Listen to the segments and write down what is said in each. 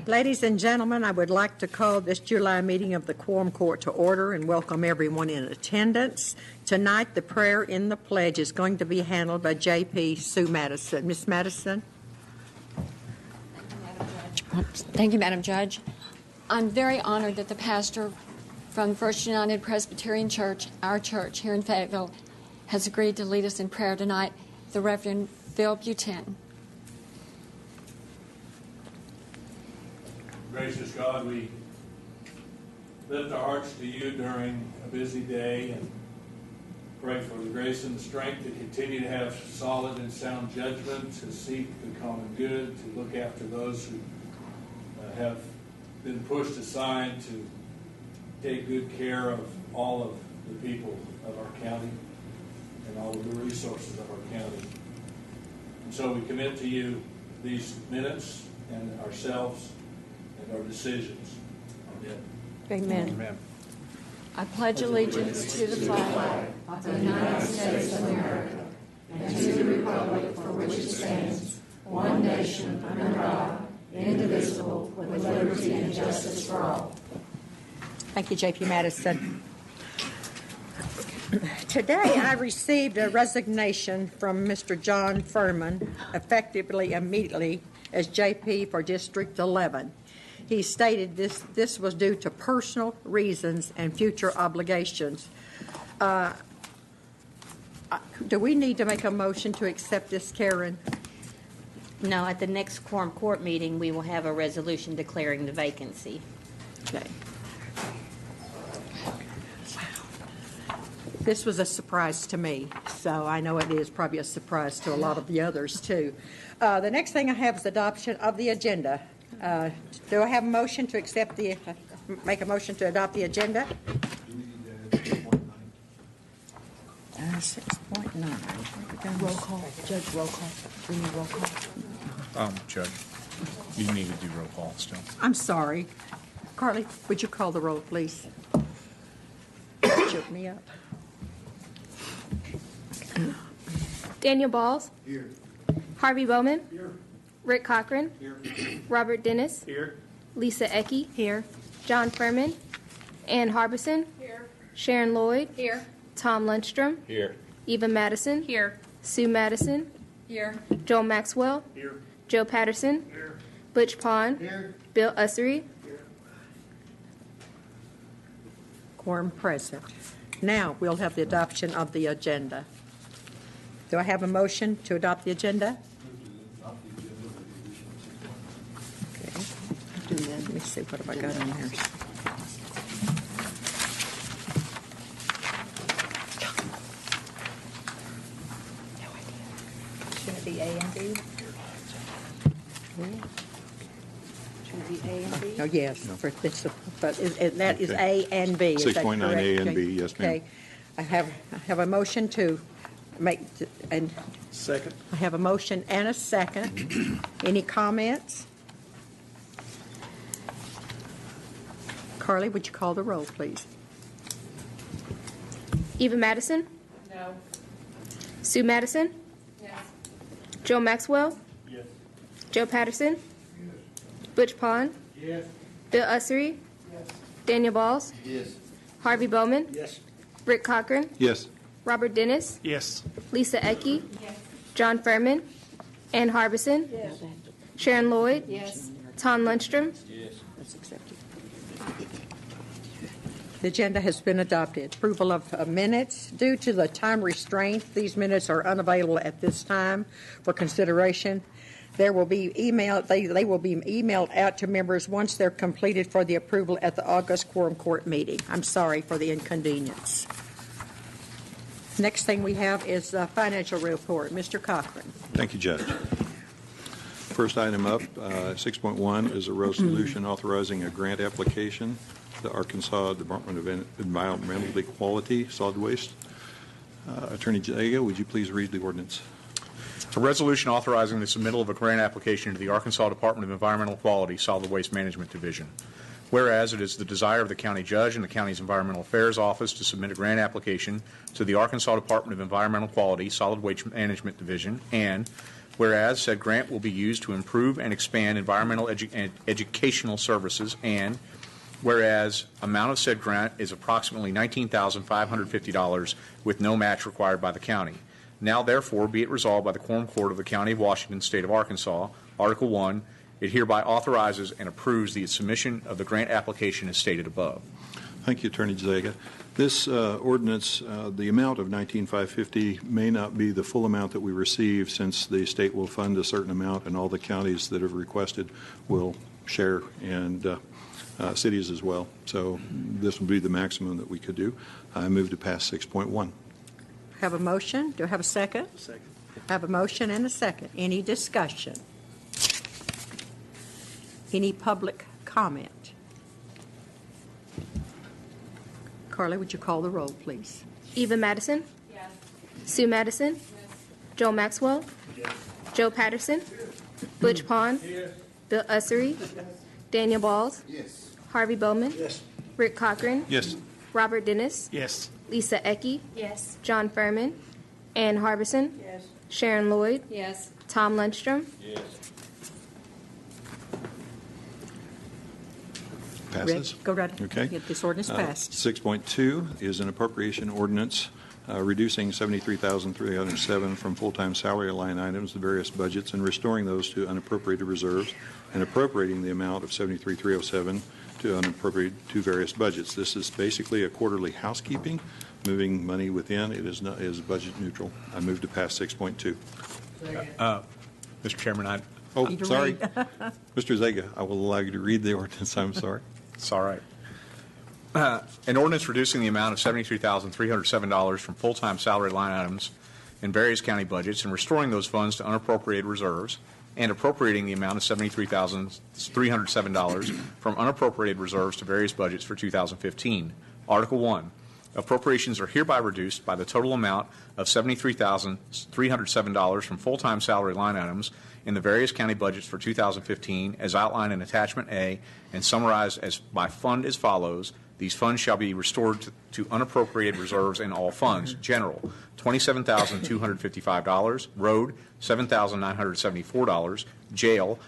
Ladies and gentlemen, I would like to call this July meeting of the Quorum Court to order and welcome everyone in attendance. Tonight, the prayer in the pledge is going to be handled by J.P. Sue Madison. Miss Madison. Thank you, Madam Judge. I'm very honored that the pastor from First United Presbyterian Church, our church here in Fayetteville, has agreed to lead us in prayer tonight, the Reverend Phil Butin. Gracious God, we lift our hearts to you during a busy day and pray for the grace and the strength to continue to have solid and sound judgment, to seek the common good, to look after those who have been pushed aside, to take good care of all of the people of our county and all of the resources of our county. And so we commit to you these minutes and ourselves and our decisions. Amen. Amen. Amen. I pledge allegiance to the flag of the United States of America and to the republic for which it stands, one nation under God, indivisible, with liberty and justice for all. Thank you, J.P. Madison. Today, I received a resignation from Mr. John Furman, effectively immediately as J.P. for District 11. He stated this was due to personal reasons and future obligations. Do we need to make a motion to accept this, Karen? No, at the next Quorum Court meeting, we will have a resolution declaring the vacancy. Okay. This was a surprise to me, so I know it is probably a surprise to a lot of the others, too. The next thing I have is adoption of the agenda. Do I have a motion to accept make a motion to adopt the agenda? 6.9. Roll call. Judge, roll call. We need roll call. Judge, you need to do roll call still. I'm sorry. Carly, would you call the roll, please? Shook me up. Daniel Balls. Here. Harvey Bowman. Here. Rick Cochran. Here. Robert Dennis. Here. Lisa Ecke. Here. John Furman. Ann Harbison. Here. Sharon Lloyd. Here. Tom Lundstrom. Here. Eva Madison. Here. Sue Madison. Here. Joel Maxwell. Here. Joe Patterson. Here. Butch Pond. Here. Bill Ussery. Quorum present. Now we'll have the adoption of the agenda. Do I have a motion to adopt the agenda? Okay. Let me see, what have I got in here? Should it be A and B? Should it be A and B? Oh, yes, no. But that is A and B. Is that 6.9 correct? A and Okay. B, yes, ma'am. Okay. I have a motion to make, and Second. I have a motion and a second. Any comments? Carly, would you call the roll, please? Eva Madison. No. Sue Madison. Yes. Joe Maxwell. Yes. Joe Patterson. Butch Pond. Yes. Bill Ussery. Yes. Daniel Balls. Yes. Harvey Bowman. Yes. Rick Cochran. Yes. Robert Dennis. Yes. Lisa Ecke. John Furman. Ann Harbison. Sharon Lloyd. Yes. Tom Lundstrom. That's accepted. The agenda has been adopted. Approval of minutes. Due to the time restraint, these minutes are unavailable at this time for consideration. They will be emailed out to members once they're completed for the approval at the August Quorum Court meeting. I'm sorry for the inconvenience. Next thing we have is the financial report. Mr. Cochran. Thank you, Judge. First item up, 6.1, is a resolution authorizing a grant application to the Arkansas Department of Environmental Equality, Solid Waste. Attorney Jaga, would you please read the ordinance? A resolution authorizing the submittal of a grant application to the Arkansas Department of Environmental Quality, Solid Waste Management Division. Whereas it is the desire of the county judge and the county's Environmental Affairs Office to submit a grant application to the Arkansas Department of Environmental Quality, Solid Waste Management Division, and Whereas said grant will be used to improve and expand environmental and educational services, and whereas amount of said grant is approximately $19,550 with no match required by the county. Now therefore be it resolved by the Quorum Court of the County of Washington, State of Arkansas, Article 1, it hereby authorizes and approves the submission of the grant application as stated above. Thank you, Attorney Zega. This ordinance, the amount of $19,550 may not be the full amount that we receive, since the state will fund a certain amount and all the counties that have requested will share, and cities as well. So this will be the maximum that we could do. I move to pass 6.1. Have a motion. Do I have a second? Second. Have a motion and a second. Any discussion? Any public comment? Carly, would you call the roll, please? Eva Madison. Yes. Sue Madison. Joe Maxwell. Joe Patterson. Butch Pond. Bill Ussery. Daniel Balls. Harvey Bowman. Rick Cochran. Yes. Robert Dennis. Yes. Lisa Ecke. Yes. John Furman. Ann Harbison. Yes. Sharon Lloyd. Yes. Tom Lundstrom. Passes. Rick, go right ahead. Okay. Get this ordinance passed. 6.2 is an appropriation ordinance reducing $73,307 from full-time salary line items to various budgets and restoring those to unappropriated reserves, and appropriating the amount of $73,307 to unappropriated to various budgets. This is basically a quarterly housekeeping, moving money within. It is budget neutral. I move to pass 6.2. Mr. Chairman, Oh, Need to sorry. read. Mr. Zega, I will allow you to read the ordinance. I'm sorry. it's all right. An ordinance reducing the amount of $73,307 from full-time salary line items in various county budgets and restoring those funds to unappropriated reserves, and appropriating the amount of $73,307 from unappropriated reserves to various budgets for 2015. Article 1. Appropriations are hereby reduced by the total amount of $73,307 from full-time salary line items in the various county budgets for 2015 as outlined in Attachment A and summarized as by fund as follows. These funds shall be restored to unappropriated reserves in all funds. General, $27,255. Road, $7,974. Jail,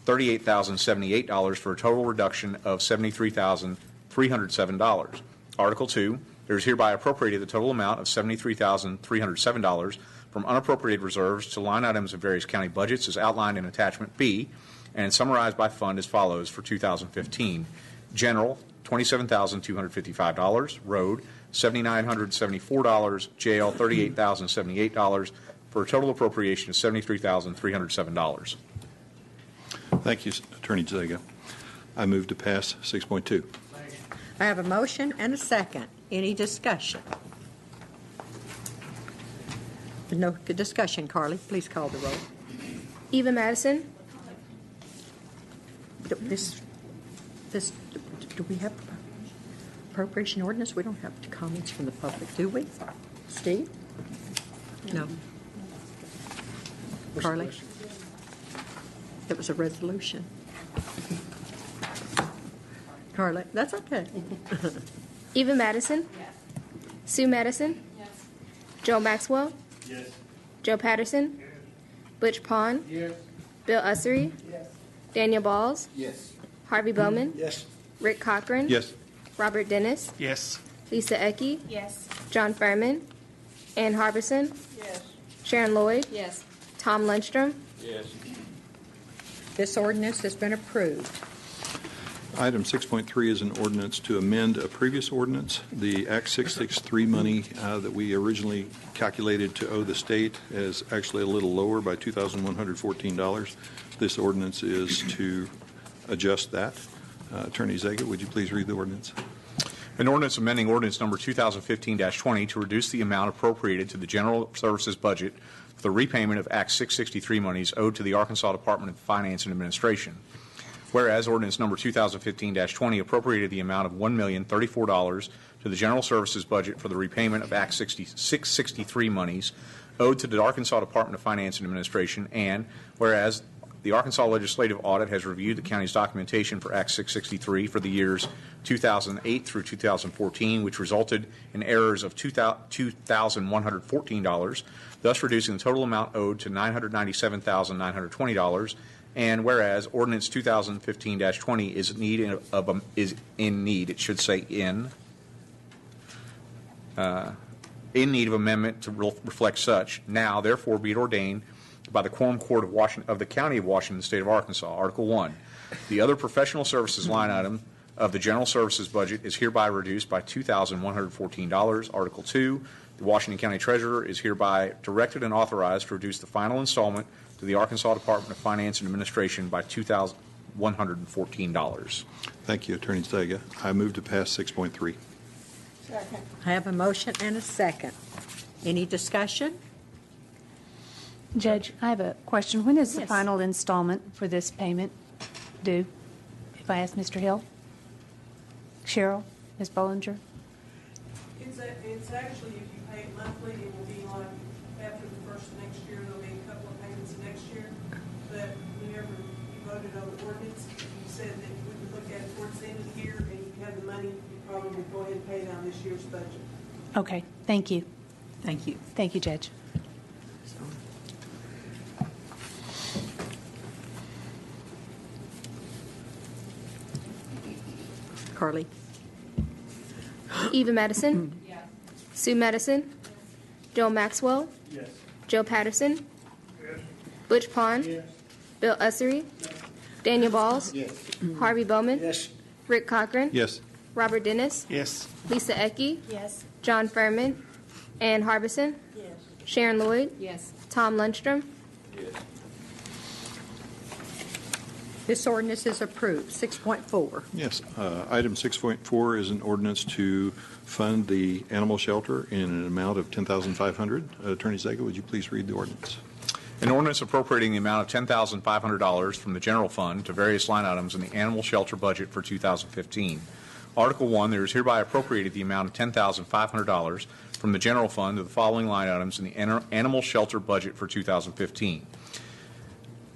$38,078 for a total reduction of $73,307. Article 2. There is hereby appropriated the total amount of $73,307 from unappropriated reserves to line items of various county budgets as outlined in Attachment B and summarized by fund as follows for 2015. General, $27,255. Road, $7,974. Jail, $38,078 for a total appropriation of $73,307. Thank you, Attorney Zega. I move to pass 6.2. I have a motion and a second. Any discussion? No good discussion, Carly. Please call the roll. Eva Madison. Do we have appropriation ordinance? We don't have comments from the public, do we? Steve? No. Carly? It was a resolution. Carly, that's okay. Eva Madison. Sue Madison. Joe Maxwell. Joe Patterson. Butch Pond. Bill Ussery. Daniel Balls. Harvey Bowman. Rick Cochran. Yes. Robert Dennis. Yes. Lisa Ecke. Yes. John Furman. Ann Harbison. Sharon Lloyd. Yes. Tom Lundstrom. This ordinance has been approved. Item 6.3 is an ordinance to amend a previous ordinance. The Act 663 money that we originally calculated to owe the state is actually a little lower by $2,114. This ordinance is to adjust that. Attorney Zega, would you please read the ordinance? An ordinance amending ordinance number 2015-20 to reduce the amount appropriated to the general services budget for the repayment of Act 663 monies owed to the Arkansas Department of Finance and Administration. Whereas ordinance number 2015-20 appropriated the amount of $1,034 to the general services budget for the repayment of Act 663 monies owed to the Arkansas Department of Finance and Administration, and whereas The Arkansas Legislative Audit has reviewed the county's documentation for Act 663 for the years 2008 through 2014, which resulted in errors of $2,114, thus reducing the total amount owed to $997,920. And whereas Ordinance 2015-20 is in need, it should say in need of amendment to reflect such. Now, therefore, be it ordained by the Quorum Court of the County of Washington, State of Arkansas. Article 1, the other professional services line item of the general services budget is hereby reduced by $2,114. Article 2, the Washington County Treasurer is hereby directed and authorized to reduce the final installment to the Arkansas Department of Finance and Administration by $2,114. Thank you, Attorney Zega. I move to pass 6.3. Second. I have a motion and a second. Any discussion? Judge, I have a question. When is the Yes. final installment for this payment due? If I ask Mr. Hill? Cheryl? Ms. Bollinger? It's actually, if you pay it monthly, it will be like after the first of next year, there'll be a couple of payments next year. But whenever you voted on the ordinance, you said that we would look at it towards the end of the year, and if you have the money, you probably would go ahead and pay it on this year's budget. Okay, thank you. Thank you. Thank you, Judge. Carly? Eva Madison. Sue Madison. Joe Maxwell. Joe Patterson. Butch Pond. Bill Ussery. Daniel Balls. Harvey Bowman. Rick Cochran. Yes. Robert Dennis. Yes. Lisa Ecke. Yes. John Furman. Ann Harbison. Yes. Sharon Lloyd. Yes. Tom Lundstrom. This ordinance is approved. 6.4. Yes. Item 6.4 is an ordinance to fund the animal shelter in an amount of $10,500. Attorney Zega, would you please read the ordinance? An ordinance appropriating the amount of $10,500 from the general fund to various line items in the animal shelter budget for 2015. Article 1, there is hereby appropriated the amount of $10,500 from the general fund to the following line items in the animal shelter budget for 2015.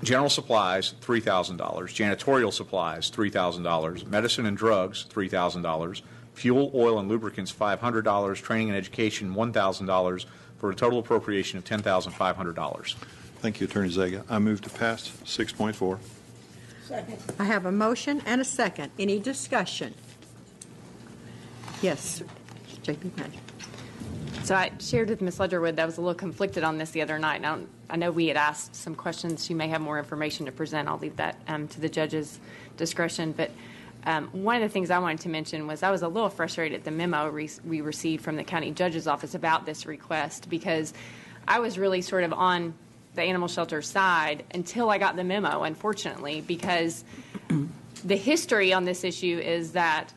General supplies, $3,000. Janitorial supplies, $3,000. Medicine and drugs, $3,000. Fuel, oil, and lubricants, $500. Training and education, $1,000, for a total appropriation of $10,500. Thank you, Attorney Zega. I move to pass 6.4. Second. I have a motion and a second. Any discussion? Yes. J.P. Magic. So I shared with Ms. Ledgerwood that I was a little conflicted on this the other night. Now, I know we had asked some questions. She may have more information to present. I'll leave that to the judge's discretion. But one of the things I wanted to mention was I was a little frustrated at the memo we received from the county judge's office about this request, because I was really sort of on the animal shelter side until I got the memo, unfortunately, because the history on this issue is that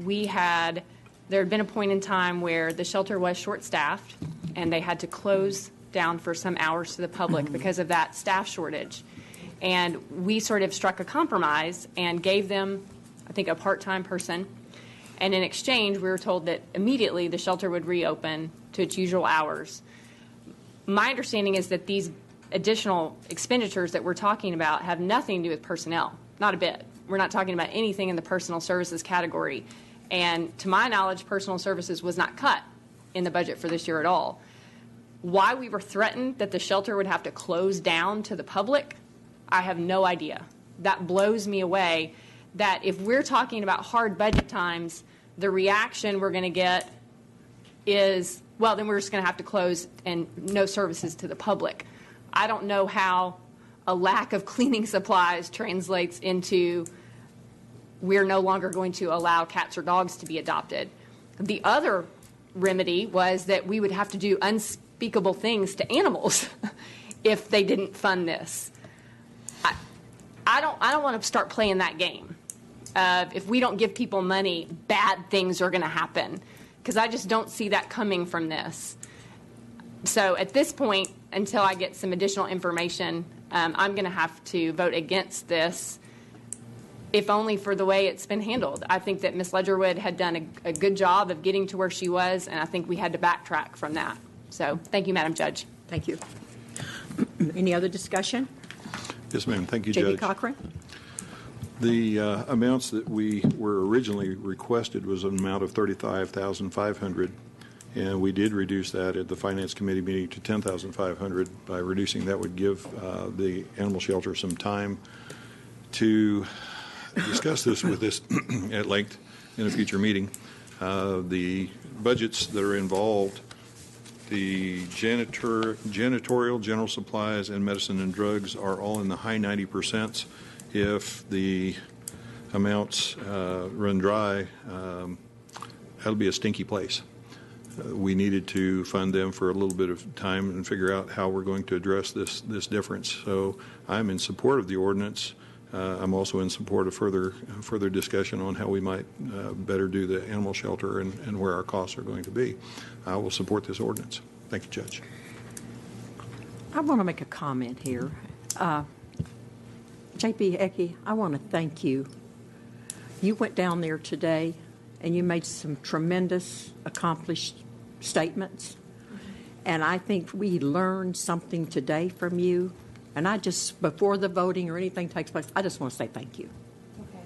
there had been a point in time where the shelter was short-staffed and they had to close down for some hours to the public because of that staff shortage. And we sort of struck a compromise and gave them, I think, a part-time person. And in exchange, we were told that immediately the shelter would reopen to its usual hours. My understanding is that these additional expenditures that we're talking about have nothing to do with personnel, not a bit. We're not talking about anything in the personal services category. And to my knowledge, personal services was not cut in the budget for this year at all. Why we were threatened that the shelter would have to close down to the public, I have no idea. That blows me away, that if we're talking about hard budget times, the reaction we're going to get is, well, then we're just going to have to close and no services to the public. I don't know how a lack of cleaning supplies translates into we're no longer going to allow cats or dogs to be adopted. The other remedy was that we would have to do unspeakable things to animals if they didn't fund this. I don't want to start playing that game. If we don't give people money, bad things are going to happen, because I just don't see that coming from this. So at this point, until I get some additional information, I'm going to have to vote against this, if only for the way it's been handled. I think that Ms. Ledgerwood had done a good job of getting to where she was, and I think we had to backtrack from that. So thank you, Madam Judge. Thank you. Any other discussion? Yes, ma'am. Thank you, J.B. Judge. Cochran? The amounts that we were originally requested was an amount of $35,500, and we did reduce that at the Finance Committee meeting to $10,500. By reducing that would give the animal shelter some time to discuss this with us at length in a future meeting. The budgets that are involved, the janitorial, general supplies, and medicine and drugs are all in the high 90%. If the amounts run dry, that'll be a stinky place. We needed to fund them for a little bit of time and figure out how we're going to address this difference. So I'm in support of the ordinance. I'm also in support of further discussion on how we might better do the animal shelter and where our costs are going to be. I will support this ordinance. Thank you, Judge. I want to make a comment here. J.P. Ecke, I want to thank you. You went down there today and you made some tremendous, accomplished statements. And I think we learned something today from you. And I just, before the voting or anything takes place, I just want to say thank you. Okay.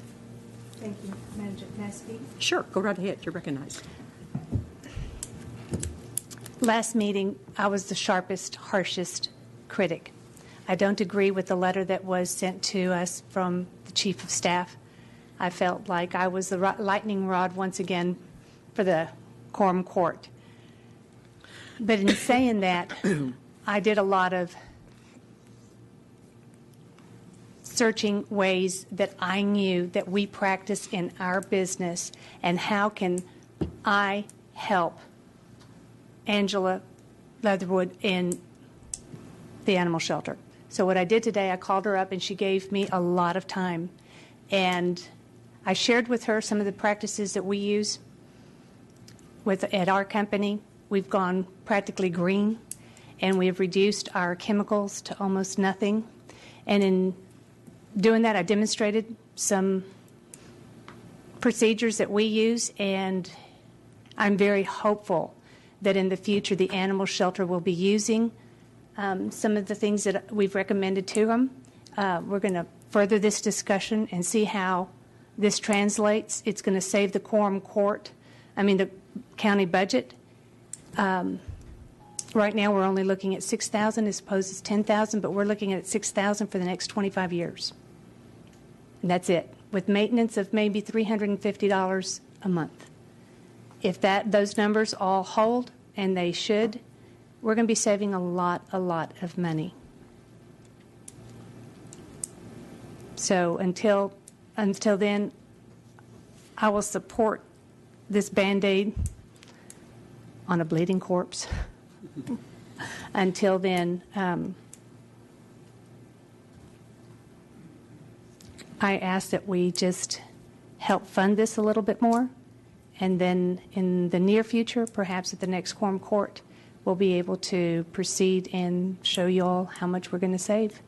Thank you. Manager, can I speak? Sure, go right ahead. You're recognized. Last meeting, I was the sharpest, harshest critic. I don't agree with the letter that was sent to us from the Chief of Staff. I felt like I was the lightning rod once again for the Quorum Court. But in saying that, I did a lot of searching ways that I knew that we practice in our business, and how can I help Angela Leatherwood in the animal shelter. So what I did today, I called her up and she gave me a lot of time. And I shared with her some of the practices that we use at our company. We've gone practically green, and we've reduced our chemicals to almost nothing. And in doing that, I demonstrated some procedures that we use, and I'm very hopeful that in the future the animal shelter will be using some of the things that we've recommended to them. We're going to further this discussion and see how this translates. It's going to save the the county budget. Right now we're only looking at $6,000 as opposed to $10,000, but we're looking at $6,000 for the next 25 years. And that's it, with maintenance of maybe $350 a month. If those numbers all hold, and they should, we're going to be saving a lot of money. So until then, I will support this Band-Aid on a bleeding corpse. Until then, I ask that we just help fund this a little bit more, and then in the near future, perhaps at the next Quorum Court, we'll be able to proceed and show you all how much we're going to save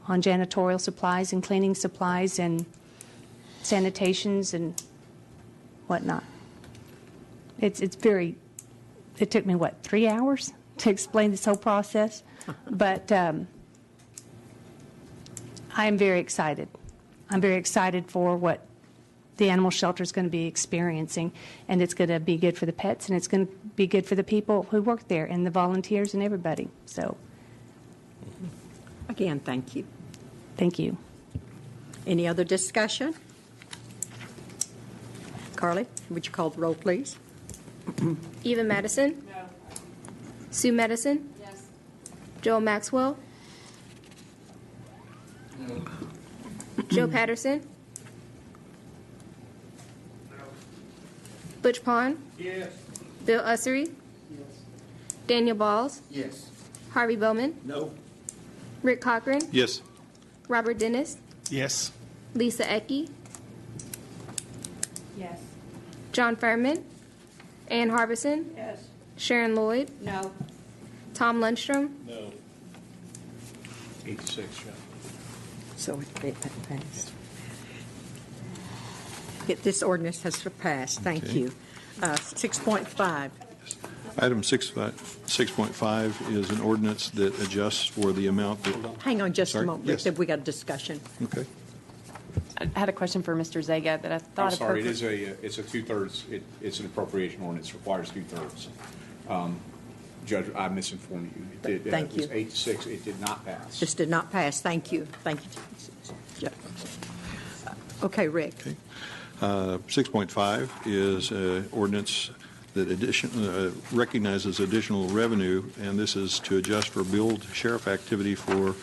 on janitorial supplies and cleaning supplies and sanitations and whatnot. It took me, 3 hours to explain this whole process? But I'm very excited. I'm very excited for what the animal shelter is going to be experiencing, and it's going to be good for the pets, and it's going to be good for the people who work there and the volunteers and everybody. So, again, thank you. Thank you. Any other discussion? Carly, would you call the roll, please? Eva Madison? No. Sue Madison? Yes. Joel Maxwell? No. Joe Patterson? Butch Pond? Yes. Bill Ussery? Yes. Daniel Balls? Yes. Harvey Bowman? No. Rick Cochran? Yes. Robert Dennis? Yes. Lisa Ecke? Yes. John Furman? Ann Harbison? Yes. Sharon Lloyd? No. Tom Lundstrom? No. 86, yeah. So it passed. This ordinance has passed. Thank Okay. you. 6.5. Item 6.5 is an ordinance that adjusts for the amount that... Hang on just Sorry? a moment. Yes. We got a discussion. Okay. I had a question for Mr. Zega that I thought... I'm sorry, it's a two-thirds, it's an appropriation ordinance, requires two-thirds. Judge, I misinformed you. It did, Thank you. It was 8-6, it did not pass. This did not pass. Thank you. Thank you. Okay, Rick. Okay. 6.5 is an ordinance that recognizes additional revenue, and this is to adjust for billed sheriff activity for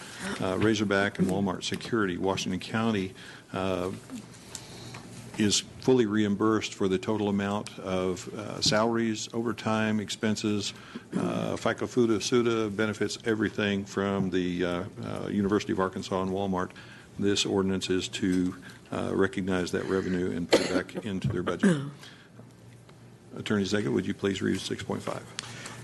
Razorback and Walmart Security. Washington County is fully reimbursed for the total amount of salaries, overtime, expenses, FICA, FUTA, SUTA, benefits, everything from the University of Arkansas and Walmart. This ordinance is to recognize that revenue and put it back into their budget. Attorney Zega, would you please read 6.5?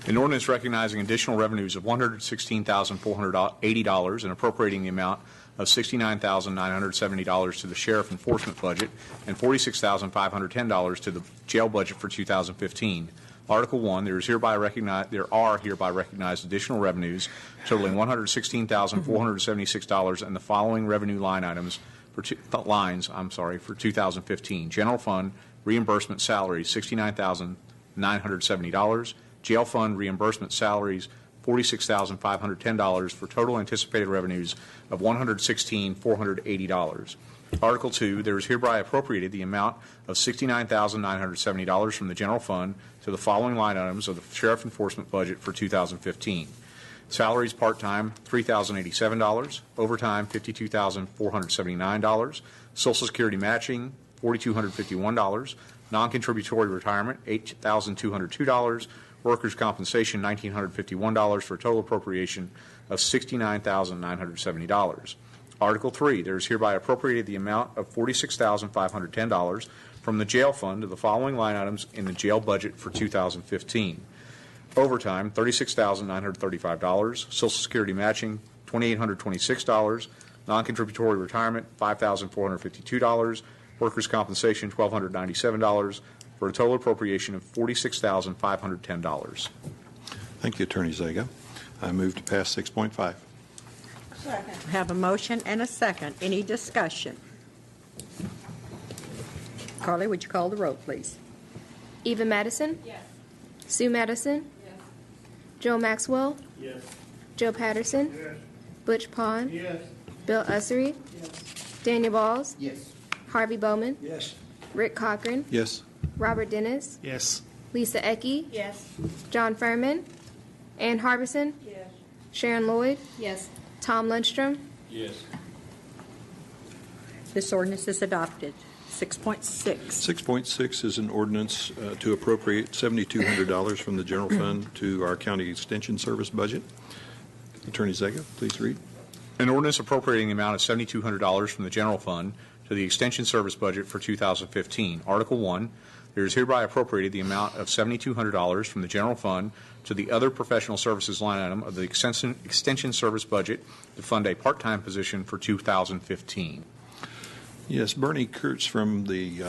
An ordinance recognizing additional revenues of $116,480 and appropriating the amount of $69,970 to the sheriff enforcement budget and $46,510 to the jail budget for 2015. Article 1, there are hereby recognized additional revenues totaling $116,476 and the following revenue lines for 2015. General fund reimbursement salaries $69,970, jail fund reimbursement salaries $46,510 for total anticipated revenues of $116,480. Article 2, there is hereby appropriated the amount of $69,970 from the general fund to the following line items of the sheriff enforcement budget for 2015. Salaries part-time $3,087, overtime $52,479, Social Security matching $4,251, non-contributory retirement $8,202, workers' compensation $1,951 for a total appropriation of $69,970. Article 3, there is hereby appropriated the amount of $46,510 from the jail fund to the following line items in the jail budget for 2015. Overtime, $36,935, Social Security matching, $2,826, non-contributory retirement, $5,452, workers' compensation, $1,297, for a total appropriation of $46,510. Thank you, Attorney Zega. I move to pass 6.5. Second. We have a motion and a second. Any discussion? Carly, would you call the roll, please? Eva Madison? Yes. Sue Madison? Yes. Joe Maxwell? Yes. Joe Patterson? Yes. Butch Pond? Yes. Bill Ussery? Yes. Daniel Balls? Yes. Harvey Bowman? Yes. Rick Cochran? Yes. Robert Dennis? Yes. Lisa Ecke? Yes. John Furman? Ann Harbison? Yes. Sharon Lloyd? Yes. Tom Lundstrom? Yes. This ordinance is adopted. 6.6. 6.6 is an ordinance to appropriate $7,200 from the general fund to our county extension service budget. Attorney Zega, please read. An ordinance appropriating the amount of $7,200 from the general fund to the extension service budget for 2015. Article 1, there is hereby appropriated the amount of $7,200 from the general fund to the other professional services line item of the extension service budget to fund a part-time position for 2015. Yes, Bernie Kurtz from the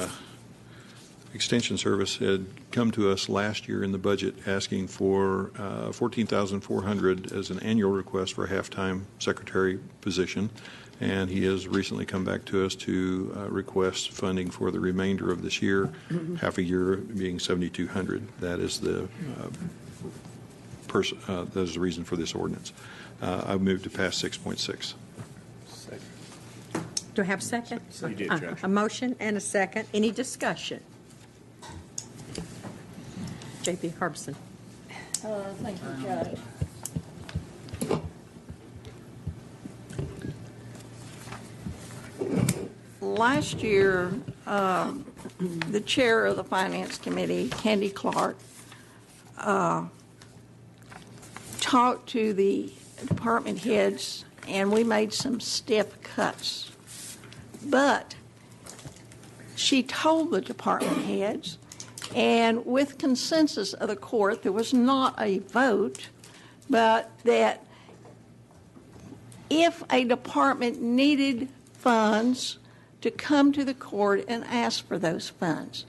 Extension Service had come to us last year in the budget asking for $14,400 as an annual request for a half-time secretary position, and he has recently come back to us to request funding for the remainder of this year, half a year being $7,200. That is the that is the reason for this ordinance. I move to pass 6.6. Do I have a second? You did, Judge. A motion and a second. Any discussion? J.P. Harbison. Thank you, Judge. Last year, the chair of the Finance Committee, Candy Clark, talked to the department heads, and we made some step cuts. But she told the department heads, and with consensus of the court, there was not a vote, but that if a department needed funds, to come to the court and ask for those funds.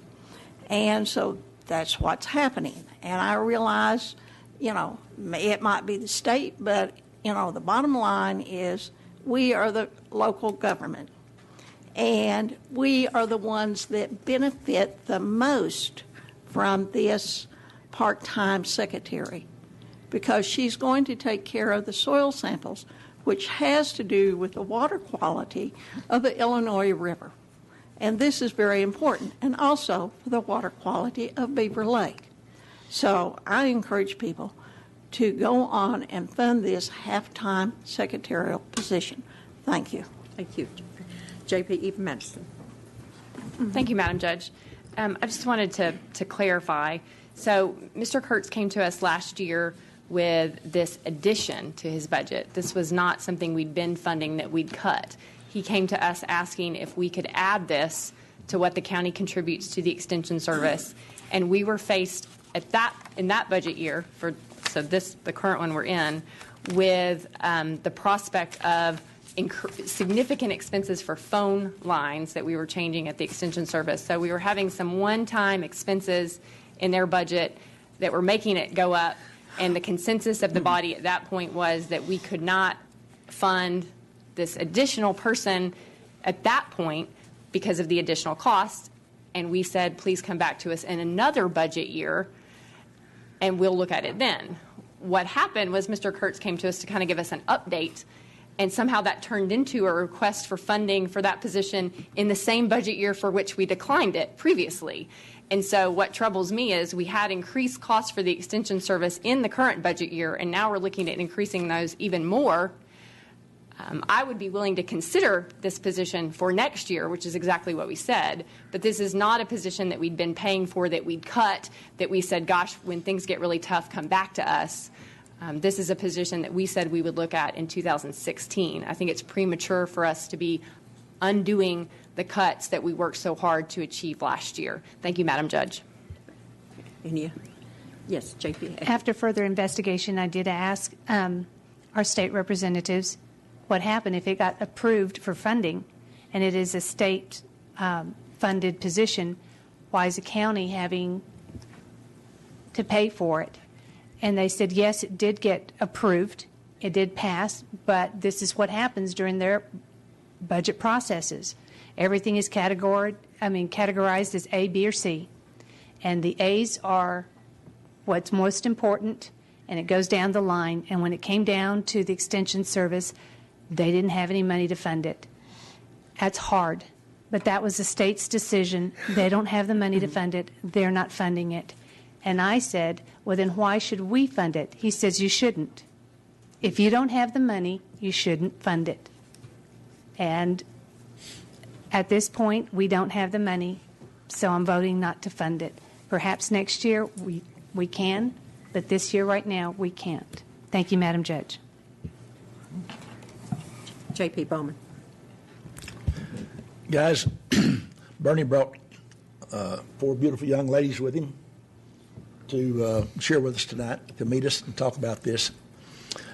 And so that's what's happening. And I realize, it might be the state, but, the bottom line is we are the local government. And we are the ones that benefit the most from this part-time secretary, because she's going to take care of the soil samples, which has to do with the water quality of the Illinois River. And this is very important, and also for the water quality of Beaver Lake. So I encourage people to go on and fund this half-time secretarial position. Thank you. Thank you. J.P. Even Madison. Thank you, Madam Judge. I just wanted to clarify. So Mr. Kurtz came to us last year with this addition to his budget. This was not something we'd been funding that we'd cut. He came to us asking if we could add this to what the county contributes to the Extension Service. And we were faced in that budget year, the current one we're in, with the prospect of significant expenses for phone lines that we were changing at the Extension Service. So we were having some one-time expenses in their budget that were making it go up, and the consensus of the body at that point was that we could not fund this additional person at that point because of the additional cost. And we said, please come back to us in another budget year, and we'll look at it then. What happened was Mr. Kurtz came to us to kind of give us an update, and somehow that turned into a request for funding for that position in the same budget year for which we declined it previously. And so what troubles me is we had increased costs for the Extension Service in the current budget year, and now we're looking at increasing those even more. I would be willing to consider this position for next year, which is exactly what we said, but this is not a position that we'd been paying for, that we'd cut, that we said, gosh, when things get really tough, come back to us. This is a position that we said we would look at in 2016. I think it's premature for us to be undoing the cuts that we worked so hard to achieve last year. Thank you, Madam Judge. Yes, JP. After further investigation, I did ask our state representatives what happened if it got approved for funding, and it is a state-funded position. Why is the county having to pay for it? And they said, yes, it did get approved. It did pass, but this is what happens during their budget processes. Everything is categorized as A, B, or C. And the A's are what's most important, and it goes down the line. And when it came down to the Extension Service, they didn't have any money to fund it. That's hard, but that was the state's decision. They don't have the money to fund it. They're not funding it. And I said, well, then why should we fund it? He says, you shouldn't. If you don't have the money, you shouldn't fund it. And at this point, we don't have the money, so I'm voting not to fund it. Perhaps next year we can, but this year right now we can't. Thank you, Madam Judge. J.P. Bowman. Guys, Bernie brought 4 beautiful young ladies with him to share with us tonight, to meet us and talk about this.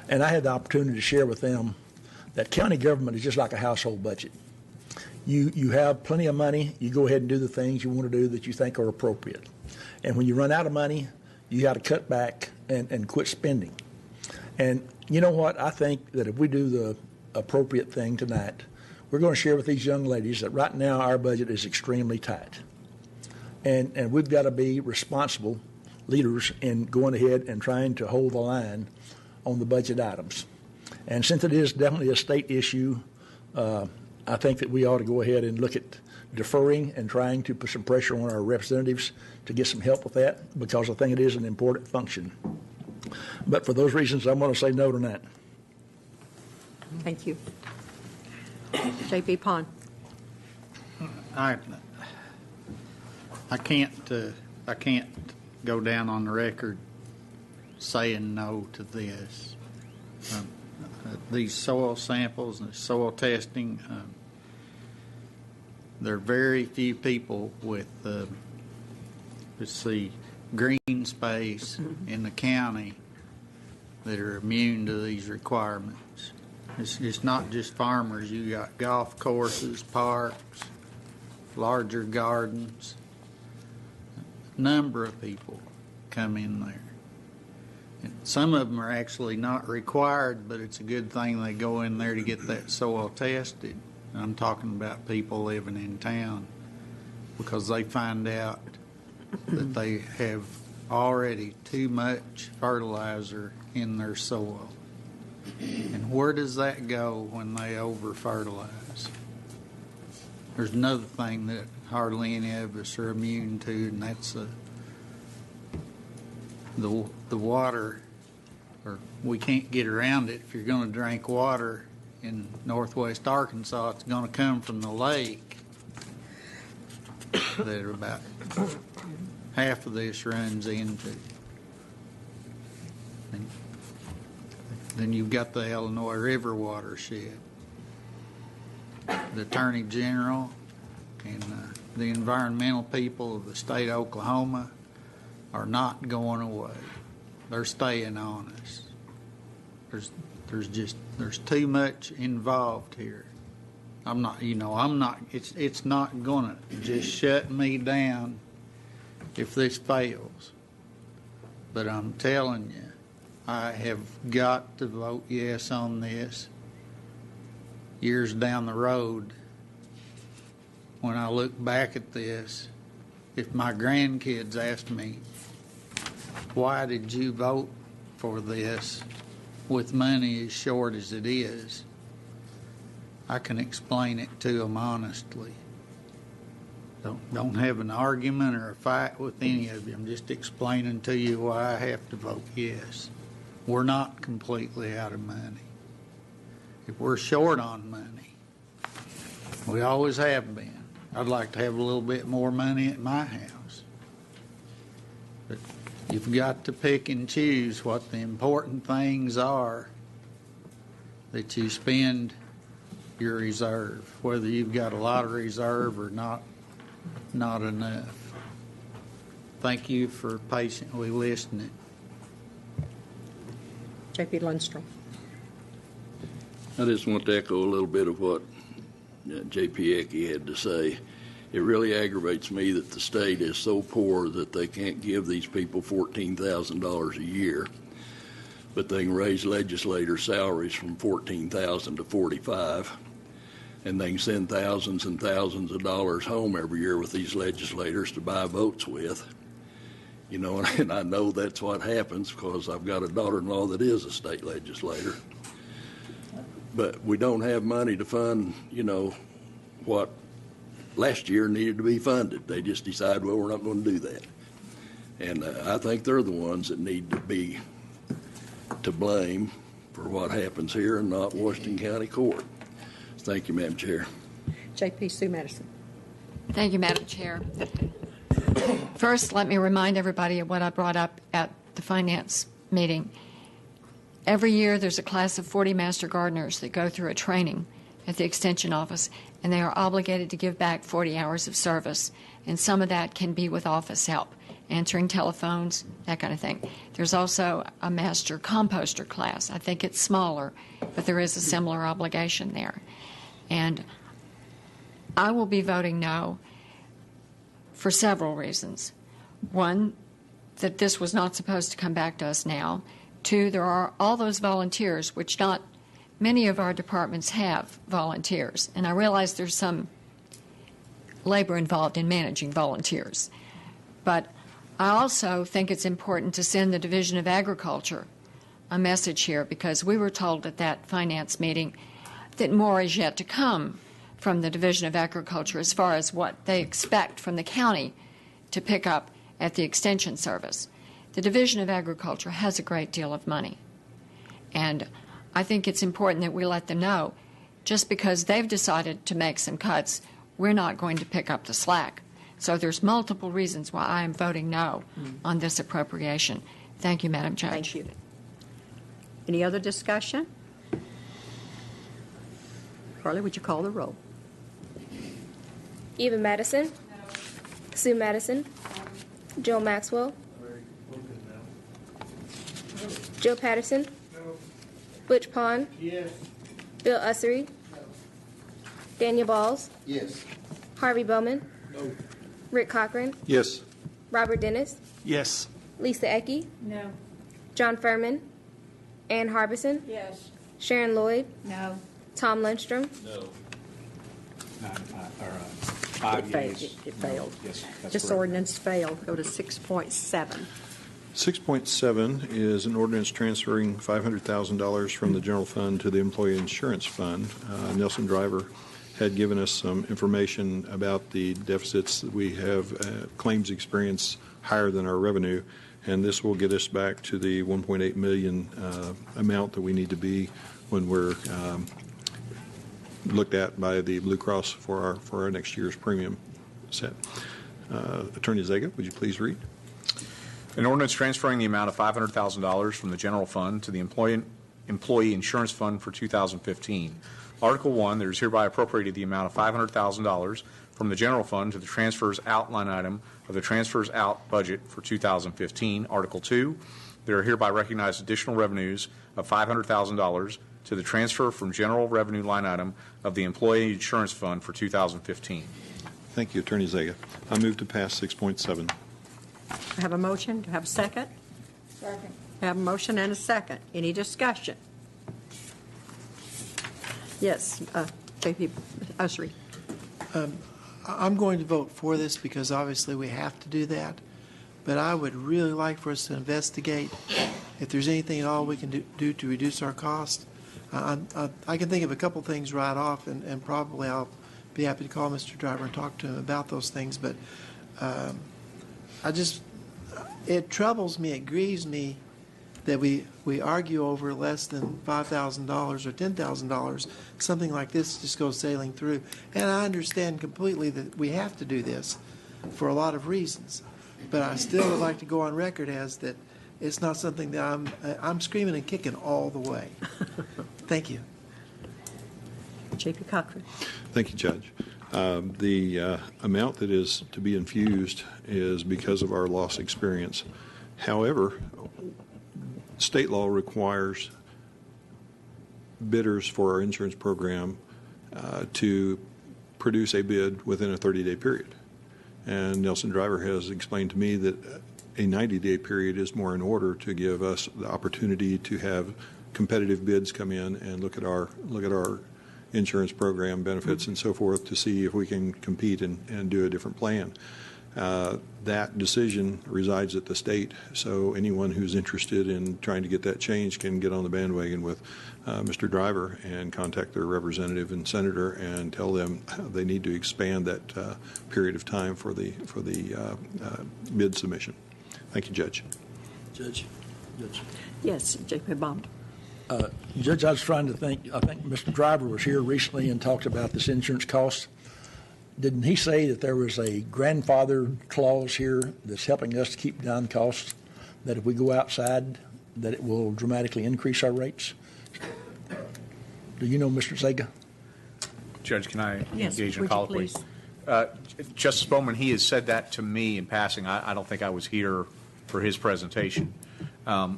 And I had the opportunity to share with them that county government is just like a household budget. You have plenty of money. You go ahead and do the things you want to do that you think are appropriate. And when you run out of money, you got to cut back and quit spending. And you know what? I think that if we do the appropriate thing tonight, we're going to share with these young ladies that right now our budget is extremely tight. And we've got to be responsible leaders in going ahead and trying to hold the line on the budget items. And since it is definitely a state issue, I think that we ought to go ahead and look at deferring and trying to put some pressure on our representatives to get some help with that, because I think it is an important function. But for those reasons, I'm going to say no tonight. Thank you. J.P. Pond. I can't go down on the record saying no to this. These soil samples and soil testing, there are very few people with, green space in the county that are immune to these requirements. It's not just farmers. You got golf courses, parks, larger gardens. A number of people come in there. And some of them are actually not required, but it's a good thing they go in there to get that soil tested. I'm talking about people living in town, because they find out that they have already too much fertilizer in their soil. And where does that go when they over-fertilize? There's another thing that hardly any of us are immune to, and that's the water, or we can't get around it. If you're going to drink water in northwest Arkansas, it's going to come from the lake that about half of this runs into. And then you've got the Illinois River watershed. The Attorney General and the environmental people of the state of Oklahoma are not going away. They're staying on us. There's too much involved here. It's not gonna just shut me down if this fails. But I'm telling you, I have got to vote yes on this. Years down the road, when I look back at this, if my grandkids ask me, why did you vote for this with money as short as it is, I can explain it to them honestly. Don't have an argument or a fight with any of you. I'm just explaining to you why I have to vote yes. We're not completely out of money. If we're short on money, we always have been. I'd like to have a little bit more money at my house. But you've got to pick and choose what the important things are that you spend your reserve, whether you've got a lot of reserve or not enough. Thank you for patiently listening. J.P. Lundstrom. I just want to echo a little bit of what J.P. Ecke had to say. It really aggravates me that the state is so poor that they can't give these people $14,000 a year, but they can raise legislators' salaries from $14,000 to $45,000, and they can send thousands and thousands of dollars home every year with these legislators to buy votes with. You know, and I know that's what happens because I've got a daughter-in-law that is a state legislator. But we don't have money to fund, what last year needed to be funded. They just decide, well, we're not going to do that. And I think they're the ones that need to be to blame for what happens here and not Washington County Court. Thank you, Madam Chair. J.P. Sue Madison. Thank you, Madam Chair. First, let me remind everybody of what I brought up at the Finance meeting. Every year, there's a class of 40 Master Gardeners that go through a training at the Extension Office, and they are obligated to give back 40 hours of service. And some of that can be with office help, answering telephones, that kind of thing. There's also a Master Composter class. I think it's smaller, but there is a similar obligation there. And I will be voting no for several reasons. One, that this was not supposed to come back to us now. Two, there are all those volunteers, which not many of our departments have volunteers. And I realize there's some labor involved in managing volunteers. But I also think it's important to send the Division of Agriculture a message here, because we were told at that Finance meeting that more is yet to come from the Division of Agriculture as far as what they expect from the county to pick up at the Extension Service. The Division of Agriculture has a great deal of money. And I think it's important that we let them know, just because they've decided to make some cuts, we're not going to pick up the slack. So there's multiple reasons why I am voting no on this appropriation. Thank you, Madam Judge. Thank you. Any other discussion? Carly, would you call the roll? Eva Madison. No. Sue Madison. No. Joe Maxwell. Joe Patterson. No. Butch Pond. Yes. Bill Ussery. No. Daniel Balls. Yes. Harvey Bowman. No. Rick Cochran. Yes. Robert Dennis. Yes. Lisa Ecke, No. John Furman, Ann Harbison, Yes. Sharon Lloyd, No. Tom Lundstrom, No. 5 It yeas. failed. Yes, that's This correct. ordinance failed. Go to 6.7. 6.7 is an ordinance transferring $500,000 from the general fund to the employee insurance fund. Nelson Driver had given us some information about the deficits that we have, claims experience higher than our revenue, and this will get us back to the 1.8 million amount that we need to be when we're looked at by the Blue Cross for our next year's premium set. Attorney Zega, would you please read? An ordinance transferring the amount of $500,000 from the general fund to the employee insurance fund for 2015. Article 1, there is hereby appropriated the amount of $500,000 from the general fund to the transfers out line item of the transfers out budget for 2015. Article 2, there are hereby recognized additional revenues of $500,000 to the transfer from general revenue line item of the employee insurance fund for 2015. Thank you, Attorney Zega. I move to pass 6.7. I have a motion. Do I have a second? Second. I have a motion and a second. Any discussion? Yes, J.P. Usry. I'm going to vote for this because obviously we have to do that. But I would really like for us to investigate if there's anything at all we can do to reduce our cost. I can think of a couple things right off, and probably I'll be happy to call Mr. Driver and talk to him about those things. But it troubles me, it grieves me that we argue over less than $5,000 or $10,000. Something like this just goes sailing through. And I understand completely that we have to do this for a lot of reasons. But I still would like to go on record as that it's not something that I'm screaming and kicking all the way. Thank you. J.P. Cochran. Thank you, Judge. The amount that is to be infused is because of our loss experience. However, state law requires bidders for our insurance program to produce a bid within a 30-day period. And Nelson Driver has explained to me that a 90-day period is more in order to give us the opportunity to have competitive bids come in and look at our insurance program benefits and so forth to see if we can compete and do a different plan. That decision resides at the state, so anyone who's interested in trying to get that change can get on the bandwagon with Mr. Driver and contact their representative and senator and tell them they need to expand that period of time for the bid submission. Thank you, Judge. Judge. Yes, J.P. Bond. Judge, I was trying to think. I think Mr. Driver was here recently and talked about this insurance cost. Didn't he say that there was a grandfather clause here that's helping us to keep down costs, that if we go outside, that it will dramatically increase our rates? Do you know, Mr. Zega? Judge, can I Yes, engage in would you colloquy? please? Justice Bowman, he has said that to me in passing. I don't think I was here for his presentation. But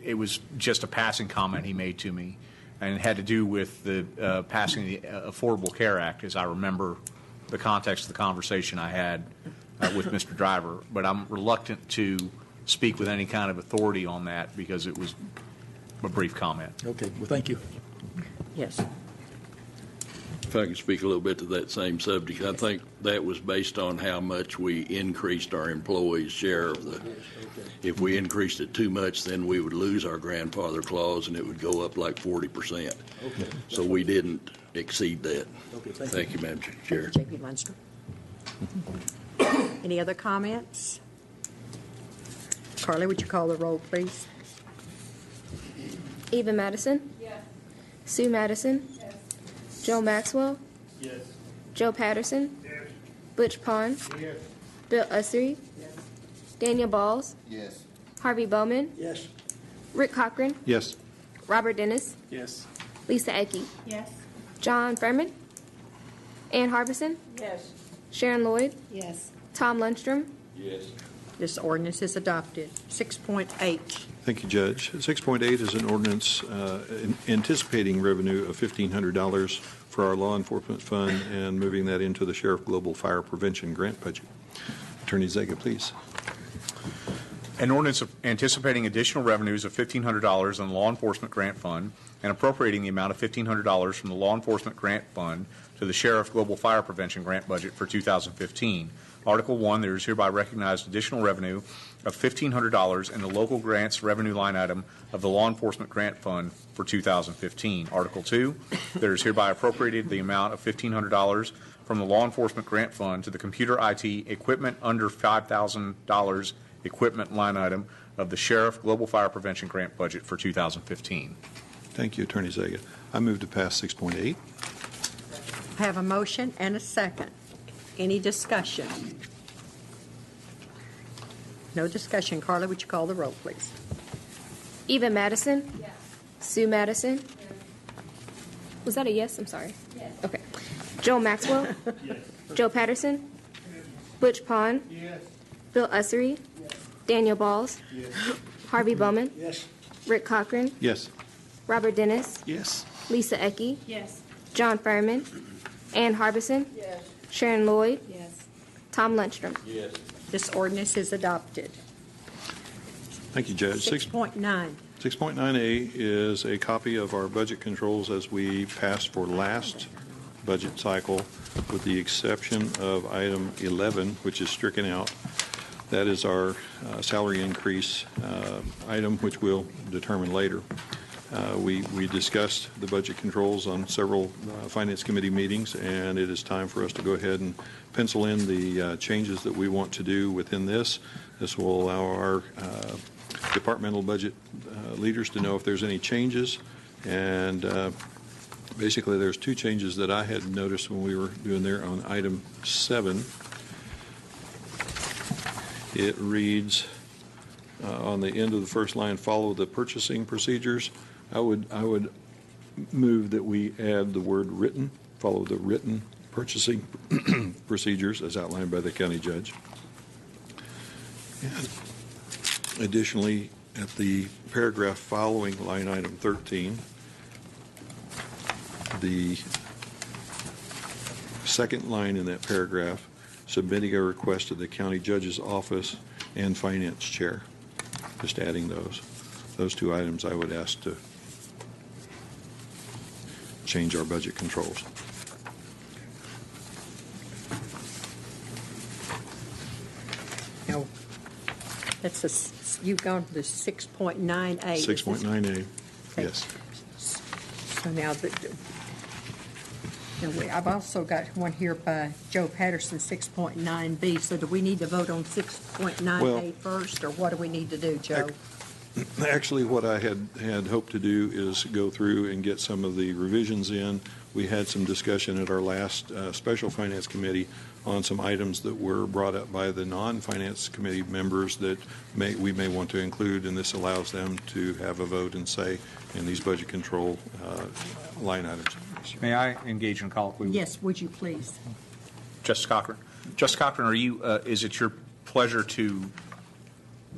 it was just a passing comment he made to me, and it had to do with the passing the Affordable Care Act, as I remember the context of the conversation I had with Mr. Driver. But I'm reluctant to speak with any kind of authority on that because it was a brief comment. Okay, well, thank you. Yes. If I could speak a little bit to that same subject, I think that was based on how much we increased our employees' share of the. If we increased it too much, then we would lose our grandfather clause, and it would go up like 40%. Okay. So we didn't exceed that. Okay, Thank you, Madam Chair. J.P. Lundstrom. Any other comments? Carly, would you call the roll, please? Eva Madison, Yes. Sue Madison, Yes. Joe Maxwell, Yes. Joe Patterson, Yes. Butch Pond, Yes. Bill Ussery, Daniel Balls, Yes. Harvey Bowman, Yes. Rick Cochran, Yes. Robert Dennis, Yes. Lisa Ecke, Yes. John Furman, Ann Harbison, Yes. Sharon Lloyd, Yes. Tom Lundstrom, Yes. This ordinance is adopted. 6.8. Thank you, Judge. 6.8 is an ordinance anticipating revenue of $1,500 for our law enforcement fund and moving that into the Sheriff Global Fire Prevention Grant budget. Attorney Zega, please. An ordinance anticipating additional revenues of $1,500 in the Law Enforcement Grant Fund and appropriating the amount of $1,500 from the Law Enforcement Grant Fund to the Sheriff Global Fire Prevention Grant Budget for 2015. Article 1, there is hereby recognized additional revenue of $1,500 in the local grants revenue line item of the Law Enforcement Grant Fund for 2015. Article 2, there is hereby appropriated the amount of $1,500 from the Law Enforcement Grant Fund to the Computer IT Equipment under $5,000 equipment line item of the Sheriff Global Fire Prevention Grant Budget for 2015. Thank you, Attorney Zaga. I move to pass 6.8. I have a motion and a second. Any discussion? No discussion. Carla, would you call the roll, please? Eva Madison? Yes. Sue Madison? Yes. Was that a yes? I'm sorry. Yes. Okay. Joel Maxwell? Yes. Joe Patterson? Yes. Butch Pond? Yes. Bill Ussery? Yes. Daniel Balls? Yes. Harvey Bowman? Yes. Rick Cochran? Yes. Robert Dennis? Yes. Lisa Ecke? Yes. John Furman? Ann Harbison? Yes. Sharon Lloyd? Yes. Tom Lundstrom? Yes. This ordinance is adopted. Thank you, Judge. 6.9. 6.9A is a copy of our budget controls as we passed for last budget cycle, with the exception of item 11, which is stricken out. That is our salary increase item, which we'll determine later. We discussed the budget controls on several Finance Committee meetings, and it is time for us to go ahead and pencil in the changes that we want to do within this. This will allow our departmental budget leaders to know if there's any changes, and basically there's two changes that I had noticed when we were doing there on item 7. It reads on the end of the first line, follow the purchasing procedures. I would move that we add the word written, follow the written purchasing procedures as outlined by the county judge. And additionally, at the paragraph following line item 13, the second line in that paragraph, submitting a request to the county judge's office and finance chair. Just adding those two items, I would ask to change our budget controls. Now, you've gone to the 6.9A. 6.9A, yes. So now, I've also got one here by Joe Patterson, 6.9B. So do we need to vote on 6.9A first, or what do we need to do, Joe? Actually, what I had hoped to do is go through and get some of the revisions in. We had some discussion at our last Special Finance Committee on some items that were brought up by the non-Finance Committee members that we may want to include, and this allows them to have a vote and say in these budget control line items. May I engage in colloquy? Yes, would you please? Justice Cochran. Justice Cochran, are you? Is it your pleasure to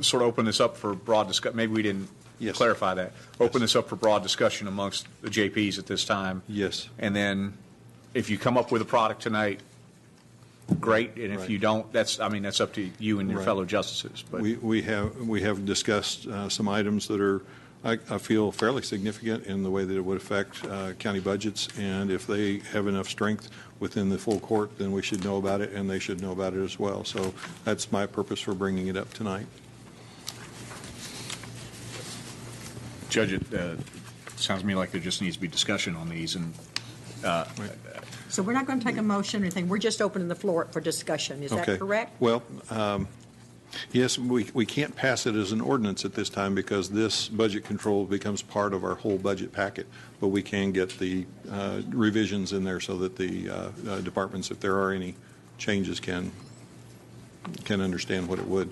sort of open this up for broad discussion? Maybe we didn't clarify that. Open this up for broad discussion amongst the JPs at this time. Yes. And then, if you come up with a product tonight, great. And if you don't, that's up to you and your fellow justices. But we have discussed some items that are, I feel, fairly significant in the way that it would affect county budgets, and if they have enough strength within the full court, then we should know about it, and they should know about it as well. So that's my purpose for bringing it up tonight. Judge, it sounds to me like there just needs to be discussion on these. And so we're not going to take a motion or anything. We're just opening the floor for discussion. Is that correct? Well, yes, we can't pass it as an ordinance at this time because this budget control becomes part of our whole budget packet, but we can get the revisions in there so that the departments, if there are any changes, can understand what it would.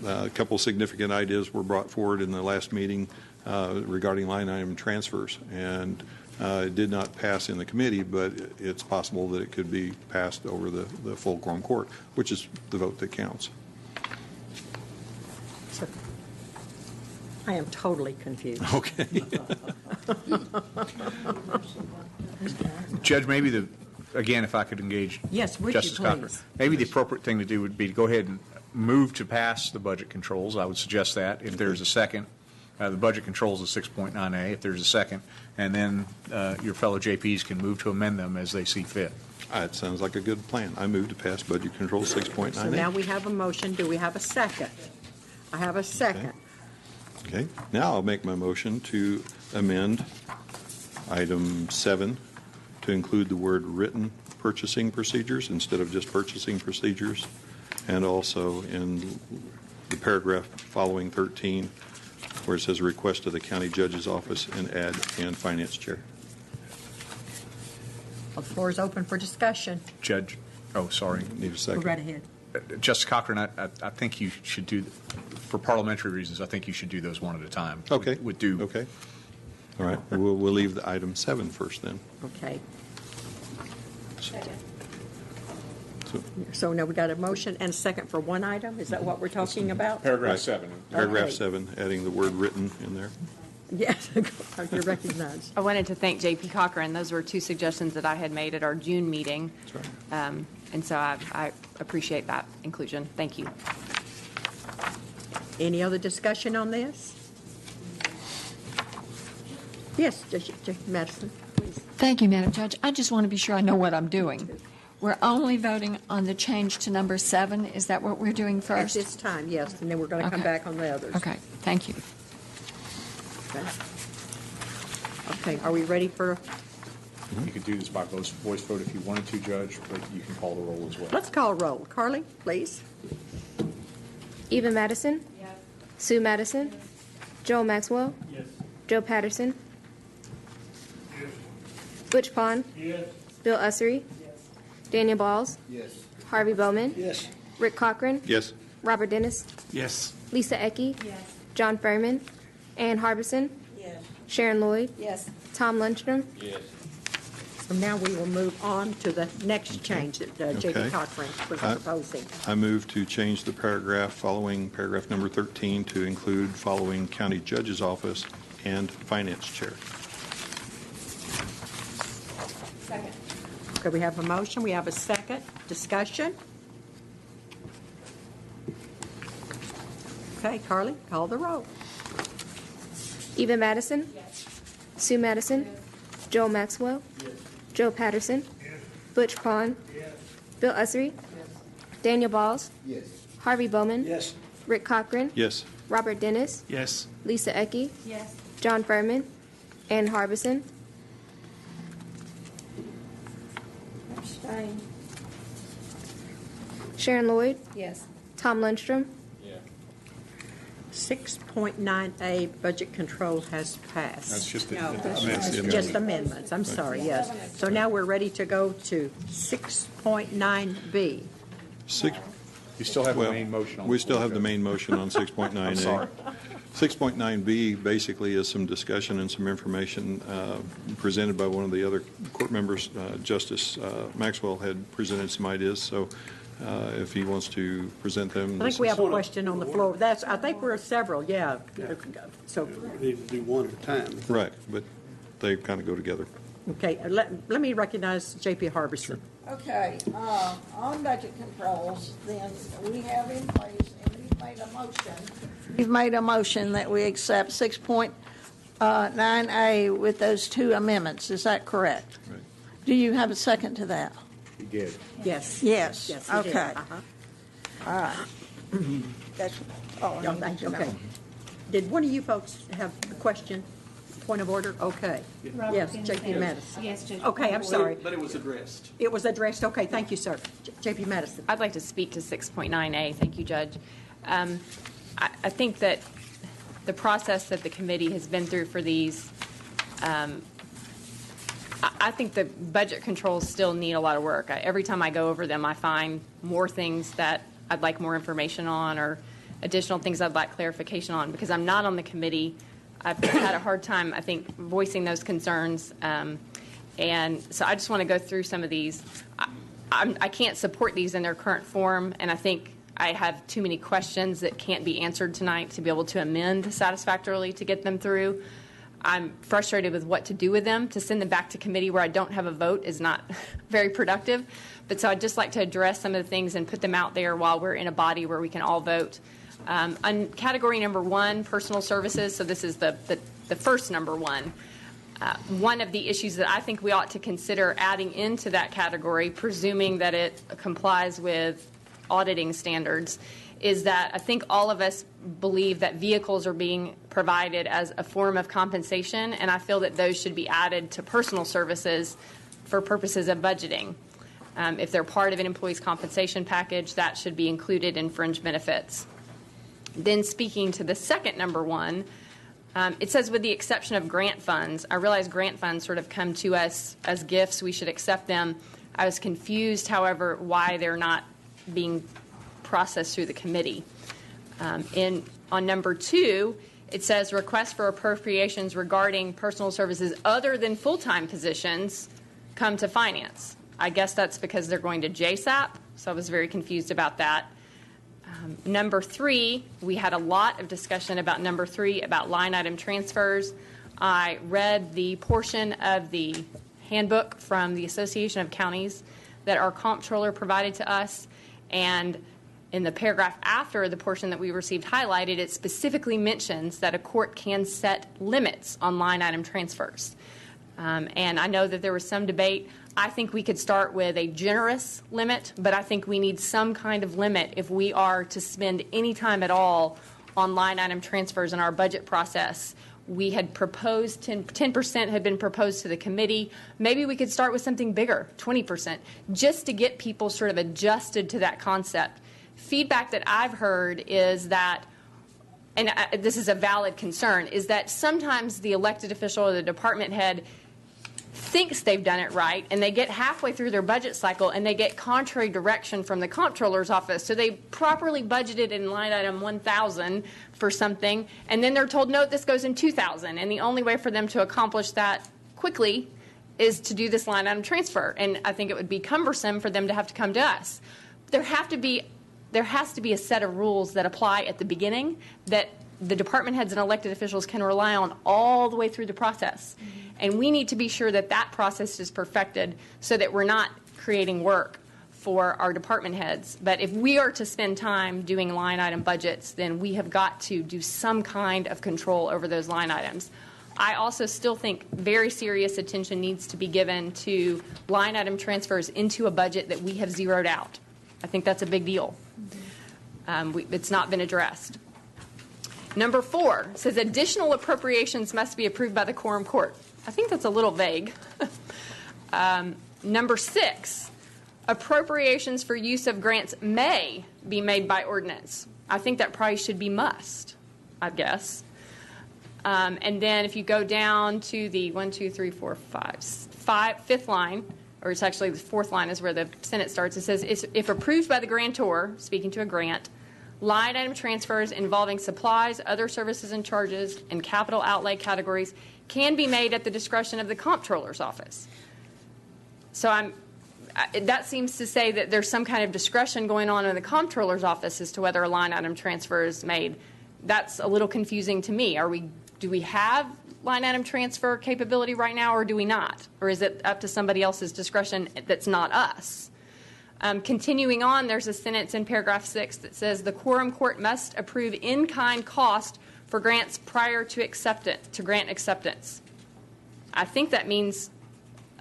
A couple significant ideas were brought forward in the last meeting regarding line item transfers, and it did not pass in the committee, but it's possible that it could be passed over the full quorum court, which is the vote that counts. I am totally confused. Okay. Judge, maybe again, if I could engage Yes, would Justice you Cochran, please? maybe the appropriate thing to do would be to go ahead and move to pass the budget controls. I would suggest that. If there's a second, the budget controls is 6.9A. If there's a second, and then your fellow JPs can move to amend them as they see fit. It sounds like a good plan. I move to pass Budget Control 6.9A. So now we have a motion. Do we have a second? I have a second. Okay. Now I'll make my motion to amend item 7 to include the word written purchasing procedures instead of just purchasing procedures, and also in the paragraph following 13 where it says request of the county judge's office and add and finance chair. The floor is open for discussion. Judge, sorry. Need a Go second? right ahead. Justice Cochran, I think you should do, for parliamentary reasons, I think you should do those one at a time. Okay. With due. Okay. All right. We'll leave the item 7 first then. Okay. So, So now we got a motion and a second for one item? Is that what we're talking about? Paragraph Right. 7. Paragraph Okay. 7, adding the word written in there. Yes, you're recognized. I wanted to thank JP Cochran. Those were 2 suggestions that I had made at our June meeting. That's right. And so I appreciate that inclusion. Thank you. Any other discussion on this? Yes, Judge Madison, please. Thank you, Madam Judge. I just want to be sure I know what I'm doing. We're only voting on the change to number 7. Is that what we're doing At first? this time, yes, and then we're going to come Okay. back on the others. Okay, thank you. Okay, are we ready for, You could do this by voice vote if you wanted to, Judge, but you can call the roll as well. let's call roll. Carly, please. Eva Madison. Sue Madison. Joel Maxwell. Yes. Joe Patterson. Butch Pond. Yes. Bill Ussery. Daniel Balls. Yes. Harvey Bowman. Yes. Rick Cochran. Yes. Robert Dennis. Yes. Lisa Ecke. John Furman. Ann Harbison. Sharon Lloyd. Yes. Tom Lundstrom. Yes. So now we will move on to the next change that J.P. Okay. Cochran was proposing. I move to change the paragraph following paragraph number 13 to include following county judge's office and finance chair. Okay, we have a motion, we have a second. Discussion? Okay, Carly, call the roll. Eva Madison. Sue Madison. Joel Maxwell. Joe Patterson. Butch Pond. Bill Ussery. Daniel Balls. Harvey Bowman. Yes. Rick Cochran. Yes. Robert Dennis. Yes. Lisa Ecke. John Furman. Ann Harbison. Sharon Lloyd. Yes. Tom Lundstrom. 6.9A, budget control has passed. That's just No, Just amendments, I'm sorry, yes. So now we're ready to go to 6.9B. You still have the Well, main motion on the we still floor, have the Judge. main motion on 6.9A. I'm sorry. 6.9B basically is some discussion and some information presented by one of the other court members. Justice Maxwell had presented some ideas, so if he wants to present them. I think we have a question on the floor. I think we're several, yeah. So, We need to do one at a time. Right, but they kind of go together. okay, let me recognize J.P. Harbison. Okay, on budget controls, then we have in place, and you've made a motion. You've made a motion that we accept 6.9A with those 2 amendments. Is that correct? Right. Do you have a second to that? You did. Yes. Yes. Yes, he did. Okay. Uh-huh. All right. That's all I Yeah, need thank to you. know. Okay. Did one of you folks have a question? Point of order? Okay. Yes, J.P. Madison. Yes, Judge. Okay, I'm sorry. But it was addressed. It was addressed. Okay, thank you, sir. J.P. Madison. I'd like to speak to 6.9A. Thank you, Judge. I think that the process that the committee has been through for these, I think the budget controls still need a lot of work. Every time I go over them, I find more things that I'd like more information on or additional things I'd like clarification on. Because I'm not on the committee, I've had a hard time, I think, voicing those concerns. And so I just want to go through some of these. I can't support these in their current form, and I think I have too many questions that can't be answered tonight to be able to amend satisfactorily to get them through. I'm frustrated with what to do with them. To send them back to committee where I don't have a vote is not very productive. But so I'd just like to address some of the things and put them out there while we're in a body where we can all vote. On category number 1, personal services, so this is the first number 1. One of the issues that I think we ought to consider adding into that category, presuming that it complies with auditing standards, is that I think all of us believe that vehicles are being provided as a form of compensation, and I feel that those should be added to personal services for purposes of budgeting. If they're part of an employee's compensation package, that should be included in fringe benefits. Then speaking to the second number 1, it says with the exception of grant funds. I realize grant funds sort of come to us as gifts. We should accept them. I was confused, however, why they're not being processed through the committee. On number 2, it says requests for appropriations regarding personal services other than full-time positions come to finance. I guess that's because they're going to JSAP, so I was very confused about that. Number 3, we had a lot of discussion about number 3, about line item transfers. I read the portion of the handbook from the Association of Counties that our comptroller provided to us, and in the paragraph after the portion that we received highlighted, it specifically mentions that a court can set limits on line item transfers. And I know that there was some debate. I think we could start with a generous limit, but I think we need some kind of limit if we are to spend any time at all on line item transfers in our budget process. We had proposed 10% had been proposed to the committee. Maybe we could start with something bigger, 20%, just to get people sort of adjusted to that concept. Feedback that I've heard is that, and this is a valid concern, is that sometimes the elected official or the department head thinks they've done it right, and they get halfway through their budget cycle and they get contrary direction from the comptroller's office. So they properly budgeted in line item 1,000 for something, and then they're told, no, this goes in 2,000. And the only way for them to accomplish that quickly is to do this line item transfer. And I think it would be cumbersome for them to have to come to us. There has to be a set of rules that apply at the beginning that the department heads and elected officials can rely on all the way through the process. Mm-hmm. And we need to be sure that that process is perfected so that we're not creating work for our department heads. But if we are to spend time doing line item budgets, then we have got to do some kind of control over those line items. I also still think very serious attention needs to be given to line item transfers into a budget that we have zeroed out. I think that's a big deal. It's not been addressed. Number 4 says additional appropriations must be approved by the quorum court. I think that's a little vague. Number 6, appropriations for use of grants may be made by ordinance. I think that probably should be must, I guess. And then if you go down to the 5th line, or it's actually the 4th line is where the sentence starts. It says, if approved by the grantor, speaking to a grant, line item transfers involving supplies, other services and charges, and capital outlay categories can be made at the discretion of the comptroller's office. So that seems to say that there's some kind of discretion going on in the comptroller's office as to whether a line item transfer is made. That's a little confusing to me. Do we have line item transfer capability right now, or do we not? Or is it up to somebody else's discretion that's not us? Continuing on, there's a sentence in paragraph 6 that says the quorum court must approve in-kind cost for grants prior to grant acceptance. I think that means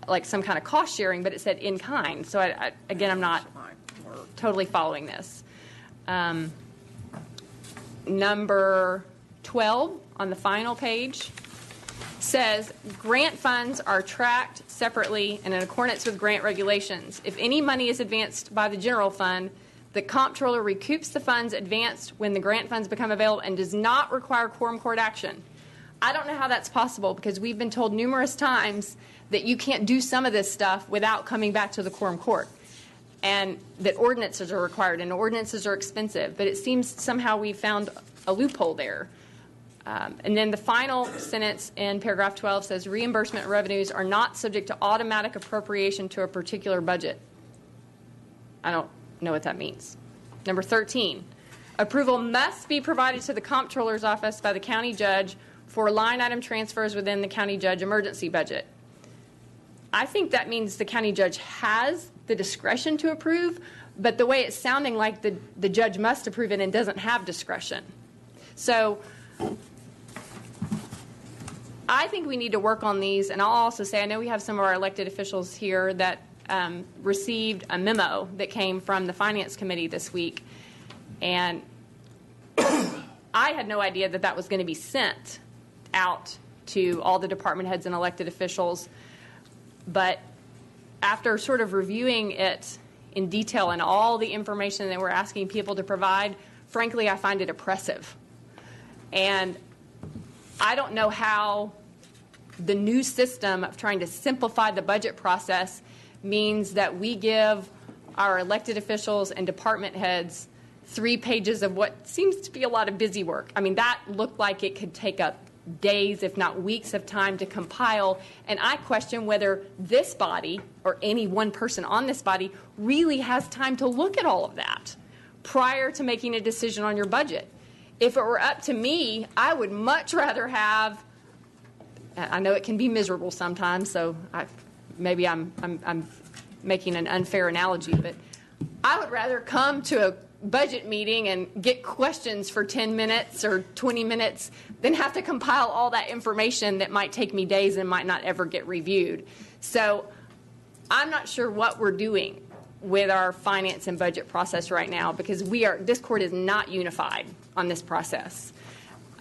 like some kind of cost sharing, but it said in-kind. So again, I'm not totally following this. Number 12 on the final page says grant funds are tracked separately and in accordance with grant regulations. If any money is advanced by the general fund, the comptroller recoups the funds advanced when the grant funds become available and does not require quorum court action. I don't know how that's possible because we've been told numerous times that you can't do some of this stuff without coming back to the quorum court, and that ordinances are required, and ordinances are expensive. But it seems somehow we found a loophole there. And then the final sentence in paragraph 12 says reimbursement revenues are not subject to automatic appropriation to a particular budget. I don't know what that means. Number 13, approval must be provided to the comptroller's office by the county judge for line item transfers within the county judge emergency budget. I think that means the county judge has the discretion to approve, but the way it's sounding like the judge must approve it and doesn't have discretion. So I think we need to work on these, and I'll also say I know we have some of our elected officials here that received a memo that came from the Finance Committee this week, and I had no idea that that was going to be sent out to all the department heads and elected officials. But after sort of reviewing it in detail and all the information that we're asking people to provide, frankly, I find it oppressive. And I don't know how the new system of trying to simplify the budget process means that we give our elected officials and department heads 3 pages of what seems to be a lot of busy work. I mean, that looked like it could take up days, if not weeks, of time to compile. And I question whether this body or any one person on this body really has time to look at all of that prior to making a decision on your budget. If it were up to me, I would much rather have, I know it can be miserable sometimes, so maybe I'm making an unfair analogy, but I would rather come to a budget meeting and get questions for 10 minutes or 20 minutes than have to compile all that information that might take me days and might not ever get reviewed. So I'm not sure what we're doing with our finance and budget process right now, because this court is not unified on this process.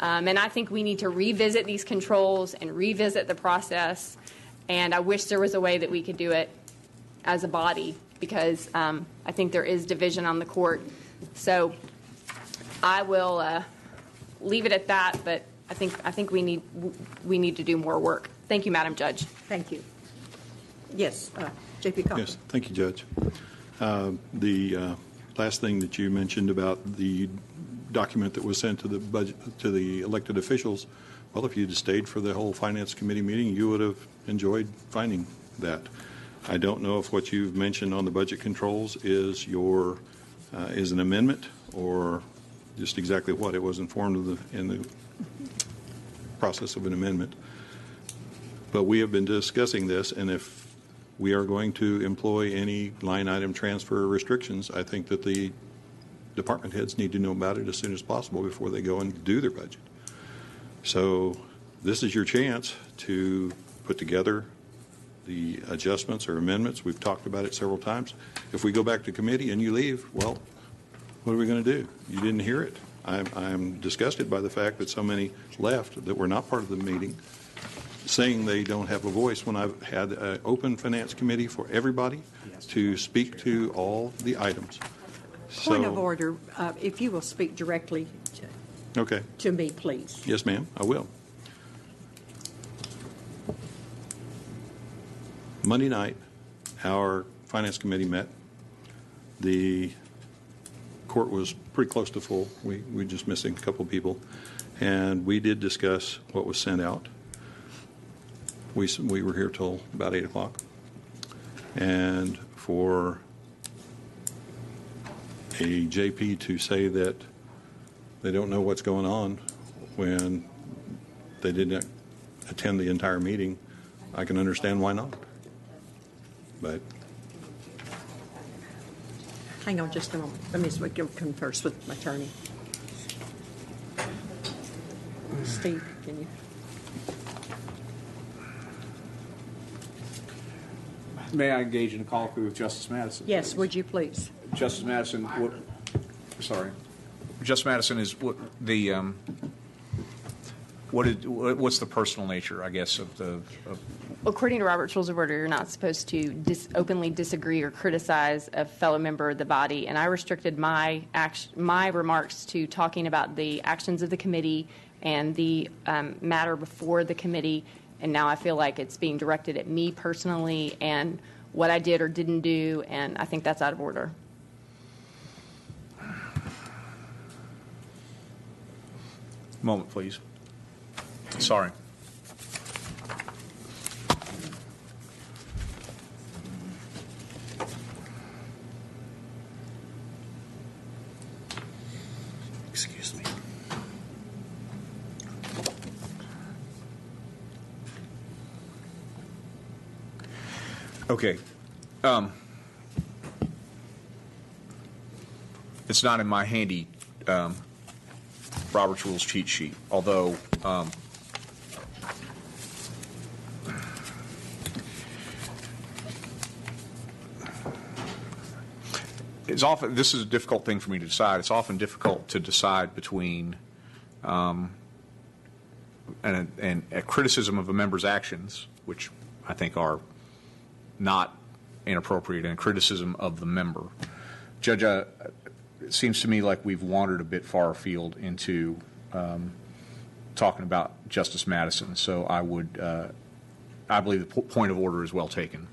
And I think we need to revisit these controls and revisit the process. And I wish there was a way that we could do it as a body, because I think there is division on the court. So I will leave it at that, but I think we need to do more work. Thank you, Madam Judge. Thank you. Yes, J.P. Coffin. Yes, thank you, Judge. The last thing that you mentioned about the document that was sent to the elected officials, well, if you'd have stayed for the whole Finance Committee meeting, you would have enjoyed finding that. I don't know if what you've mentioned on the budget controls is an amendment or just exactly what. It was informed in the process of an amendment. But we have been discussing this, and if we are going to employ any line item transfer restrictions, I think that the department heads need to know about it as soon as possible before they go and do their budget. So this is your chance to put together the adjustments or amendments. We've talked about it several times. If we go back to committee and you leave, well, what are we going to do? You didn't hear it. I'm disgusted by the fact that so many left that were not part of the meeting, saying they don't have a voice, when I've had an open finance committee for everybody to speak to all the items. Point of order, if you will speak directly to me, please. Yes, ma'am, I will. Monday night, our finance committee met. The court was pretty close to full. We were just missing a couple of people. And we did discuss what was sent out. We were here till about 8 o'clock. And for a JP to say that they don't know what's going on when they didn't attend the entire meeting, I can understand why not. But hang on just a moment. Let me converse with my attorney. Steve, can you? May I engage in a colloquy with Justice Madison? Yes, would you please? Justice Madison, Justice Madison, is what's the personal nature, I guess, of the? According to Robert's Rules of Order, you're not supposed to openly disagree or criticize a fellow member of the body, and I restricted my remarks to talking about the actions of the committee and the matter before the committee, and now I feel like it's being directed at me personally and what I did or didn't do, and I think that's out of order. Moment, please. Sorry. Excuse me. Okay. It's not in my handy Robert's Rules cheat sheet, although it's often, this is a difficult thing for me to decide. It's often difficult to decide between and a criticism of a member's actions, which I think are not inappropriate, and a criticism of the member. Judge, it seems to me like we've wandered a bit far afield into talking about Justice Madison, so I believe the point of order is well taken.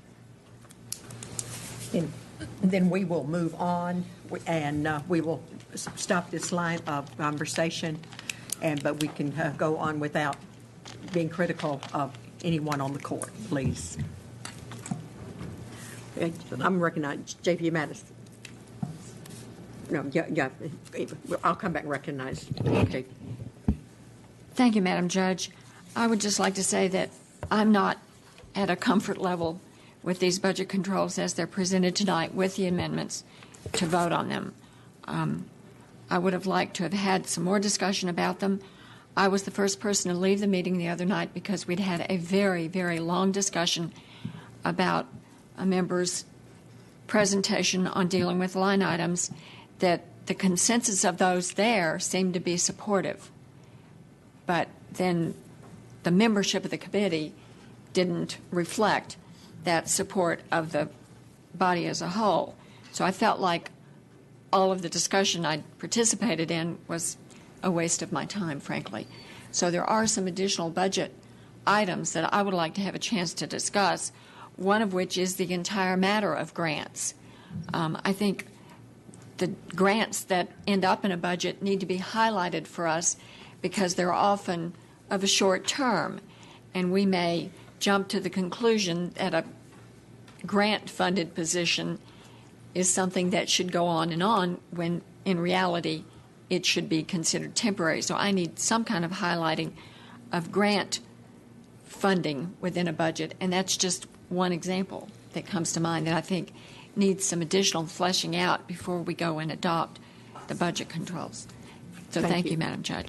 And then we will move on, and we will stop this line of conversation, but we can go on without being critical of anyone on the court, please. I'm recognizing J.P. Madison. No, yeah, I'll come back and recognize J.P. Thank you, Madam Judge. I would just like to say that I'm not at a comfort level with these budget controls as they're presented tonight with the amendments to vote on them. I would have liked to have had some more discussion about them. I was the first person to leave the meeting the other night because we'd had a very, very long discussion about a member's presentation on dealing with line items, that the consensus of those there seemed to be supportive. But then the membership of the committee didn't reflect that support of the body as a whole. So I felt like all of the discussion I participated in was a waste of my time, frankly. So there are some additional budget items that I would like to have a chance to discuss, one of which is the entire matter of grants. I think the grants that end up in a budget need to be highlighted for us because they're often of a short term, and we may jump to the conclusion that a grant-funded position is something that should go on when in reality it should be considered temporary. So I need some kind of highlighting of grant funding within a budget, and that's just one example that comes to mind that I think needs some additional fleshing out before we go and adopt the budget controls. So thank you, Madam Judge.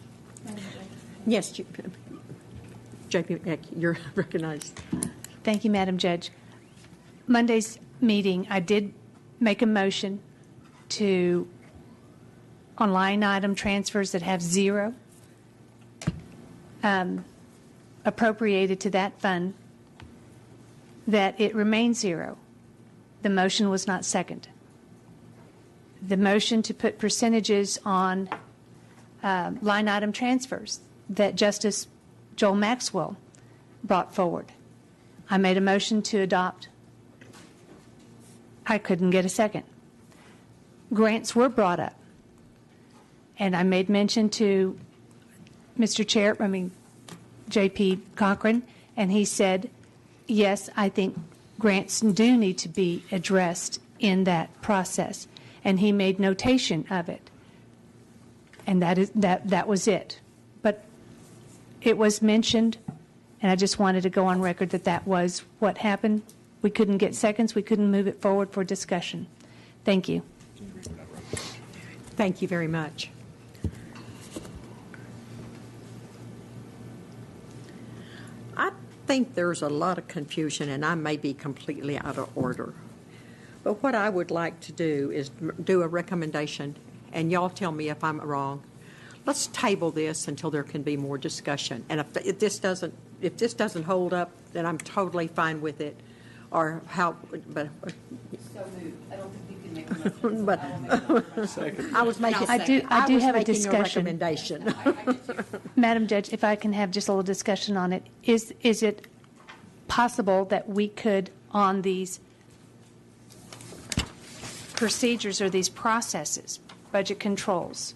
Yes, J.P. you're recognized. Thank you, Madam Judge. Monday's meeting, I did make a motion to, on line item transfers that have zero, appropriated to that fund, that it remains zero. The motion was not second. The motion to put percentages on line item transfers that Justice Joel Maxwell brought forward. I made a motion to adopt. I couldn't get a second. Grants were brought up. And I made mention to J.P. Cochran, and he said, yes, I think grants do need to be addressed in that process. And he made notation of it. And that was it. But it was mentioned, and I just wanted to go on record that that was what happened. We couldn't get seconds. We couldn't move it forward for discussion. Thank you. Thank you very much. I think there's a lot of confusion, and I may be completely out of order. But what I would like to do is do a recommendation, and y'all tell me if I'm wrong. Let's table this until there can be more discussion. And if this doesn't hold up, then I'm totally fine with it. Or how? But so moved. I don't think you can make a motion. But I was making. I do have a discussion. A recommendation. Madam Judge, if I can have just a little discussion on it, is it possible that we could, on these procedures or these processes, budget controls,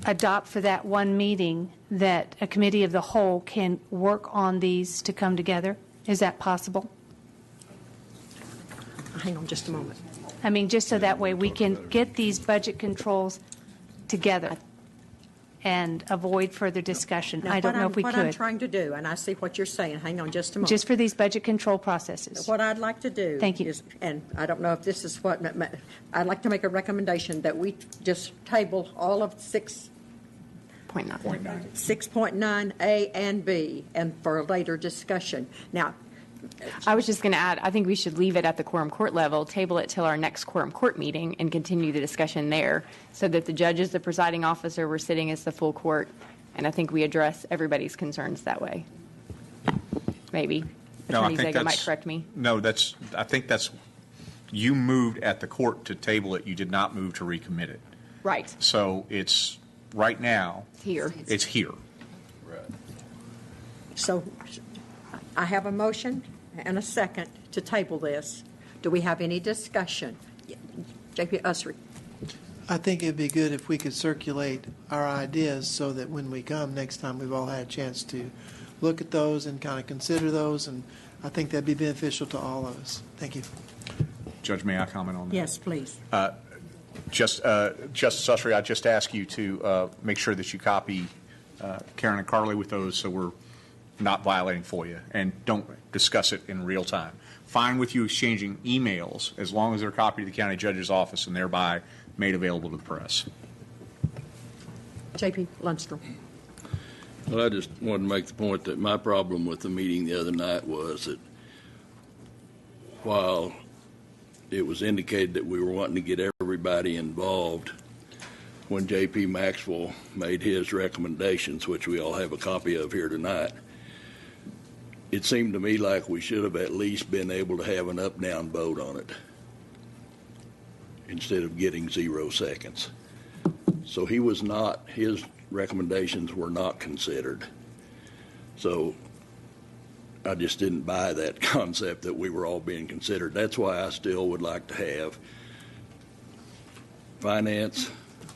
adopt for that one meeting that a committee of the whole can work on these to come together? Is that possible? Hang on just a moment. I mean, just so that way we can get these budget controls together and avoid further discussion. Now, I don't know if we What I'm could. trying to do, and I see what you're saying, hang on just a moment. Just for these budget control processes. What I'd like to do Thank you. is, and I don't know if this is what, I'd like to make a recommendation that we just table all of 6.9A and B, and for a later discussion. Now, I was just going to add, I think we should leave it at the quorum court level, table it till our next quorum court meeting, and continue the discussion there, so that the judge is the presiding officer, we're sitting as the full court, and I think we address everybody's concerns that way. Maybe. Attorney Zega might correct me. No, I think that's, you moved at the court to table it, you did not move to recommit it. Right. So it's, right now, Here. it's here. so I have a motion and a second to table this. Do we have any discussion? J.P. Usry. I think it'd be good if we could circulate our ideas so that when we come next time, we've all had a chance to look at those and kind of consider those, and I think that'd be beneficial to all of us. Thank you. Judge, may I comment on that? Yes, please. Justice Usry, I just ask you to make sure that you copy Karen and Carly with those, so we're not violating FOIA, and don't discuss it in real time. Fine with you exchanging emails as long as they're copied to the county judge's office and thereby made available to the press. J.P. Lundstrom. Well, I just wanted to make the point that my problem with the meeting the other night was that while it was indicated that we were wanting to get everybody involved, when J.P. Maxwell made his recommendations, which we all have a copy of here tonight, it seemed to me like we should have at least been able to have an up-down vote on it instead of getting 0 seconds. So his recommendations were not considered. So I just didn't buy that concept that we were all being considered. That's why I still would like to have finance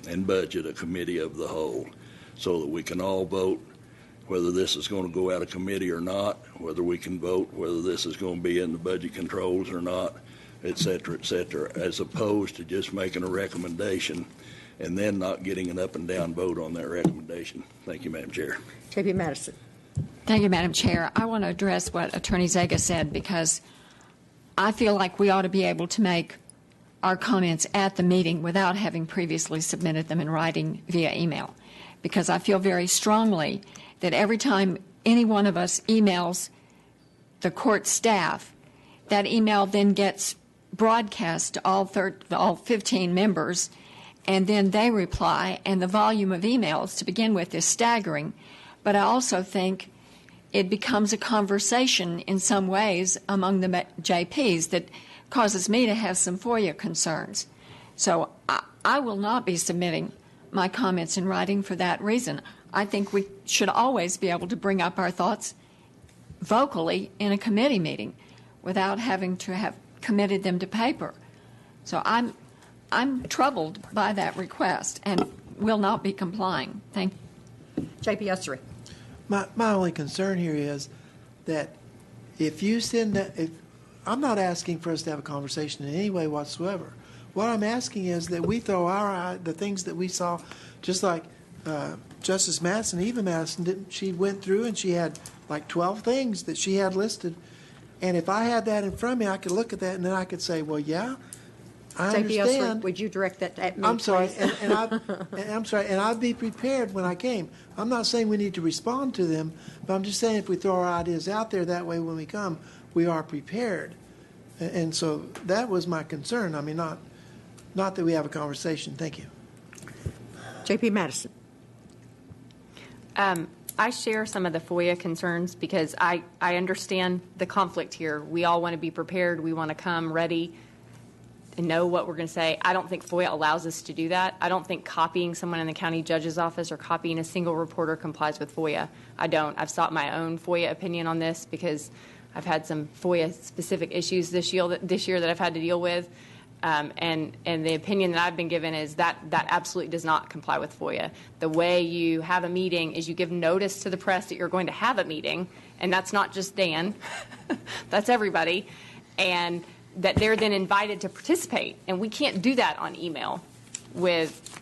and budget a committee of the whole, so that we can all vote whether this is going to go out of committee or not, whether we can vote whether this is going to be in the budget controls or not, et cetera, as opposed to just making a recommendation and then not getting an up and down vote on that recommendation. Thank you, Madam Chair. J.P. Madison. Thank you, Madam Chair. I want to address what Attorney Zega said, because I feel like we ought to be able to make our comments at the meeting without having previously submitted them in writing via email, because I feel very strongly that every time any one of us emails the court staff, that email then gets broadcast to all 15 members, and then they reply, and the volume of emails to begin with is staggering. But I also think it becomes a conversation in some ways among the JPs that causes me to have some FOIA concerns. So I will not be submitting my comments in writing for that reason. I think we should always be able to bring up our thoughts vocally in a committee meeting without having to have committed them to paper. So I'm troubled by that request and will not be complying. Thank you. J.P. Usry. My only concern here is that if you send that, I'm not asking for us to have a conversation in any way whatsoever. What I'm asking is that we throw the things that we saw, just like Justice Madison, Eva Madison, she went through and she had like 12 things that she had listed. And if I had that in front of me, I could look at that and then I could say, well, yeah, I understand. Would you direct that at me? I'm sorry, please? I'm sorry, and I'd be prepared when I came. I'm not saying we need to respond to them, but I'm just saying if we throw our ideas out there, that way when we come, we are prepared. And so that was my concern. I mean, not that we have a conversation. Thank you. J.P. Madison. I share some of the FOIA concerns because I understand the conflict here. We all want to be prepared. We want to come ready and know what we're going to say. I don't think FOIA allows us to do that. I don't think copying someone in the county judge's office or copying a single reporter complies with FOIA. I don't. I've sought my own FOIA opinion on this because I've had some FOIA-specific issues this year that I've had to deal with. And the opinion that I've been given is that absolutely does not comply with FOIA. The way you have a meeting is you give notice to the press that you're going to have a meeting, and that's not just Dan, that's everybody, and that they're then invited to participate. And we can't do that on email with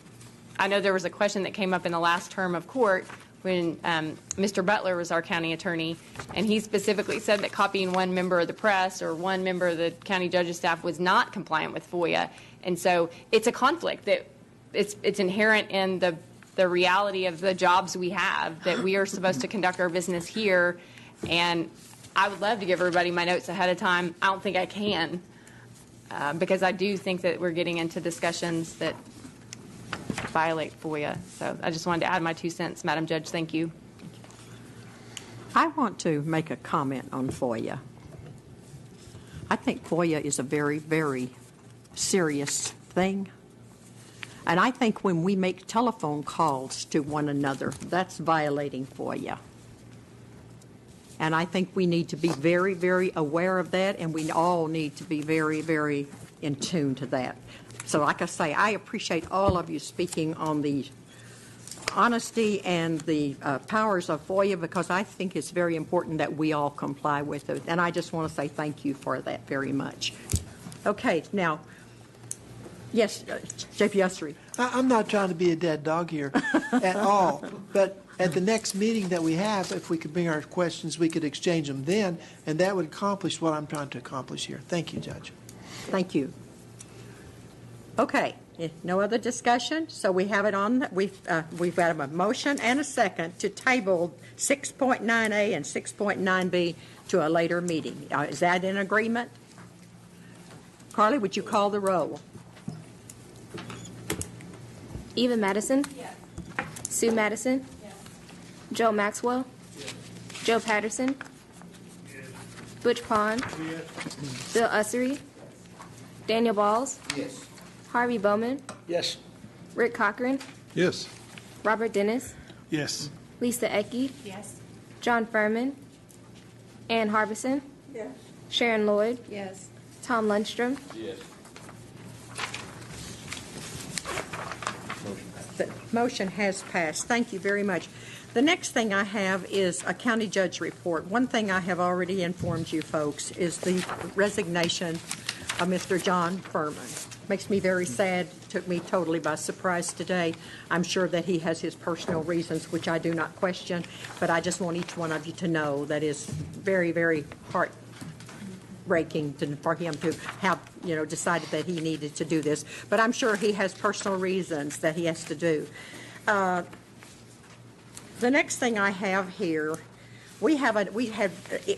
I know there was a question that came up in the last term of court when Mr. Butler was our county attorney, and he specifically said that copying one member of the press or one member of the county judge's staff was not compliant with FOIA. And so it's a conflict that it's inherent in the reality of the jobs we have, that we are supposed to conduct our business here. And I would love to give everybody my notes ahead of time. I don't think I can, because I do think that we're getting into discussions that violate FOIA. So I just wanted to add my 2 cents, Madam Judge. Thank you. I want to make a comment on FOIA. I think FOIA is a very, very serious thing. And I think when we make telephone calls to one another, that's violating FOIA. And I think we need to be very, very aware of that, and we all need to be very, very in tune to that. So like I say, I appreciate all of you speaking on the honesty and the powers of FOIA, because I think it's very important that we all comply with it. And I just want to say thank you for that very much. Okay, now, yes, J.P. Ussery. I'm not trying to be a dead dog here at all, but at the next meeting that we have, if we could bring our questions, we could exchange them then, and that would accomplish what I'm trying to accomplish here. Thank you, Judge. Thank you. Okay, no other discussion, so we have it on. We've got a motion and a second to table 6.9A and 6.9B to a later meeting. Is that in agreement? Carly, would you call the roll? Eva Madison. Yes. Sue Madison. Yes. Joe Maxwell. Yes. Joe Patterson. Yes. Butch Pond. Yes. Bill Ussery. Daniel Balls. Yes. Harvey Bowman. Yes. Rick Cochran. Yes. Robert Dennis. Yes. Lisa Ecke. Yes. John Furman. Ann Harbison. Yes. Sharon Lloyd. Yes. Tom Lundstrom. Yes. The motion has passed. Thank you very much. The next thing I have is a county judge report. One thing I have already informed you folks is the resignation of Mr. John Furman. Makes me very sad. Took me totally by surprise today. I'm sure that he has his personal reasons, which I do not question, but I just want each one of you to know that is very, very heartbreaking for him to have, decided that he needed to do this. But I'm sure he has personal reasons that he has to do. The next thing I have here, we have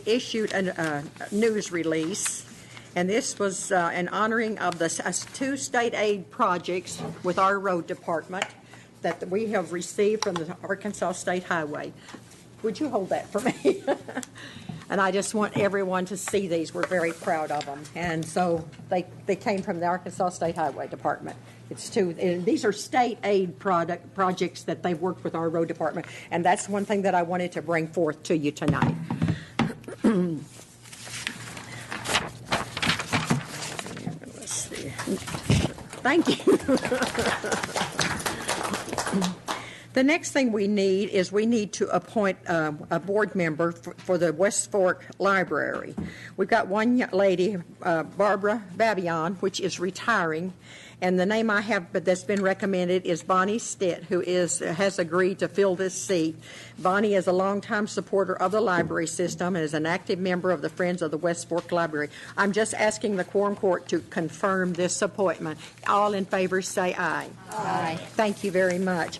issued a news release. And this was an honoring of the 2 state aid projects with our road department that we have received from the Arkansas State Highway. Would you hold that for me? And I just want everyone to see these. We're very proud of them. And so they came from the Arkansas State Highway Department. And these are state aid projects that they've worked with our road department. And that's one thing that I wanted to bring forth to you tonight. Thank you. The next thing we need to appoint a board member for the West Fork Library. We've got one lady, Barbara Babion, which is retiring, and the name I have that's been recommended is Bonnie Stitt, who has agreed to fill this seat. Bonnie is a longtime supporter of the library system and is an active member of the Friends of the West Fork Library. I'm just asking the Quorum Court to confirm this appointment. All in favor say aye. Aye. Thank you very much.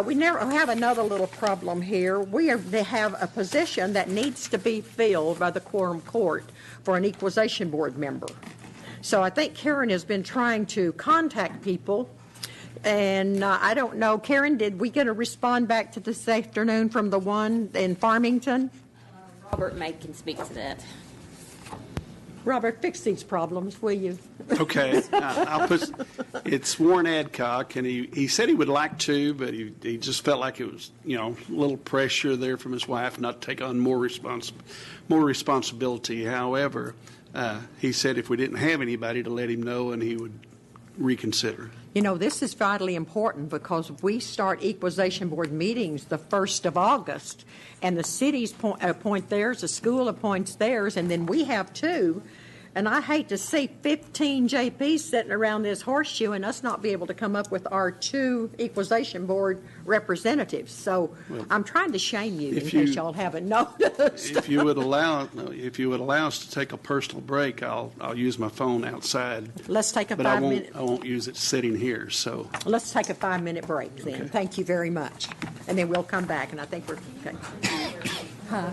We have another little problem here. They have a position that needs to be filled by the Quorum Court for an equalization board member. So I think Karen has been trying to contact people, and I don't know. Karen, did we get a respond back to this afternoon from the one in Farmington? Robert May can speak to that. Robert, fix these problems, will you? Okay. It's Warren Adcock, and he said he would like to, but he just felt like it was, a little pressure there from his wife not to take on more responsibility. However, he said if we didn't have anybody to let him know, and he would reconsider. This is vitally important because we start equalization board meetings the 1st of August, and the cities appoint theirs, the school appoints theirs, and then we have 2 And I hate to see 15 JPs sitting around this horseshoe and us not be able to come up with our 2 equalization board representatives. So I'm trying to shame you in case y'all haven't noticed. If you would allow us to take a personal break, I'll use my phone outside. Let's take a But 5-minute. I won't use it sitting here, so. Let's take a 5-minute break then. Okay. Thank you very much. And then we'll come back, and I think we're, okay. Huh?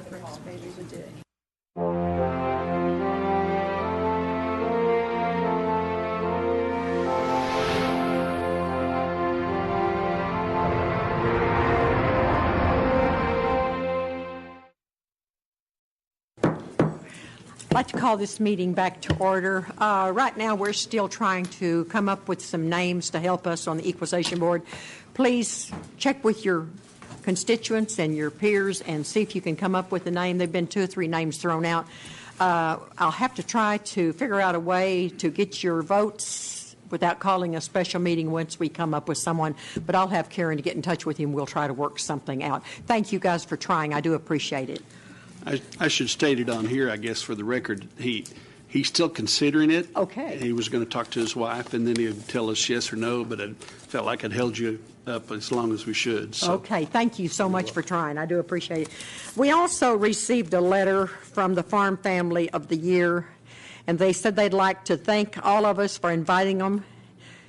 I'd like to call this meeting back to order. Right now, we're still trying to come up with some names to help us on the Equalization Board. Please check with your constituents and your peers and see if you can come up with a name. There have been 2 or 3 names thrown out. I'll have to try to figure out a way to get your votes without calling a special meeting once we come up with someone. But I'll have Karen to get in touch with you, and we'll try to work something out. Thank you guys for trying. I do appreciate it. I should state it on here, I guess, for the record. He's still considering it. Okay. He was going to talk to his wife, and then he'd tell us yes or no, but I felt like I'd held you up as long as we should. So. Okay, thank you so much for trying. I do appreciate it. We also received a letter from the Farm Family of the Year, and they said they'd like to thank all of us for inviting them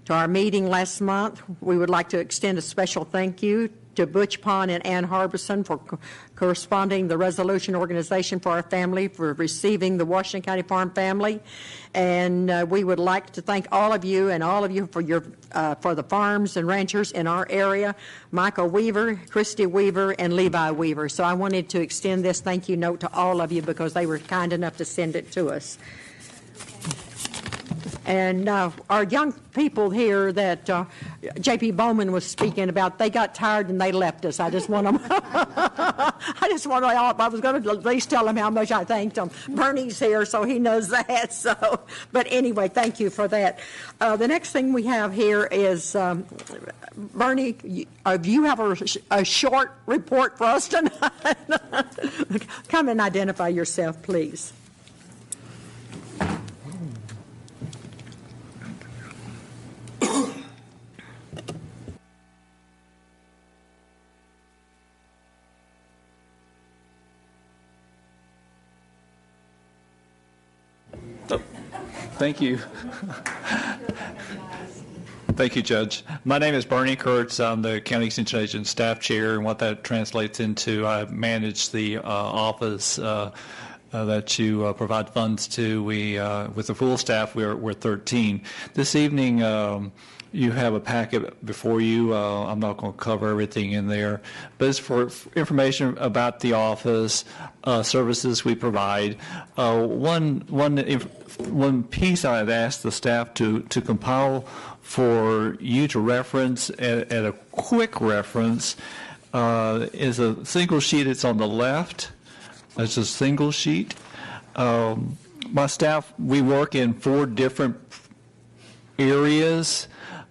to our meeting last month. We would like to extend a special thank you to Butch Pond and Ann Harbison for corresponding the resolution organization for our family, for receiving the Washington County Farm Family. And we would like to thank all of you for your for the farms and ranchers in our area, Michael Weaver, Christy Weaver, and Levi Weaver. So I wanted to extend this thank you note to all of you because they were kind enough to send it to us. And our young people here that J.P. Bowman was speaking about, they got tired and they left us. I just want them. I was going to at least tell them how much I thanked them. Bernie's here, so he knows that. So, but anyway, thank you for that. The next thing we have here is Bernie. You have a short report for us tonight. Come and identify yourself, please. Thank you. Thank you, Judge. My name is Bernie Kurtz. I'm the County Extension Agent Staff Chair, and what that translates into, I manage the office that you provide funds to. We, with the full staff, we're 13. This evening, you have a packet before you. I'm not going to cover everything in there, but it's for information about the office, services we provide. One piece I've asked the staff to compile for you to reference at a quick reference is a single sheet. It's on the left. It's a single sheet. My staff, we work in 4 different areas.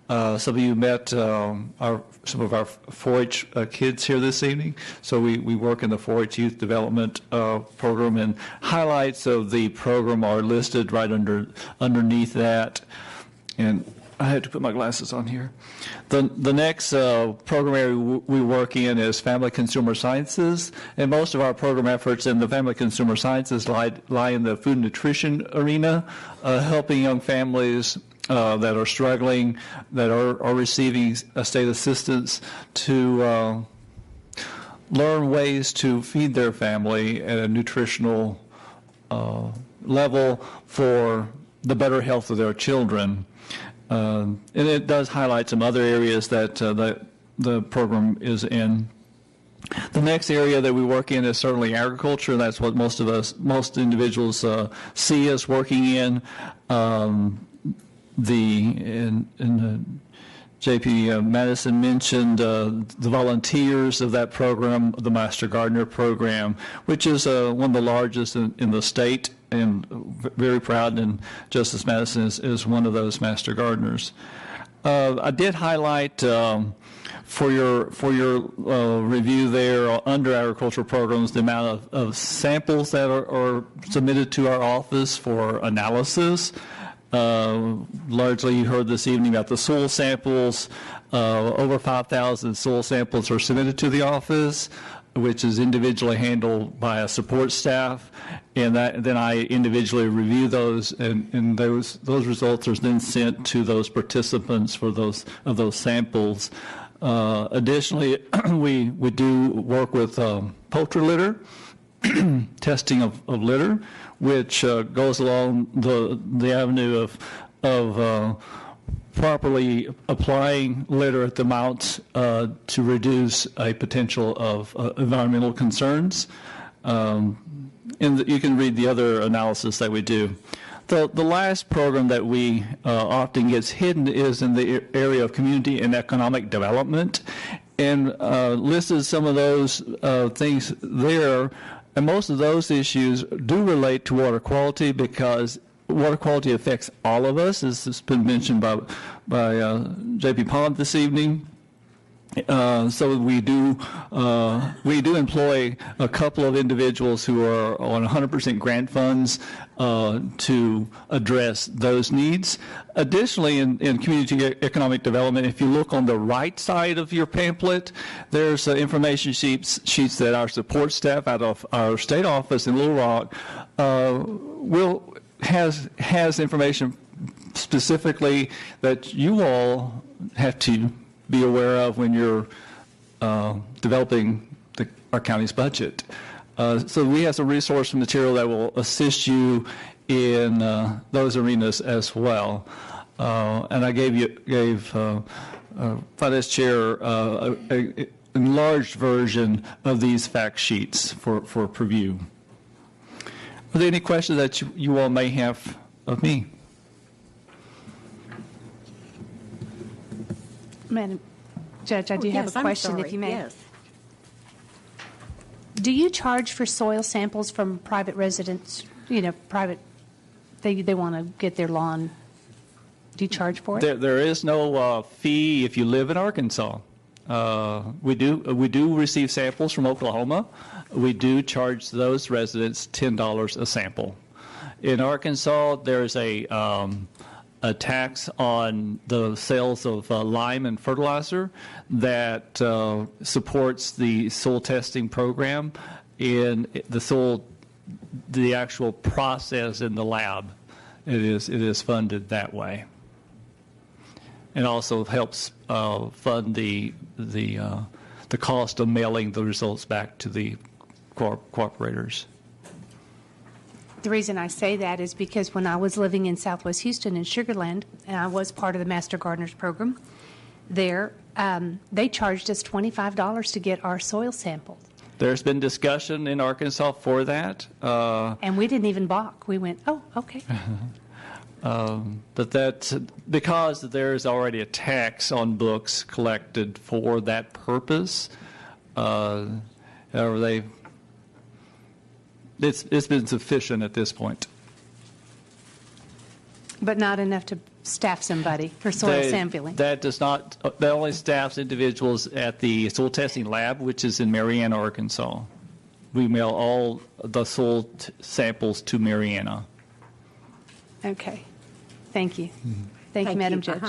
Some of you met some of our 4-H kids here this evening. So we work in the 4-H Youth Development Program, and highlights of the program are listed right underneath that. And I had to put my glasses on here. The next program area we work in is Family Consumer Sciences, and most of our program efforts in the Family Consumer Sciences lie in the food and nutrition arena, helping young families that are struggling, that are receiving state assistance to learn ways to feed their family at a nutritional level for the better health of their children. And it does highlight some other areas that the program is in. The next area that we work in is certainly agriculture. That's what most individuals see us working in. J.P. Madison mentioned the volunteers of that program, the Master Gardener program, which is one of the largest in the state, and very proud, and Justice Madison is one of those Master Gardeners. I did highlight for your review there under agricultural programs the amount of samples that are submitted to our office for analysis. Largely, you heard this evening about the soil samples. Over 5,000 soil samples are submitted to the office, which is individually handled by a support staff, and then I individually review those, and those results are then sent to those participants for those samples. Additionally, we do work with poultry litter, testing of litter, which goes along the avenue of properly applying litter at the mounts to reduce a potential of environmental concerns. And you can read the other analysis that we do. The last program that we often gets hidden is in the area of community and economic development, and listed some of those things there. And most of those issues do relate to water quality, because water quality affects all of us, as has been mentioned by J.P. Pond this evening. So we do employ a couple of individuals who are on 100% grant funds to address those needs. Additionally, in community economic development, if you look on the right side of your pamphlet, there's information sheets that our support staff out of our state office in Little Rock has information specifically that you all have to be aware of when you're developing our county's budget. So we have some resource material that will assist you in those arenas as well. And I gave Finance Chair an enlarged version of these fact sheets for preview. Are there any questions that you all may have of me? Madam Judge, I do have a question, if you may. Yes. Do you charge for soil samples from private residents, private, they want to get their lawn? Do you charge for it? There is no fee if you live in Arkansas. We do receive samples from Oklahoma. We do charge those residents $10 a sample. In Arkansas, there's a tax on the sales of lime and fertilizer that supports the soil testing program in the actual process in the lab. It is funded that way. It also helps fund the cost of mailing the results back to the cooperators. The reason I say that is because when I was living in Southwest Houston in Sugar Land, and I was part of the Master Gardeners program there, they charged us $25 to get our soil sampled. There's been discussion in Arkansas for that. And we didn't even balk. We went, oh, okay. But that's because there's already a tax on books collected for that purpose. However, it's been sufficient at this point. But not enough to staff somebody for soil sampling. That does not. That only staffs individuals at the soil testing lab, which is in Marianna, Arkansas. We mail all the soil samples to Marianna. Okay. Thank you. Thank you, Madam Judge.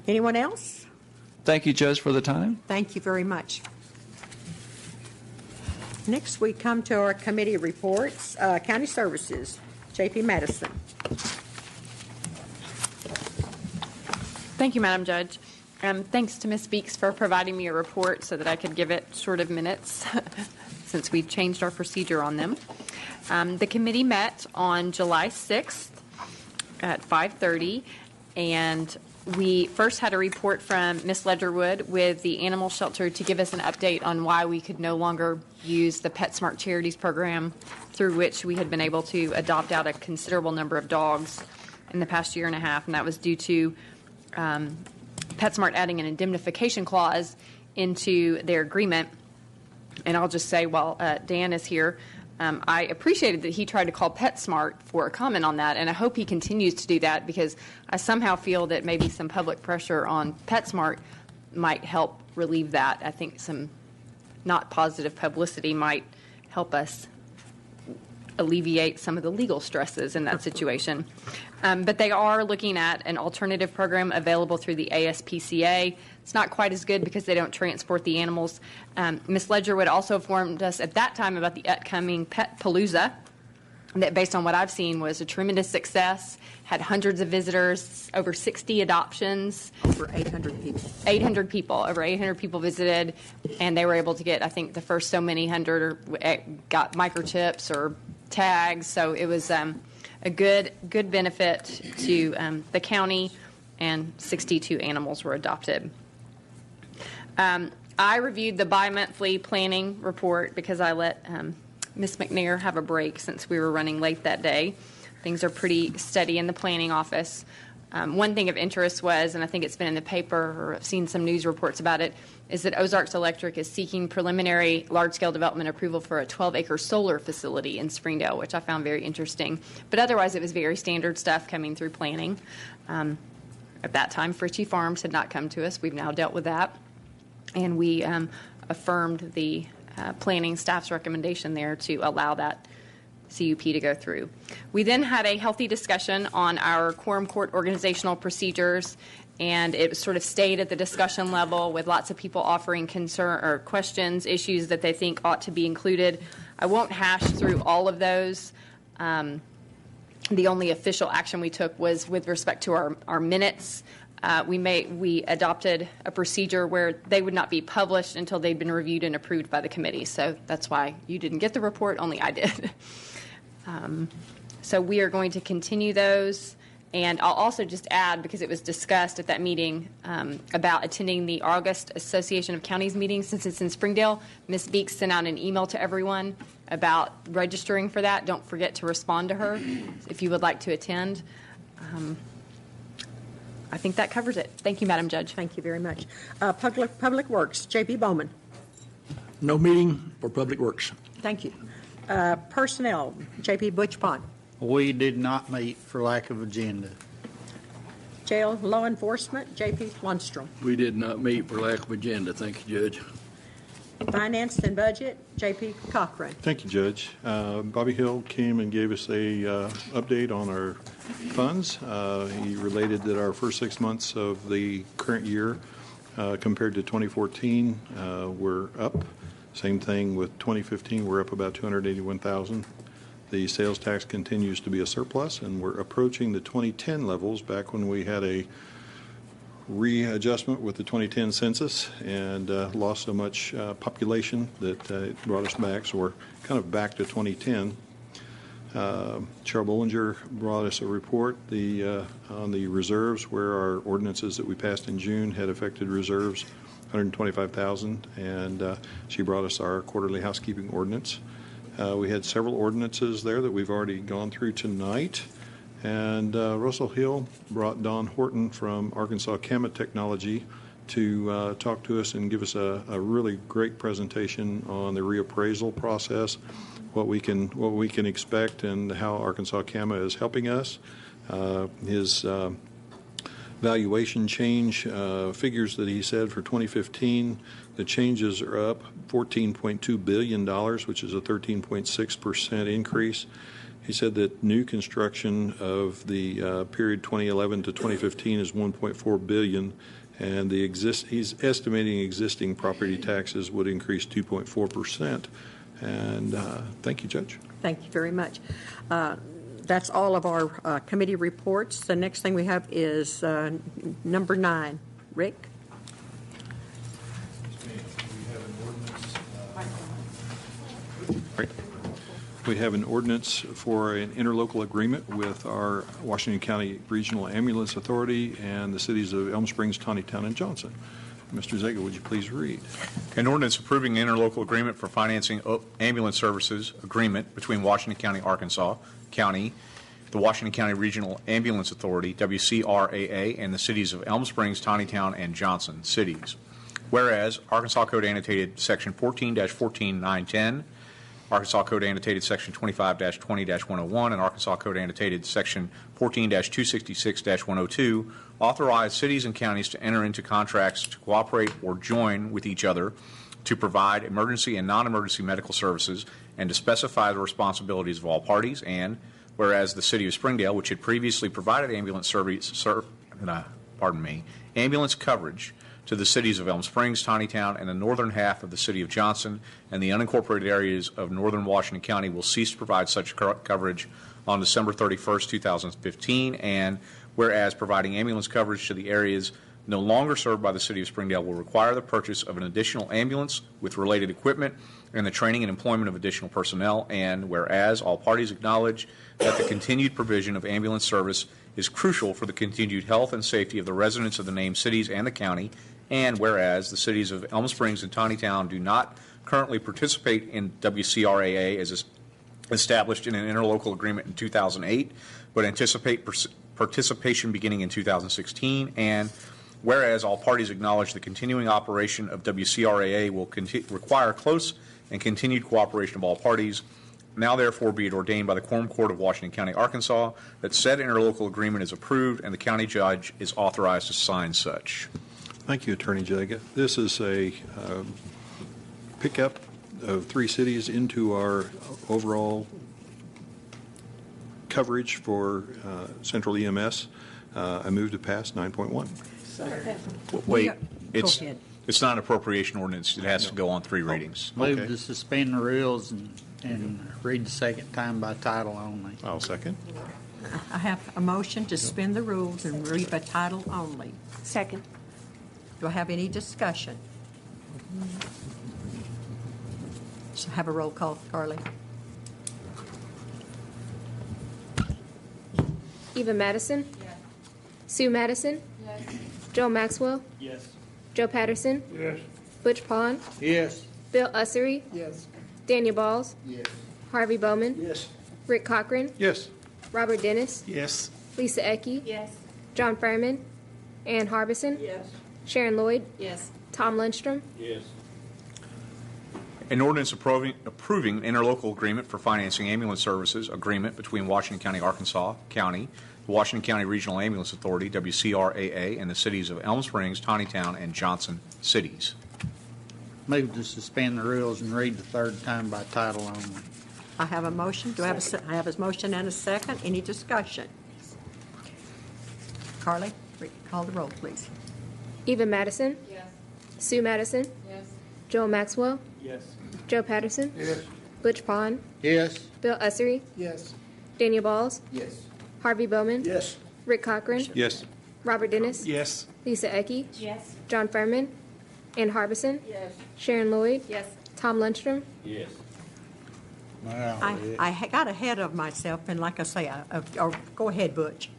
Anyone else? Thank you, Judge, for the time. Thank you very much. Next, we come to our committee reports. County Services, J.P. Madison. Thank you, Madam Judge. Thanks to Ms. Beeks for providing me a report so that I could give it short of minutes since we changed our procedure on them. The committee met on July 6th at 5:30, and we first had a report from Ms. Ledgerwood with the animal shelter to give us an update on why we could no longer use the PetSmart Charities program, through which we had been able to adopt out a considerable number of dogs in the past year and a half, and that was due to PetSmart adding an indemnification clause into their agreement. And I'll just say, while Dan is here, I appreciated that he tried to call PetSmart for a comment on that, and I hope he continues to do that because I somehow feel that maybe some public pressure on PetSmart might help relieve that. I think some not positive publicity might help us alleviate some of the legal stresses in that situation. But they are looking at an alternative program available through the ASPCA. It's not quite as good because they don't transport the animals. Ms. Ledgerwood also informed us at that time about the upcoming Pet Palooza, that based on what I've seen was a tremendous success, had hundreds of visitors, over 60 adoptions. Over 800 people. 800 people, over 800 people visited, and they were able to get, I think, the first so many hundred or got microchips or tags. So it was a good benefit to the county, and 62 animals were adopted. I reviewed the bi-monthly planning report because I let Ms. McNair have a break since we were running late that day. Things are pretty steady in the planning office. One thing of interest was, and I think it's been in the paper or I've seen some news reports about it, is that Ozarks Electric is seeking preliminary large-scale development approval for a 12-acre solar facility in Springdale, which I found very interesting. But otherwise, it was very standard stuff coming through planning. At that time, Fritchie Farms had not come to us. We've now dealt with that. And we affirmed the planning staff's recommendation there to allow that CUP to go through. We then had a healthy discussion on our quorum court organizational procedures, and it sort of stayed at the discussion level with lots of people offering concern or questions, issues that they think ought to be included. I won't hash through all of those. The only official action we took was with respect to our minutes. We adopted a procedure where they would not be published until they'd been reviewed and approved by the committee. So that's why you didn't get the report, only I did. So we are going to continue those. And I'll also just add, because it was discussed at that meeting about attending the August Association of Counties meeting, since it's in Springdale, Ms. Beeks sent out an email to everyone about registering for that. Don't forget to respond to her if you would like to attend. I think that covers it. Thank you, Madam Judge. Thank you very much. Public Works, J.P. Bowman. No meeting for Public Works. Thank you. Personnel, J.P. Butch Pond. We did not meet for lack of agenda. Jail Law Enforcement, J.P. Lundstrom. We did not meet for lack of agenda. Thank you, Judge. Finance and Budget, J.P. Cochran. Thank you, Judge. Bobby Hill came and gave us a update on our funds. He related that our first 6 months of the current year compared to 2014, we're up. Same thing with 2015, we're up about $281,000. The sales tax continues to be a surplus, and we're approaching the 2010 levels, back when we had a readjustment with the 2010 census and lost so much population that it brought us back. So we're kind of back to 2010. Cheryl Bollinger brought us a report on the reserves, where our ordinances that we passed in June had affected reserves, $125,000, and she brought us our quarterly housekeeping ordinance. We had several ordinances there that we've already gone through tonight. And Russell Hill brought Don Horton from Arkansas Cama Technology to talk to us and give us a really great presentation on the reappraisal process, what we can expect, and how Arkansas Cama is helping us. His valuation change figures that he said for 2015, the changes are up $14.2 billion, which is a 13.6% increase. He said that new construction of the period 2011 to 2015 is $1.4 billion, and he's estimating existing property taxes would increase 2.4%. And thank you, Judge. Thank you very much. That's all of our committee reports. The next thing we have is number 9. Rick? We have an ordinance for an interlocal agreement with our Washington County Regional Ambulance Authority and the cities of Elm Springs, Tawnytown, and Johnson. Mr. Zager, would you please read? An ordinance approving an interlocal agreement for financing ambulance services agreement between Washington County, Arkansas County, the Washington County Regional Ambulance Authority, WCRAA, and the cities of Elm Springs, Tawnytown, and Johnson cities. Whereas Arkansas Code Annotated Section 14-14910 Arkansas Code Annotated Section 25-20-101, and Arkansas Code Annotated Section 14-266-102, authorize cities and counties to enter into contracts to cooperate or join with each other to provide emergency and non-emergency medical services and to specify the responsibilities of all parties. And whereas the City of Springdale, which had previously provided ambulance ambulance coverage to the cities of Elm Springs, Tinytown, and the northern half of the City of Johnson and the unincorporated areas of northern Washington County, will cease to provide such coverage on December 31st, 2015. And whereas providing ambulance coverage to the areas no longer served by the City of Springdale will require the purchase of an additional ambulance with related equipment and the training and employment of additional personnel. And whereas all parties acknowledge that the continued provision of ambulance service is crucial for the continued health and safety of the residents of the named cities and the county. And whereas the cities of Elm Springs and Tinytown do not currently participate in WCRAA as established in an interlocal agreement in 2008, but anticipate participation beginning in 2016. And whereas all parties acknowledge the continuing operation of WCRAA will require close and continued cooperation of all parties, now therefore be it ordained by the Quorum Court of Washington County, Arkansas, that said interlocal agreement is approved and the county judge is authorized to sign such. Thank you, Attorney Jaga. This is a pickup of 3 cities into our overall coverage for central EMS. I move to pass 9.1. Wait, Go ahead. it's not an appropriation ordinance. It has to go on 3 readings. Move Okay. to suspend the rules and read the second time by title only. I'll second. I have a motion to suspend the rules and read by title only. Second. Do I have any discussion? So have a roll call, Carly. Eva Madison. Sue Madison. Joe Maxwell. Yes. Joe Patterson. Yes. Butch Pond. Yes. Bill Ussery. Yes. Daniel Balls. Yes. Harvey Bowman. Yes. Rick Cochran. Yes. Robert Dennis. Yes. Lisa Ecke. Yes. John Furman. Ann Harbison. Yes. Sharon Lloyd. Yes. Tom Lundstrom. Yes. An ordinance approving interlocal agreement for financing ambulance services agreement between Washington County, Arkansas County, the Washington County Regional Ambulance Authority, WCRAA, and the cities of Elm Springs, Tinytown, and Johnson cities. Move to suspend the rules and read the third time by title only. I have a motion. Do I have I have a motion and a second? Any discussion? Carly, call the roll, please. Eva Madison. Yes. Sue Madison. Yes. Joe Maxwell. Yes. Joe Patterson. Yes. Butch Pond. Yes. Bill Ussery. Yes. Daniel Balls. Yes. Harvey Bowman. Yes. Rick Cochran. Yes. Robert Dennis. Yes. Lisa Ecke. Yes. John Furman. Ann Harbison. Yes. Sharon Lloyd. Yes. Tom Lundstrom. Yes. Well, I got ahead of myself, and like I say, go ahead, Butch.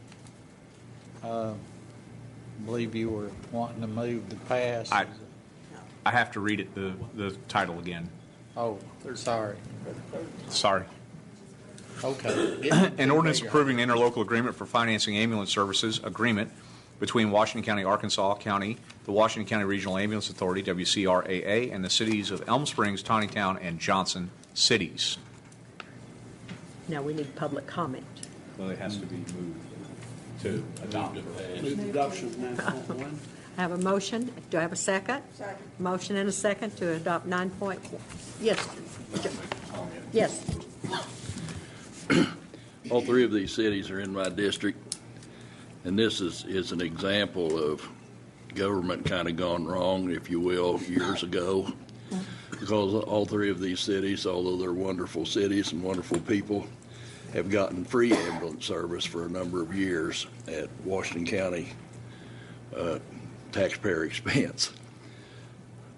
believe you were wanting to move to pass. I have to read it, the title again. Oh, sorry. Sorry. Okay. An ordinance approving an interlocal agreement for financing ambulance services agreement between Washington County, Arkansas County, the Washington County Regional Ambulance Authority, WCRAA, and the cities of Elm Springs, Tinytown, and Johnson cities. Now we need public comment. Well, it has to be moved to adopt. Move adoption of 9.1. I have a motion. Do I have a second? Second. Motion and a second to adopt 9.1. Yes. Yes. All 3 of these cities are in my district, and this is an example of government kind of gone wrong, if you will, years ago, because all 3 of these cities, although they're wonderful cities and wonderful people, have gotten free ambulance service for a number of years at Washington County taxpayer expense.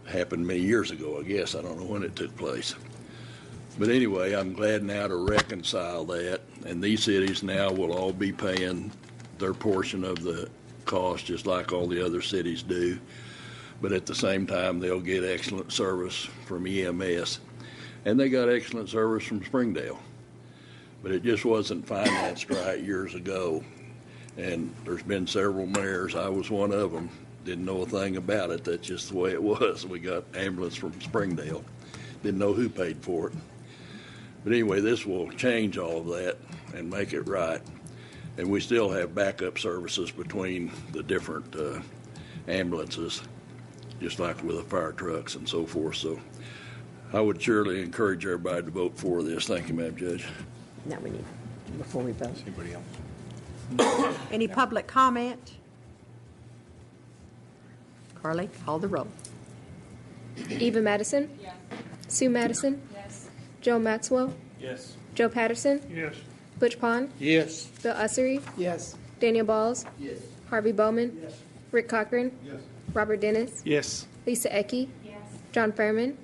Happened many years ago, I guess. I don't know when it took place. But anyway, I'm glad now to reconcile that, and these cities now will all be paying their portion of the cost just like all the other cities do. But at the same time, they'll get excellent service from EMS. And they got excellent service from Springdale. But it just wasn't financed right years ago. And there's been several mayors, I was one of them, didn't know a thing about it. That's just the way it was. We got ambulance from Springdale. Didn't know who paid for it. But anyway, this will change all of that and make it right. And we still have backup services between the different ambulances, just like with the fire trucks and so forth. So I would surely encourage everybody to vote for this. Thank you, Madam Judge. Now we need, before we vote. Anybody else? Any public comment? Carly, call the roll. Eva Madison? Yes. Sue Madison? Yes. Joe Maxwell? Yes. Joe Patterson? Yes. Butch Pond? Yes. Bill Ussery? Yes. Daniel Balls? Yes. Harvey Bowman? Yes. Rick Cochran? Yes. Robert Dennis? Yes. Lisa Ecke? Yes. John Fairman?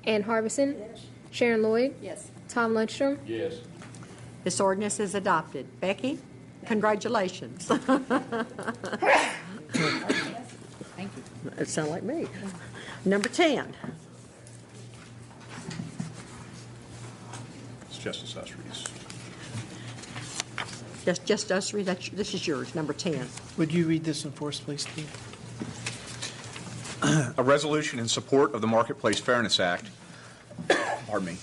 Ann Harbison? Sharon Lloyd? Yes. Tom Lundstrom? Yes. This ordinance is adopted. Becky, congratulations. Thank you. It sounds like me. Number 10. It's Justice Ussery's. Just us three. This is yours, number 10. Would you read this one for us, please, Steve? A resolution in support of the Marketplace Fairness Act, pardon me,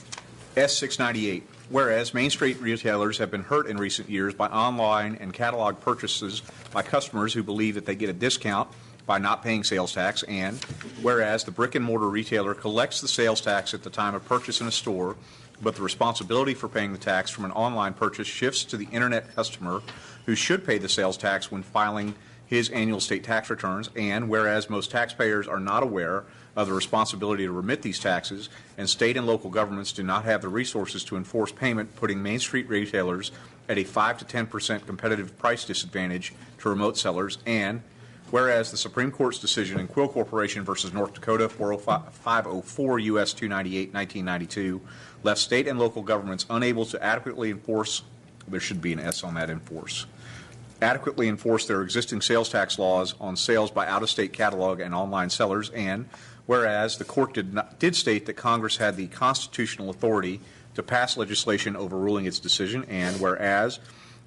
S-698. Whereas Main Street retailers have been hurt in recent years by online and catalog purchases by customers who believe that they get a discount by not paying sales tax, and whereas the brick and mortar retailer collects the sales tax at the time of purchase in a store, but the responsibility for paying the tax from an online purchase shifts to the internet customer who should pay the sales tax when filing his annual state tax returns, and whereas most taxpayers are not aware of the responsibility to remit these taxes, and state and local governments do not have the resources to enforce payment, putting Main Street retailers at a 5 to 10% competitive price disadvantage to remote sellers, and whereas the Supreme Court's decision in Quill Corporation versus North Dakota 504 U.S. 298, 1992, left state and local governments unable to adequately enforce, there should be an S on that, enforce, adequately enforce their existing sales tax laws on sales by out-of-state catalog and online sellers, and whereas the court did state that Congress had the constitutional authority to pass legislation overruling its decision, and whereas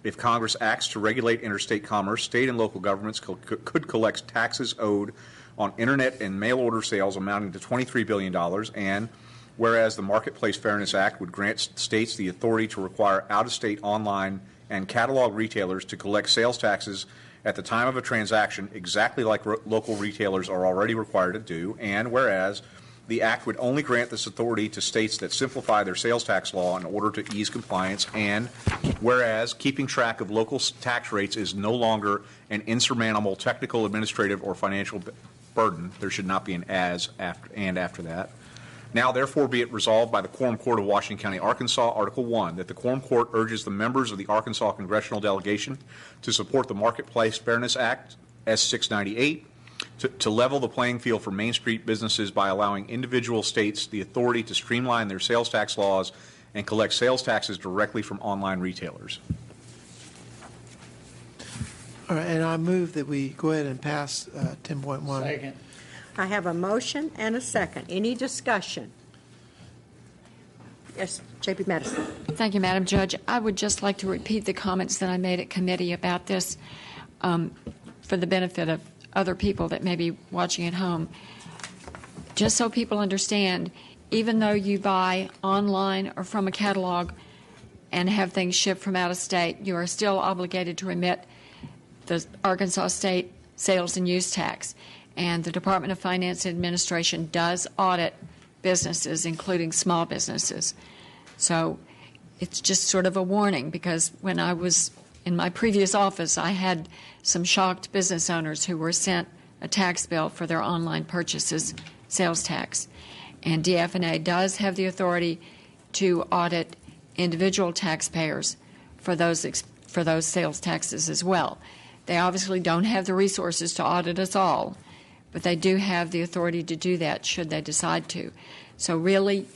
if Congress acts to regulate interstate commerce, state and local governments could collect taxes owed on internet and mail order sales amounting to $23 billion, and whereas the Marketplace Fairness Act would grant states the authority to require out-of-state online and catalog retailers to collect sales taxes at the time of a transaction exactly like local retailers are already required to do, and whereas the Act would only grant this authority to states that simplify their sales tax law in order to ease compliance, and whereas keeping track of local tax rates is no longer an insurmountable technical, administrative, or financial burden. There should not be an as after that. Now, therefore, be it resolved by the Quorum Court of Washington County, Arkansas, Article 1, that the Quorum Court urges the members of the Arkansas Congressional Delegation to support the Marketplace Fairness Act, S-698, to level the playing field for Main Street businesses by allowing individual states the authority to streamline their sales tax laws and collect sales taxes directly from online retailers. All right, and I move that we go ahead and pass 10.1. Second. I have a motion and a second. Any discussion? Yes, J.P. Madison. Thank you, Madam Judge. I would just like to repeat the comments that I made at committee about this for the benefit of other people that may be watching at home. Just so people understand, even though you buy online or from a catalog and have things shipped from out of state, you are still obligated to remit the Arkansas State sales and use tax. And the Department of Finance and Administration does audit businesses, including small businesses. So it's just sort of a warning, because when I was in my previous office, I had some shocked business owners who were sent a tax bill for their online purchases, sales tax. And DFNA does have the authority to audit individual taxpayers for those sales taxes as well. They obviously don't have the resources to audit us all, but they do have the authority to do that should they decide to. So really,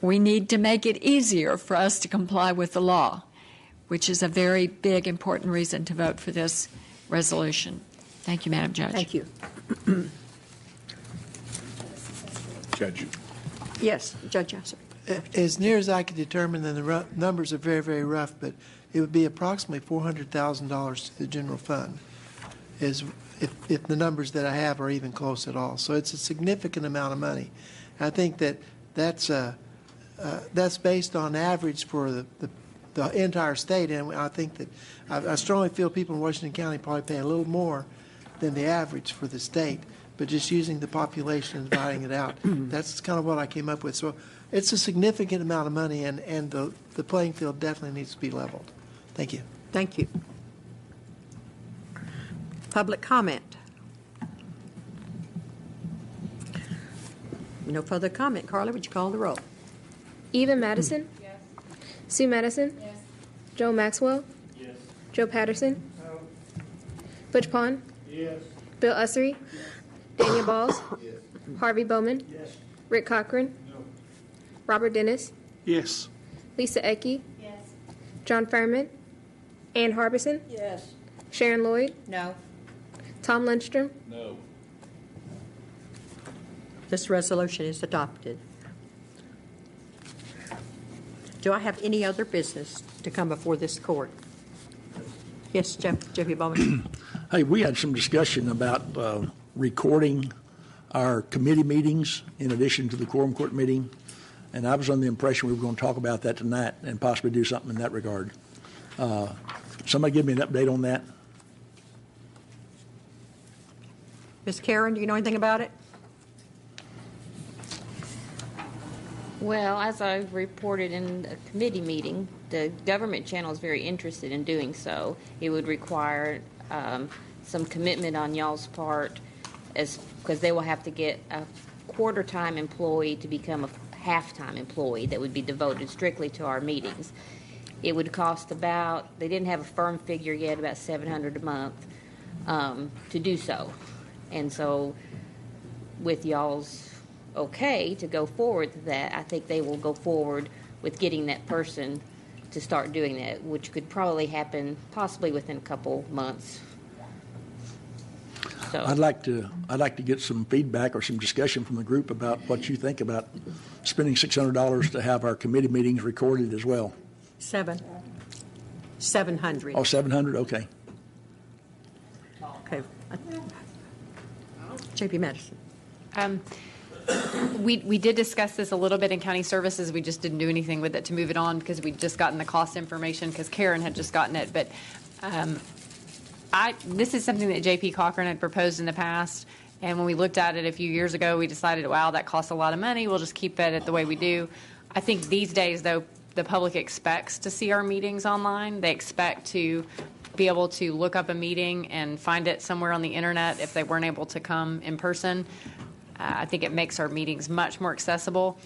we need to make it easier for us to comply with the law, which is a very big, important reason to vote for this resolution. Thank you, Madam Judge. Thank you. Judge. Yes, Judge Ussery. As near as I could determine, and the numbers are very, very rough, but it would be approximately $400,000 to the general fund, if the numbers that I have are even close at all. So it's a significant amount of money. I think that's that's based on average for the entire state, and I think that I strongly feel people in Washington County probably pay a little more than the average for the state, but just using the population and dividing it out, that's kind of what I came up with. So it's a significant amount of money, and the playing field definitely needs to be leveled. Thank you. Thank you. Public comment. No further comment. Carla, would you call the roll? Eva Madison? Yes. Sue Madison? Yes. Joe Maxwell? Yes. Joe Patterson? No. Butch Pond? Yes. Bill Ussery? Daniel Balls? Yes. Harvey Bowman? Yes. Rick Cochran? No. Robert Dennis? Yes. Lisa Ecke? Yes. John Furman? Ann Harbison? Yes. Sharon Lloyd? No. Tom Lundstrom? No. This resolution is adopted. Do I have any other business to come before this court? Yes, Jeffrey Bowman. Hey, we had some discussion about recording our committee meetings in addition to the quorum court meeting, and I was under the impression we were going to talk about that tonight and possibly do something in that regard. Somebody give me an update on that. Ms. Karen, do you know anything about it? Well, as I reported in a committee meeting, the government channel is very interested in doing so. It would require some commitment on y'all's part, because they will have to get a quarter-time employee to become a half-time employee that would be devoted strictly to our meetings. It would cost about, they didn't have a firm figure yet, about $700 a month to do so. And so with y'all's okay to go forward with that, I think they will go forward with getting that person to start doing that, which could probably happen possibly within a couple months. So I'd like to get some feedback or some discussion from the group about what you think about spending $600 to have our committee meetings recorded as well. 700. Oh, 700. Okay. Okay. J.P. Madison. We did discuss this a little bit in county services. We just didn't do anything with it to move it on because we'd just gotten the cost information because Karen had just gotten it. But this is something that J.P. Cochran had proposed in the past. And when we looked at it a few years ago, we decided, wow, that costs a lot of money. We'll just keep it the way we do. I think these days, though, the public expects to see our meetings online. They expect to be able to look up a meeting and find it somewhere on the internet if they weren't able to come in person. I think it makes our meetings much more accessible.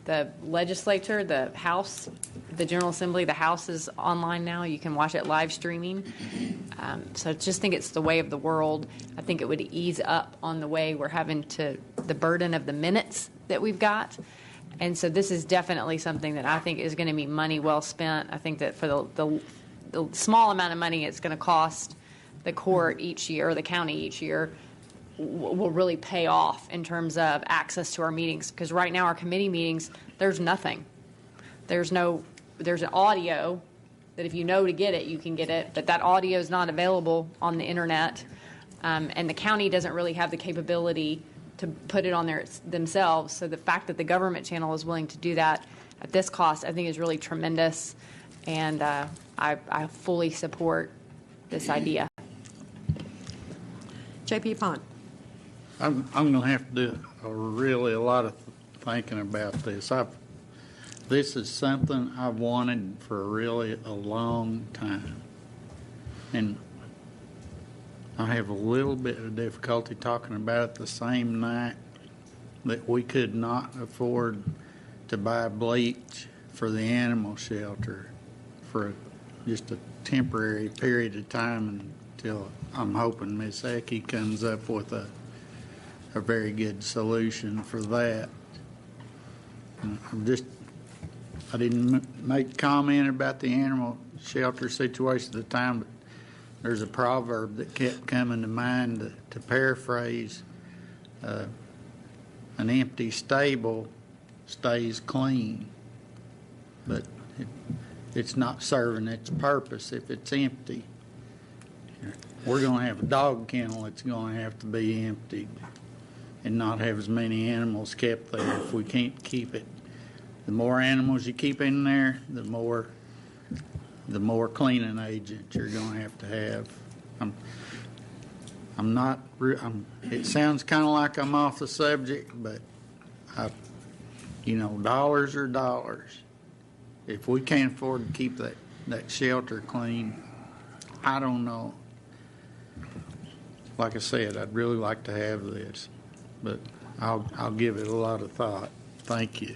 The legislature, the House, the General Assembly, the House is online now. You can watch it live streaming. So I just think it's the way of the world. I think it would ease up on the way we're having the burden of the minutes that we've got. And so this is definitely something that I think is going to be money well spent. I think that for the small amount of money it's going to cost the court each year, or the county each year, will really pay off in terms of access to our meetings. Because right now our committee meetings, there's nothing. There's an audio that if you know to get it, you can get it, but that audio is not available on the internet. And the county doesn't really have the capability to put it on there themselves. So the fact that the government channel is willing to do that at this cost, I think is really tremendous. And I fully support this idea. J.P. Pond. I'm going to have to do a lot of thinking about this. This is something I've wanted for really a long time. And I have a little bit of difficulty talking about it the same night that we could not afford to buy bleach for the animal shelter for just a temporary period of time until I'm hoping Miss Ecke comes up with a very good solution for that. I didn't make comment about the animal shelter situation at the time, but there's a proverb that kept coming to mind to paraphrase, an empty stable stays clean, but it's not serving its purpose if it's empty. We're going to have a dog kennel that's going to have to be emptied and not have as many animals kept there if we can't keep it the more animals you keep in there, the more cleaning agent you're going to have. I'm not. It sounds kind of like I'm off the subject, but dollars are dollars. If we can't afford to keep that shelter clean, I don't know. Like I said, I'd really like to have this, but I'll give it a lot of thought. Thank you.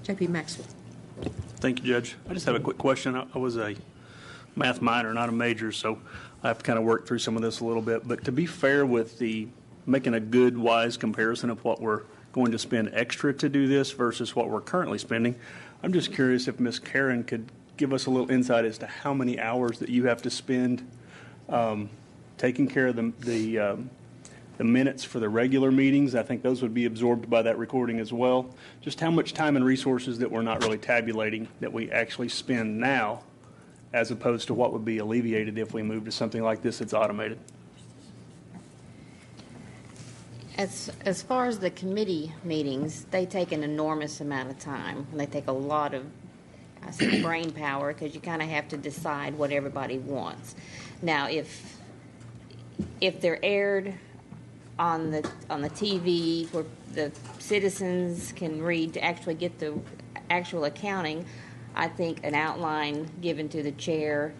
J.P. Maxwell. Thank you, Judge. I just have a quick question. I was a math minor, not a major, so I have to kind of work through some of this a little bit. But to be fair with making a good, wise comparison of what we're going to spend extra to do this versus what we're currently spending, I'm just curious if Ms. Karen could give us a little insight as to how many hours that you have to spend taking care of the minutes for the regular meetings. I think those would be absorbed by that recording as well. Just how much time and resources that we're not really tabulating that we actually spend now, as opposed to what would be alleviated if we move to something like this that's automated. As far as the committee meetings, they take an enormous amount of time. And they take a lot of, I say, brain power, because you kind of have to decide what everybody wants. Now, if they're aired on the TV where the citizens can read to actually get the actual accounting, I think an outline given to the chair,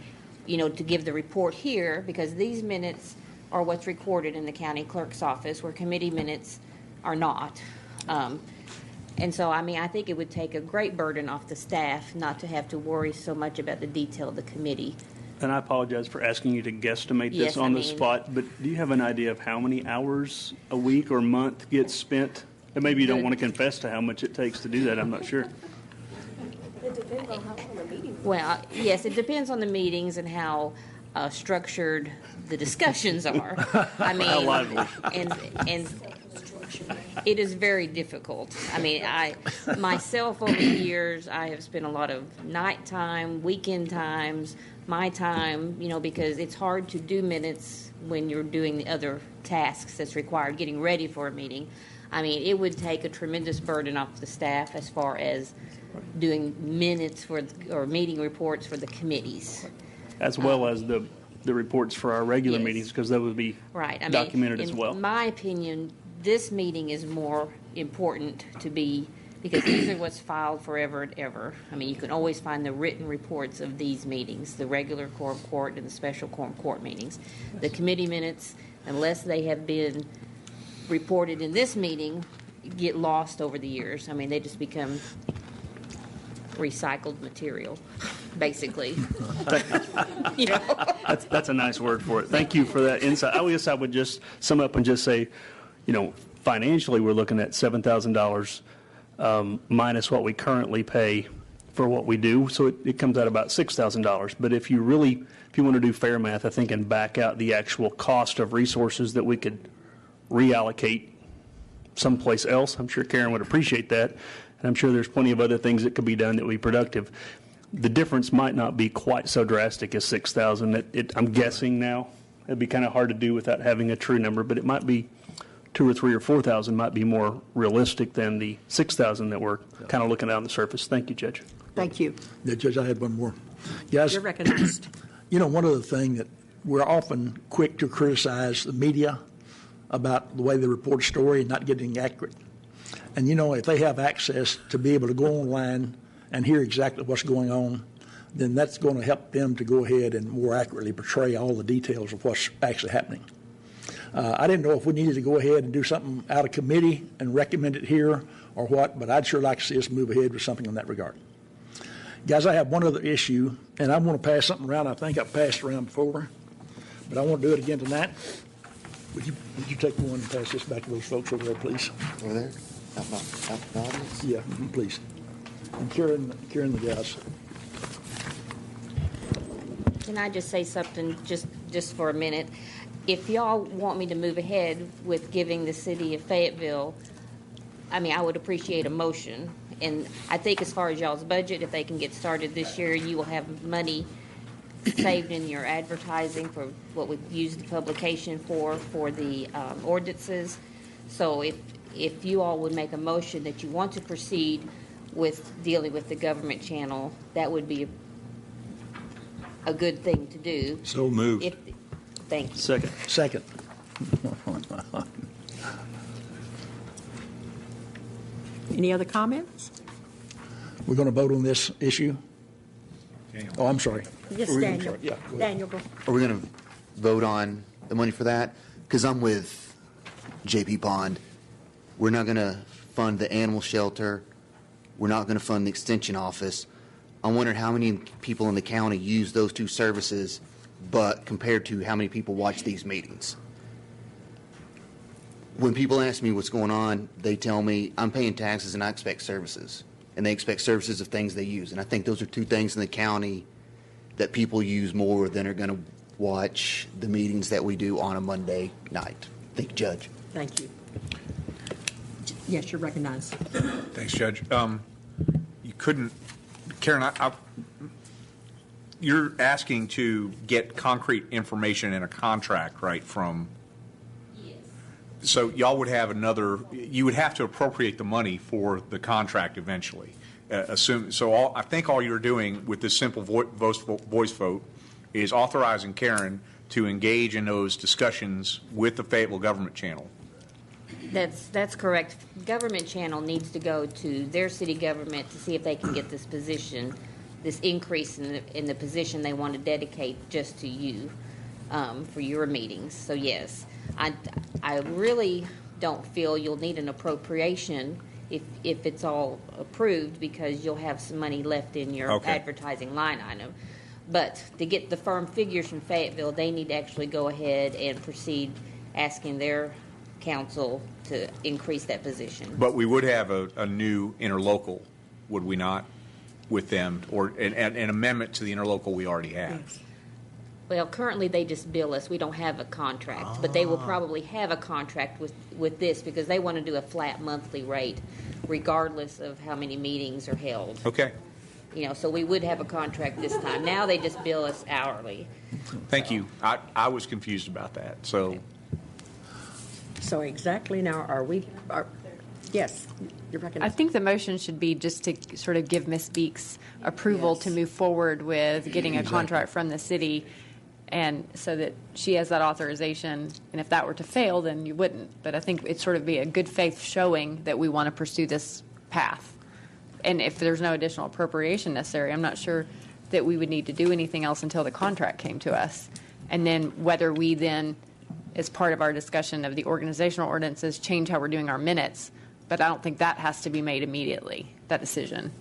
to give the report here, because these minutes are what's recorded in the county clerk's office, where committee minutes are not. And so, I think it would take a great burden off the staff not to have to worry so much about the detail of the committee. And I apologize for asking you to guesstimate this on the spot, but do you have an idea of how many hours a week or month gets spent? And maybe you don't want to confess to how much it takes to do that. I'm not sure. It depends on how long the meeting. Well, yes, it depends on the meetings and how structured the discussions are. How lively. And it is very difficult. Myself over the years, I have spent a lot of nighttime, weekend times, my time, because it's hard to do minutes when you're doing the other tasks that's required, getting ready for a meeting. It would take a tremendous burden off the staff as far as doing minutes or meeting reports for the committees. As well as the reports for our regular Yes. meetings, because that would be documented as well. In my opinion, this meeting is more important to be, because these are what's filed forever and ever. You can always find the written reports of these meetings, the regular quorum court and the special quorum court meetings. The committee minutes, unless they have been reported in this meeting, get lost over the years. They just become recycled material, basically. That's a nice word for it. Thank you for that insight. I guess I would just sum up and just say, financially we're looking at $7,000 minus what we currently pay for what we do, so it comes out about $6,000. But if you want to do fair math, I think, and back out the actual cost of resources that we could reallocate someplace else, I'm sure Karen would appreciate that, and I'm sure there's plenty of other things that could be done that would be productive. The difference might not be quite so drastic as $6,000. I'm guessing now. It'd be kind of hard to do without having a true number, but it might be $2,000 or $3,000 or $4,000 might be more realistic than the $6,000 that we're kind of looking at on the surface. Thank you, Judge. Thank you. Yeah, Judge, I had one more. Guys, You're recognized. One of the things that we're often quick to criticize the media about the way they report a story and not getting accurate. And, if they have access to be able to go online and hear exactly what's going on, then that's going to help them to go ahead and more accurately portray all the details of what's actually happening. I didn't know if we needed to go ahead and do something out of committee and recommend it here or what, but I'd sure like to see us move ahead with something in that regard. Guys, I have one other issue, and I want to pass something around. I think I've passed around before, but I want to do it again tonight. Would you take one and pass this back to those folks over there, please? Over there? Out in the audience? Yeah, please. And Karen the guys. Can I just say something just for a minute? If y'all want me to move ahead with giving the city of Fayetteville, I would appreciate a motion. And I think as far as y'all's budget, if they can get started this year, you will have money saved in your advertising for what we use the publication for the ordinances. So if you all would make a motion that you want to proceed with dealing with the government channel, that would be a good thing to do. So moved. Thank you. Second. Any other comments? We're going to vote on this issue? Oh, I'm sorry. Yes, I'm Daniel. sorry. Yeah, go ahead. Daniel, go. Are we going to vote on the money for that? Because I'm with JP Pond. We're not going to fund the animal shelter. We're not going to fund the extension office. I'm wondering how many people in the county use those two services, but compared to how many people watch these meetings. When people ask me what's going on, they tell me I'm paying taxes and I expect services. And they expect services of things they use. And I think those are two things in the county that people use more than are going to watch the meetings that we do on a Monday night. Thank you, Judge. Thank you. Yes, you're recognized. Thanks, Judge. You couldn't, Karen, you're asking to get concrete information in a contract, right, from... So y'all would have you would have to appropriate the money for the contract eventually. I think all you're doing with this simple voice vote is authorizing Karen to engage in those discussions with the Fayetteville government channel. That's correct. Government channel needs to go to their city government to see if they can get this increase in the position they want to dedicate just to you for your meetings. So yes. I really don't feel you'll need an appropriation if it's all approved, because you'll have some money left in your advertising line item. But to get the firm figures from Fayetteville, they need to actually go ahead and proceed asking their council to increase that position. But we would have a new interlocal, would we not, with them, or an amendment to the interlocal we already have? Yes. Well, currently they just bill us. We don't have a contract, but they will probably have a contract with this because they want to do a flat monthly rate regardless of how many meetings are held. Okay. So we would have a contract this time. Now they just bill us hourly. Thank you. I was confused about that. So exactly now, yes, you're recognized. I think the motion should be just to sort of give Ms. Beeks approval to move forward with getting a contract from the city, and so that she has that authorization. And if that were to fail, then you wouldn't. But I think it'd sort of be a good faith showing that we want to pursue this path. And if there's no additional appropriation necessary, I'm not sure that we would need to do anything else until the contract came to us. And then whether we then, as part of our discussion of the organizational ordinances, change how we're doing our minutes. But I don't think that has to be made immediately, that decision.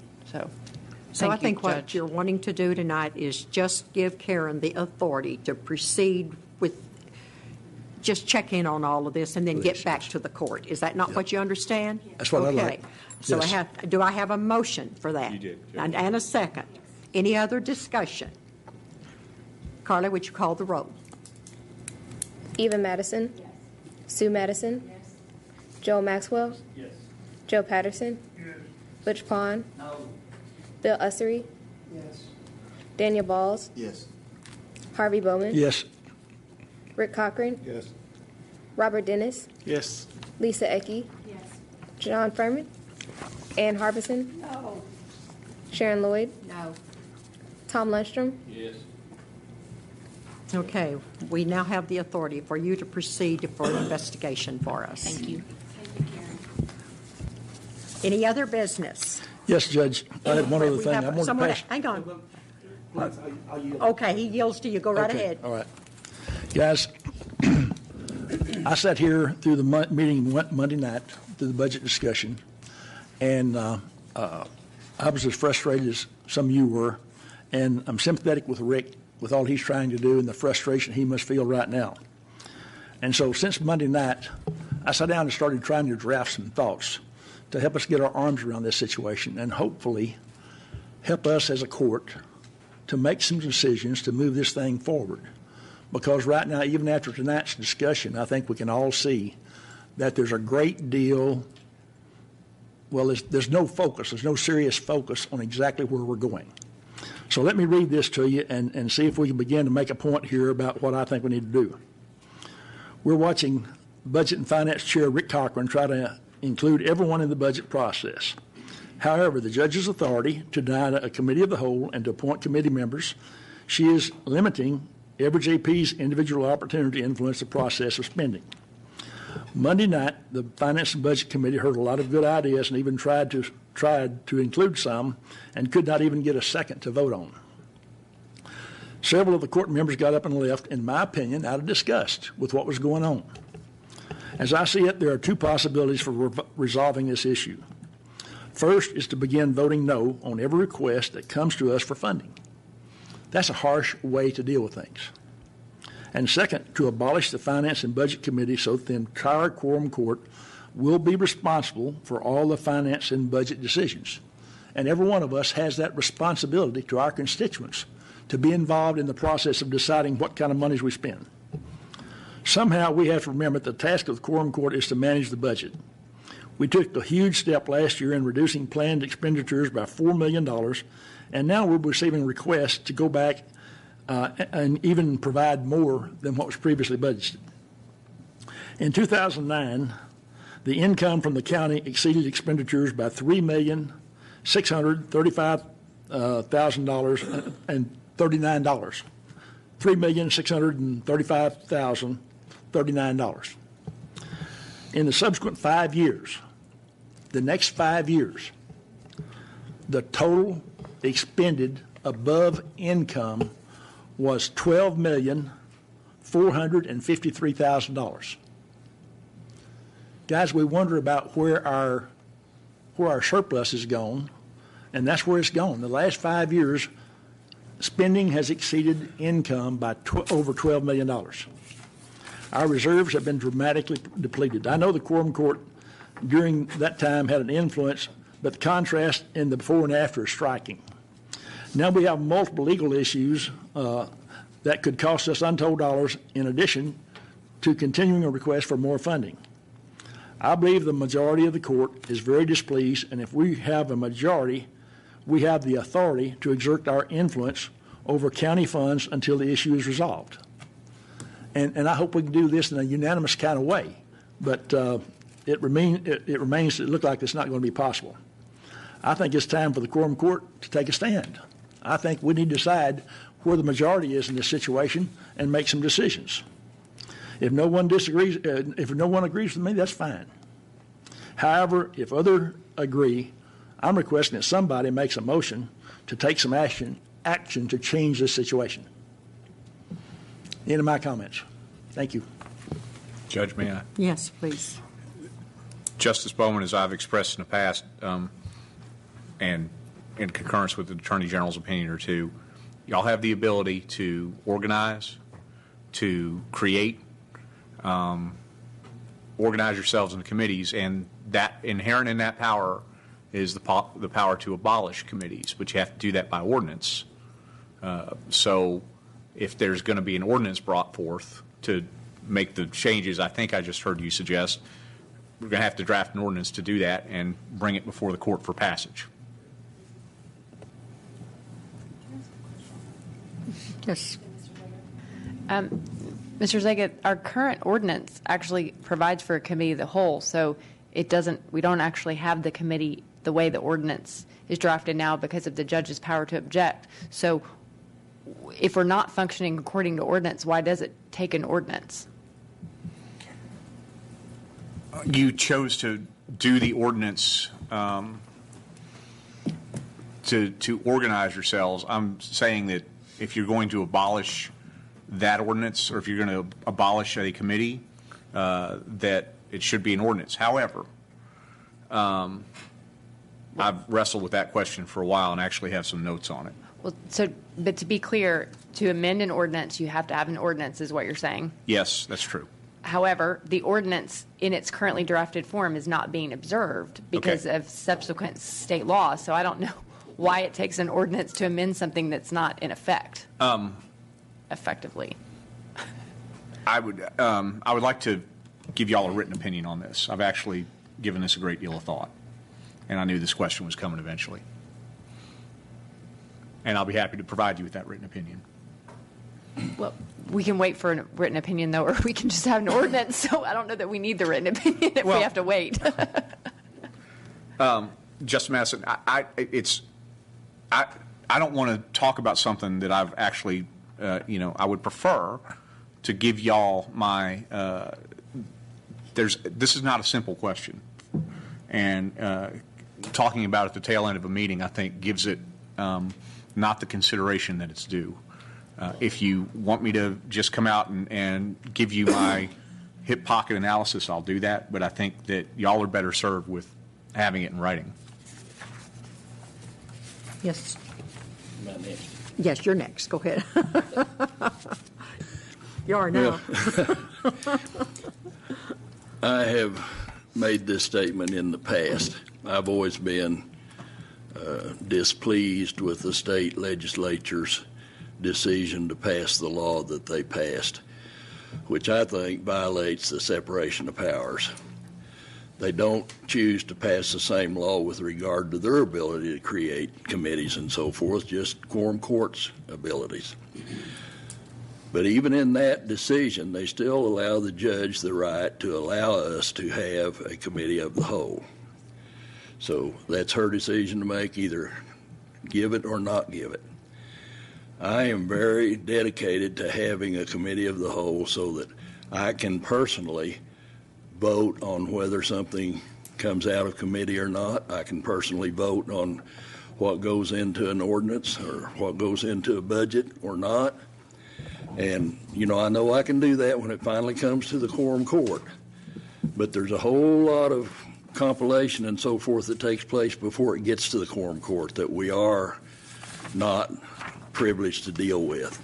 So I think what you're wanting to do tonight is just give Karen the authority to proceed with, just check in on all of this and then get back to the court. Is that not what you understand? That's what I'd like. So Yes. do I have a motion for that? You did. And a second. Any other discussion? Carly, would you call the roll? Eva Madison. Sue Madison. Joel Maxwell. Joe Patterson. Butch Pond. Bill Ussery. Daniel Balls. Yes. Harvey Bowman. Yes. Rick Cochran. Yes. Robert Dennis. Yes. Lisa Ecke. John Furman. Ann Harbison. No. Sharon Lloyd. No. Tom Lundstrom. Yes. Okay, we now have the authority for you to proceed for an investigation for us. Thank you. Any other business? Yes, Judge. I had one other We thing. have I want to someone- pass. Hang on. Okay, he yields to you. Go right Okay, ahead. All right. Guys, I sat here through the meeting Monday night, through the budget discussion, and I was as frustrated as some of you were, and I'm sympathetic with Rick with all he's trying to do and the frustration he must feel right now. And so since Monday night, I sat down and started trying to draft some thoughts to help us get our arms around this situation and hopefully help us as a court to make some decisions to move this thing forward. Because right now, even after tonight's discussion, I think we can all see that there's a great deal, well, there's no focus, there's no serious focus on exactly where we're going. So let me read this to you and see if we can begin to make a point here about what I think we need to do. We're watching Budget and Finance Chair Rick Cochran try to include everyone in the budget process. However, the judge's authority to deny a committee of the whole and to appoint committee members, she is limiting every JP's individual opportunity to influence the process of spending. Monday night, the Finance and Budget Committee heard a lot of good ideas and even tried to include some and could not even get a second to vote on. Several of the court members got up and left, in my opinion, out of disgust with what was going on. As I see it, there are two possibilities for resolving this issue. First is to begin voting no on every request that comes to us for funding. That's a harsh way to deal with things. And second, to abolish the Finance and Budget Committee so that the entire Quorum Court will be responsible for all the finance and budget decisions. And every one of us has that responsibility to our constituents to be involved in the process of deciding what kind of monies we spend. Somehow we have to remember that the task of the Quorum Court is to manage the budget. We took a huge step last year in reducing planned expenditures by $4 million, and now we're receiving requests to go back and even provide more than what was previously budgeted. In 2009, the income from the county exceeded expenditures by $3,635,000 and $39. $3,635,039. In the subsequent 5 years, the next 5 years, the total expended above income was $12,453,000. Guys, we wonder about where our surplus has gone, and that's where it's gone. The last 5 years, spending has exceeded income by over $12 million. Our reserves have been dramatically depleted. I know the Quorum Court during that time had an influence, but the contrast in the before and after is striking. Now we have multiple legal issues that could cost us untold dollars in addition to continuing a request for more funding. I believe the majority of the court is very displeased, and if we have a majority, we have the authority to exert our influence over county funds until the issue is resolved. And I hope we can do this in a unanimous kind of way, but it remains to look like it's not going to be possible. I think it's time for the Quorum Court to take a stand. I think we need to decide where the majority is in this situation and make some decisions. If no one disagrees, if no one agrees with me, that's fine. However, if others agree, I'm requesting that somebody makes a motion to take some action to change this situation. End of my comments. Thank you. Judge, may I? Yes, please. Justice Bowman, as I've expressed in the past, and in concurrence with the Attorney General's opinion or two, y'all have the ability to organize, to create, organize yourselves into committees, and that inherent in that power is the power to abolish committees, but you have to do that by ordinance. So if there's going to be an ordinance brought forth to make the changes I think I just heard you suggest, we're going to have to draft an ordinance to do that and bring it before the court for passage. Yes. Mr. Zagat, our current ordinance actually provides for a committee of the whole, so we don't actually have the committee the way the ordinance is drafted now because of the judge's power to object. So if we're not functioning according to ordinance, why does it take an ordinance? You chose to do the ordinance to organize yourselves. I'm saying that if you're going to abolish that ordinance, or if you're going to abolish a committee, that it should be an ordinance. However, I've wrestled with that question for a while and actually have some notes on it. Well, but to be clear, to amend an ordinance, you have to have an ordinance, is what you're saying? Yes, that's true. However, the ordinance in its currently drafted form is not being observed because of subsequent state law. So I don't know why it takes an ordinance to amend something that's not in effect effectively. I would like to give y'all a written opinion on this. I've actually given this a great deal of thought, and I knew this question was coming eventually. And I'll be happy to provide you with that written opinion. Well, we can wait for a written opinion, though, or we can just have an ordinance. So I don't know that we need the written opinion if we have to wait. Justice Madison, I don't want to talk about something that I've actually, I would prefer to give y'all my, this is not a simple question. And talking about it at the tail end of a meeting, I think, gives it not the consideration that it's due. If you want me to just come out and give you my hip pocket analysis, I'll do that. But I think that y'all are better served with having it in writing. Yes. Am I next? Yes, you're next. Go ahead. You are now. I have made this statement in the past. I've always been displeased with the state legislature's decision to pass the law that they passed, which I think violates the separation of powers. They don't choose to pass the same law with regard to their ability to create committees and so forth, just quorum court's abilities. But even in that decision, they still allow the judge the right to allow us to have a committee of the whole. So that's her decision to make, either give it or not give it. I am very dedicated to having a committee of the whole so that I can personally vote on whether something comes out of committee or not. I can personally vote on what goes into an ordinance or what goes into a budget or not. And, I know I can do that when it finally comes to the quorum court. But there's a whole lot of compilation and so forth that takes place before it gets to the quorum court that we are not privileged to deal with.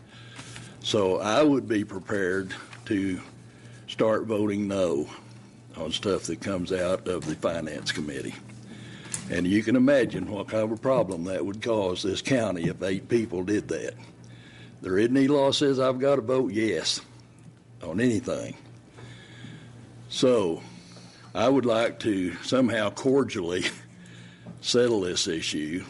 So I would be prepared to start voting no on stuff that comes out of the Finance Committee. And you can imagine what kind of a problem that would cause this county if 8 people did that. There isn't any law says I've got to vote yes on anything. So I would like to somehow cordially settle this issue.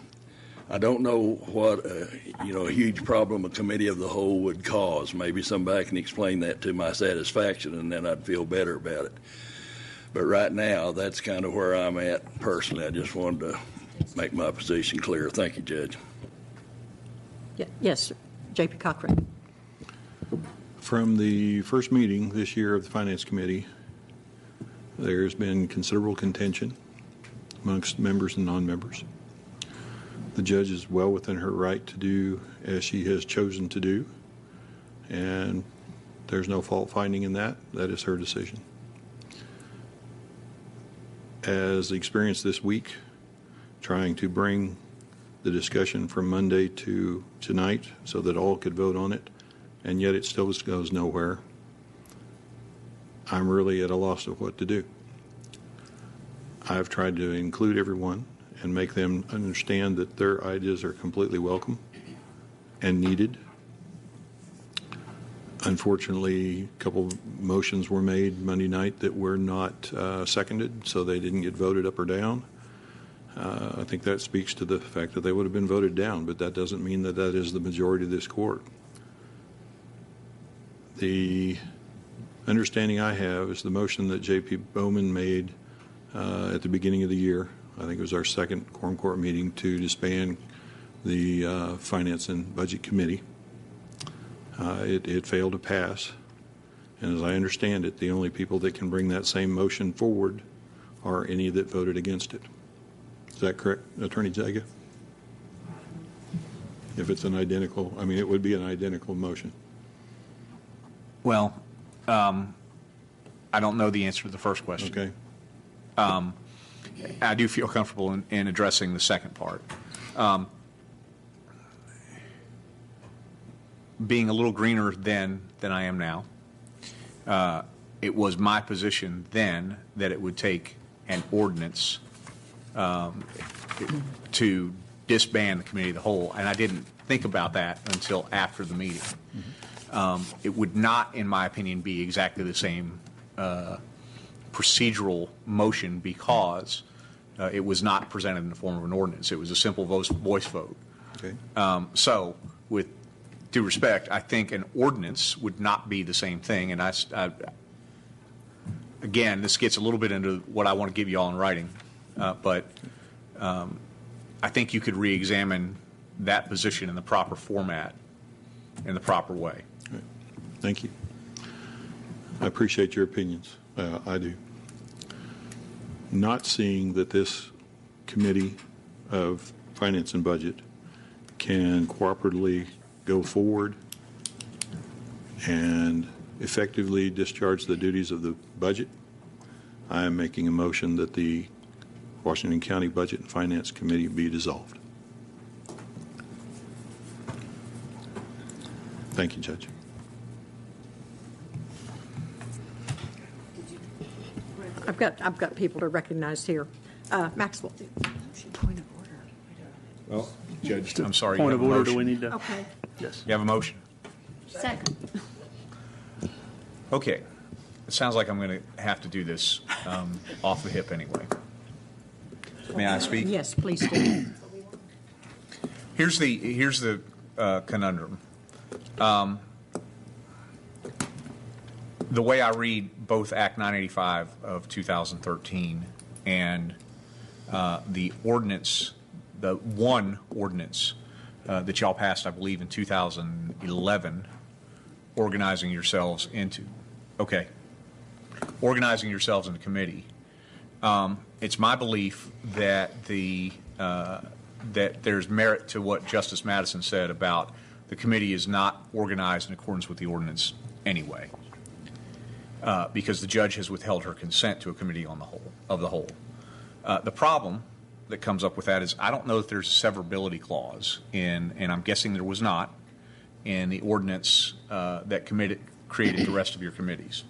I don't know what a huge problem a committee of the whole would cause. Maybe somebody can explain that to my satisfaction, and then I'd feel better about it. But right now, that's kind of where I'm at personally. I just wanted to make my position clear. Thank you, Judge. Yes, J.P. Cochran. From the first meeting this year of the Finance Committee, there's been considerable contention amongst members and non-members. The judge is well within her right to do as she has chosen to do, and there's no fault finding in that. That is her decision. As the experience this week, trying to bring the discussion from Monday to tonight so that all could vote on it, and yet it still goes nowhere, I'm really at a loss of what to do. I've tried to include everyone and make them understand that their ideas are completely welcome and needed. Unfortunately, a couple of motions were made Monday night that were not seconded, so they didn't get voted up or down. I think that speaks to the fact that they would have been voted down, but that doesn't mean that that is the majority of this court. The understanding I have is the motion that J.P. Bowman made at the beginning of the year. I think it was our second quorum court meeting to disband the Finance and Budget Committee. It failed to pass, and as I understand it, the only people that can bring that same motion forward are any that voted against it. Is that correct, Attorney Zaga? If it's an identical, it would be an identical motion. Well, I don't know the answer to the first question. Okay. I do feel comfortable in addressing the second part. Being a little greener then than I am now, it was my position then that it would take an ordinance to disband the committee of the whole, and I didn't think about that until after the meeting. It would not, in my opinion, be exactly the same procedural motion because it was not presented in the form of an ordinance. It was a simple voice vote. Okay. So, with due respect, I think an ordinance would not be the same thing. And again, this gets a little bit into what I want to give you all in writing. But I think you could re-examine that position in the proper format, in the proper way. Thank you. I appreciate your opinions. I do. Not seeing that this committee of Finance and Budget can cooperatively go forward and effectively discharge the duties of the budget, I am making a motion that the Washington County Budget and Finance Committee be dissolved. Thank you, Judge. I've got people to recognize here. Maxwell. Point of order. Well, Judge, I'm sorry. Point you of have a order, do motion. we need to? Okay. Yes. You have a motion? Second. Okay. It sounds like I'm going to have to do this off the hip anyway. May I speak? Yes, please do. Here's the conundrum. The way I read both Act 985 of 2013 and the ordinance, the one ordinance that y'all passed, I believe, in 2011, organizing yourselves into committee. It's my belief that that there's merit to what Justice Madison said about the committee is not organized in accordance with the ordinance anyway, because the judge has withheld her consent to a committee on the whole. The problem that comes up with that is I don't know if there's a severability clause and I'm guessing there was not, in the ordinance that created the rest of your committees.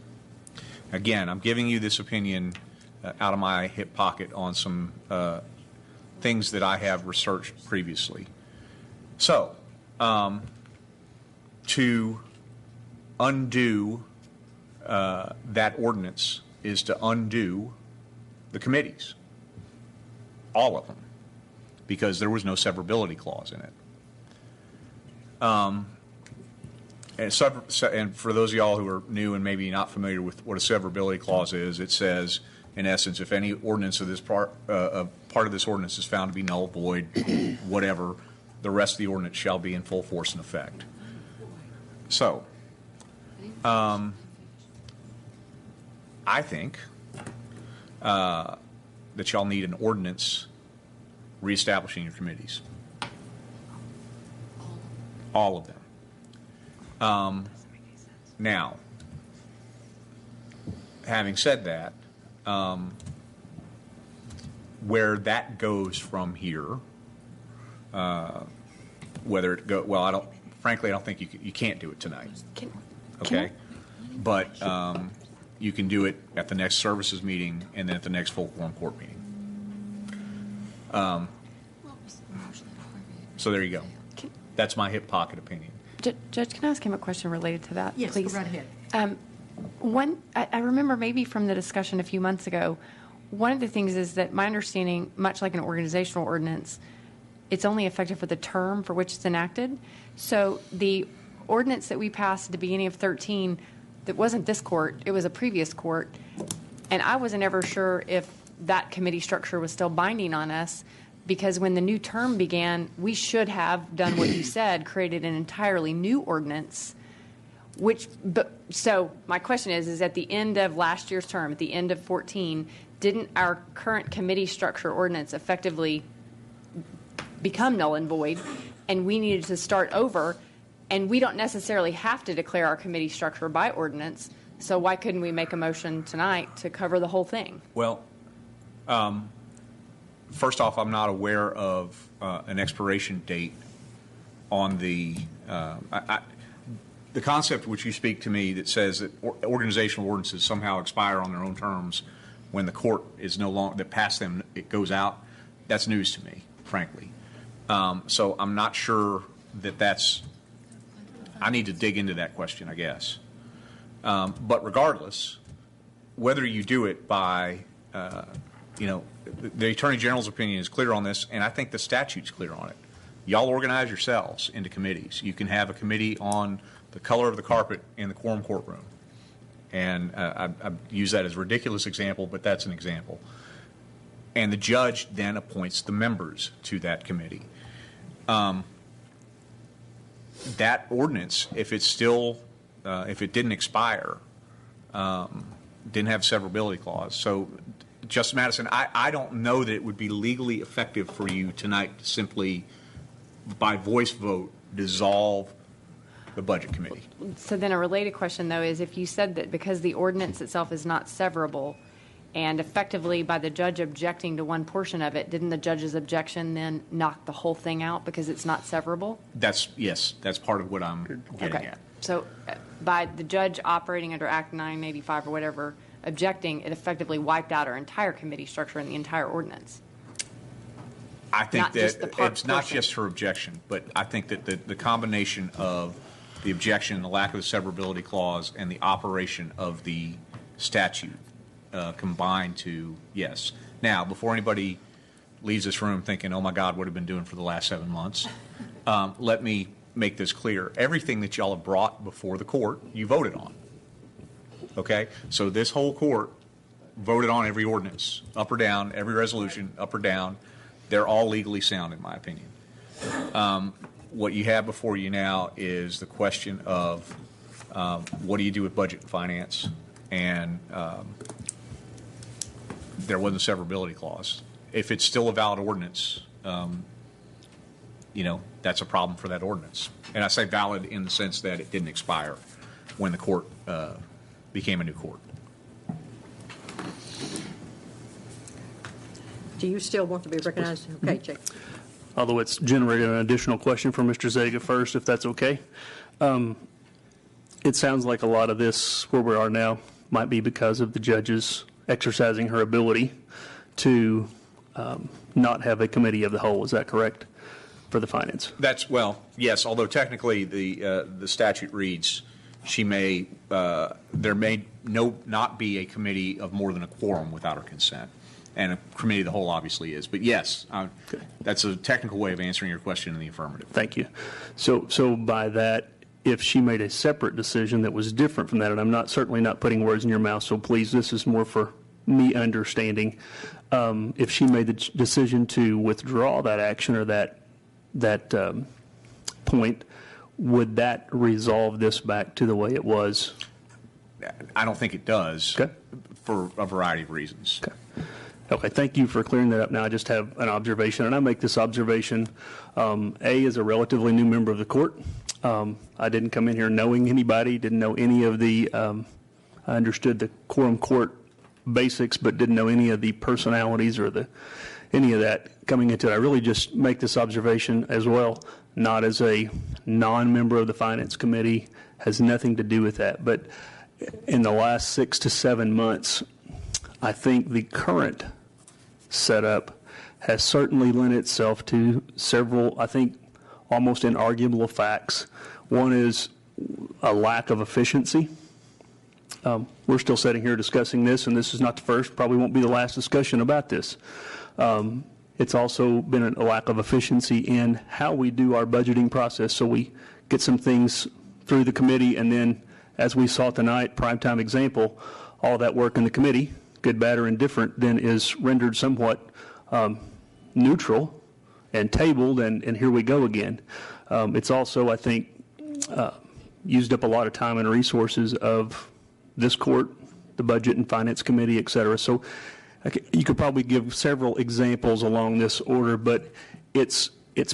Again, I'm giving you this opinion out of my hip pocket on some things that I have researched previously. So, to undo that ordinance is to undo the committees, all of them, because there was no severability clause in it. And for those of y'all who are new and maybe not familiar with what a severability clause is, it says, in essence, if any ordinance of this part of this ordinance is found to be null, void, whatever, the rest of the ordinance shall be in full force and effect. So, I think that y'all need an ordinance reestablishing your committees. All of them. Now, having said that, where that goes from here, whether it go well, I don't think you can't do it tonight. Okay, but you can do it at the next services meeting and then at the next full quorum court meeting. So there you go. That's my hip pocket opinion. Judge, can I ask him a question related to that, Yes, please? go right ahead. I remember maybe from the discussion a few months ago, one of the things is that my understanding, much like an organizational ordinance, it's only effective for the term for which it's enacted. So the ordinance that we passed at the beginning of 13, that wasn't this court, it was a previous court, and I wasn't ever sure if that committee structure was still binding on us, because when the new term began, we should have done what you said, created an entirely new ordinance. So my question is at the end of last year's term, at the end of 14, didn't our current committee structure ordinance effectively become null and void, and we needed to start over, and we don't necessarily have to declare our committee structure by ordinance, so why couldn't we make a motion tonight to cover the whole thing? Well, first off, I'm not aware of an expiration date on the concept which you speak to me that says that organizational ordinances somehow expire on their own terms when the court is no longer, that passed them, it goes out. That's news to me, frankly. So I'm not sure that's, I need to dig into that question, I guess. But regardless, whether you do it by, the Attorney General's opinion is clear on this, and I think the statute's clear on it. Y'all organize yourselves into committees. You can have a committee on the color of the carpet in the quorum courtroom. And I use that as a ridiculous example, but that's an example. And the judge then appoints the members to that committee. That ordinance, if it's still, if it didn't expire, didn't have severability clause. So, Justice Madison, I don't know that it would be legally effective for you tonight to simply, by voice vote, dissolve the Budget Committee. So then a related question, though, is if you said that because the ordinance itself is not severable, and effectively by the judge objecting to one portion of it, didn't the judge's objection then knock the whole thing out because it's not severable? Yes, that's part of what I'm getting at. So by the judge operating under Act 985 or whatever, objecting, it effectively wiped out our entire committee structure and the entire ordinance. I think Not just that the it's not just her objection, but I think that the combination of the objection, the lack of the severability clause, and the operation of the statute combined to yes. Now, before anybody leaves this room thinking, oh my God, what have I been doing for the last 7 months, let me make this clear. Everything that y'all have brought before the court, you voted on. Okay? So this whole court voted on every ordinance, up or down, every resolution, up or down. They're all legally sound, in my opinion. What you have before you now is the question of what do you do with budget and finance, and there wasn't a severability clause. If it's still a valid ordinance, that's a problem for that ordinance. And I say valid in the sense that it didn't expire when the court became a new court. Do you still want to be recognized? Okay, Jake. Although it's generated an additional question for Mr. Zega first, if that's okay. It sounds like a lot of this, where we are now, might be because of the judges exercising her ability to not have a committee of the whole. Is that correct for the finance? Yes, although technically the statute reads there may not be a committee of more than a quorum without her consent. And a committee of the whole obviously is. But yes, that's a technical way of answering your question in the affirmative. Thank you. So by that, if she made a separate decision that was different from that, and I'm certainly not putting words in your mouth, so please, this is more for me understanding. If she made the decision to withdraw that action or that point, would that resolve this back to the way it was? I don't think it does. Okay. For a variety of reasons. Okay, thank you for clearing that up. Now I just have an observation, and I make this observation, as a relatively new member of the court. I didn't come in here knowing anybody, didn't know any of the, I understood the quorum court basics, but didn't know any of the personalities or any of that coming into it. I really just make this observation as well, not as a non-member of the Finance Committee, has nothing to do with that. But in the last 6 to 7 months, I think the current setup has certainly lent itself to several, I think, almost inarguable facts. One is a lack of efficiency. We're still sitting here discussing this, and this is not the first, probably won't be the last discussion about this. It's also been a lack of efficiency in how we do our budgeting process, so we get some things through the committee, and then, as we saw tonight, primetime example, all that work in the committee, good, bad, or indifferent, then is rendered somewhat neutral and tabled, and here we go again. It's also, I think, used up a lot of time and resources of this court, the Budget and Finance Committee, et cetera. So you could probably give several examples along this order, but it's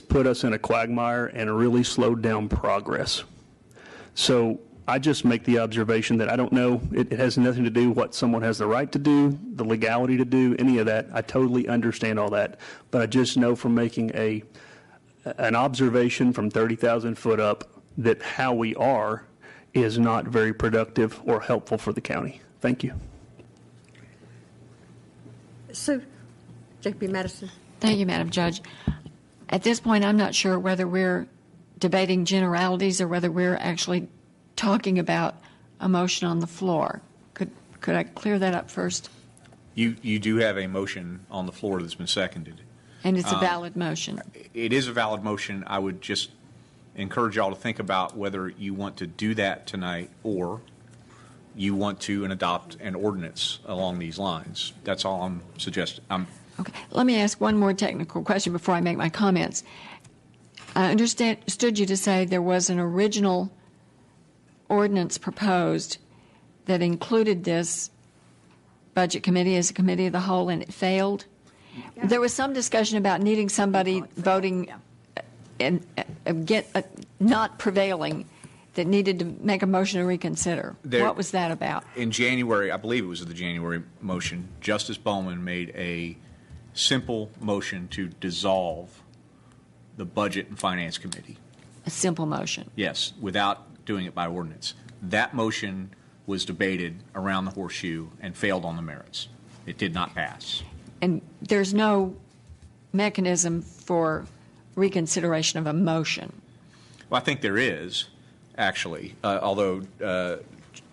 put us in a quagmire and really slowed down progress. So I just make the observation that I don't know, it has nothing to do with what someone has the right to do, the legality to do, any of that. I totally understand all that. But I just know from making an observation from 30,000 foot up that how we are is not very productive or helpful for the county. Thank you. So, J.P. Madison. Thank you, Madam Judge. At this point, I'm not sure whether we're debating generalities or whether we're actually talking about a motion on the floor. Could I clear that up first? You do have a motion on the floor that's been seconded. And it's a valid motion. It is a valid motion. I would just encourage y'all to think about whether you want to do that tonight or you want to adopt an ordinance along these lines. That's all I'm suggesting. Okay, let me ask one more technical question before I make my comments. I understood you to say there was an original ordinance proposed that included this budget committee as a committee of the whole, and it failed. Yeah. There was some discussion about needing somebody voting and not prevailing that needed to make a motion to reconsider. What was that about? In January, I believe it was the January motion, Justice Bowman made a simple motion to dissolve the Budget and Finance Committee. A simple motion? Yes, without doing it by ordinance. That motion was debated around the horseshoe and failed on the merits. It did not pass. And there's no mechanism for reconsideration of a motion? Well, I think there is, actually, although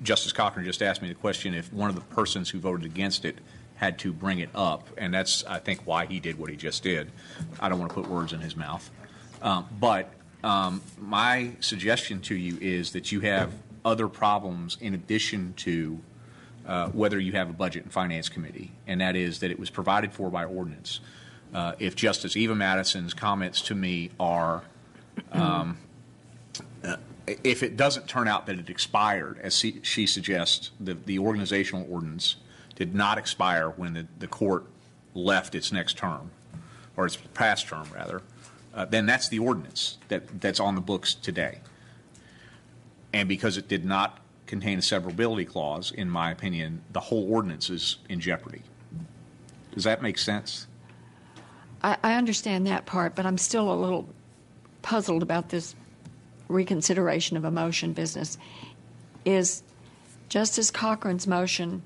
Justice Cochran just asked me the question if one of the persons who voted against it had to bring it up, and that's, I think, why he did what he just did. I don't want to put words in his mouth. But my suggestion to you is that you have other problems in addition to whether you have a Budget and Finance Committee, and that is that it was provided for by ordinance. If Justice Eva Madison's comments to me are, if it doesn't turn out that it expired, as she suggests, the organizational ordinance did not expire when the court left its next term, or its past term, rather, then that's the ordinance that's on the books today. And because it did not contain a severability clause, in my opinion, the whole ordinance is in jeopardy. Does that make sense? I understand that part, but I'm still a little puzzled about this reconsideration of a motion business. Is Justice Cochran's motion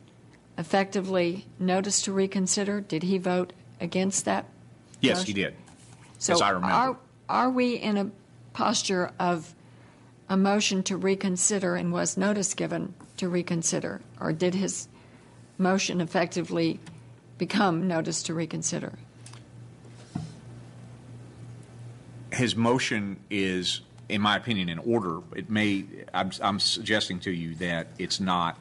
effectively notice to reconsider? Did he vote against that? Yes, motion? he did, so as I remember. Are we in a posture of a motion to reconsider and was notice given to reconsider, or did his motion effectively become notice to reconsider? His motion is, in my opinion, in order. It may. I'm suggesting to you that it's not.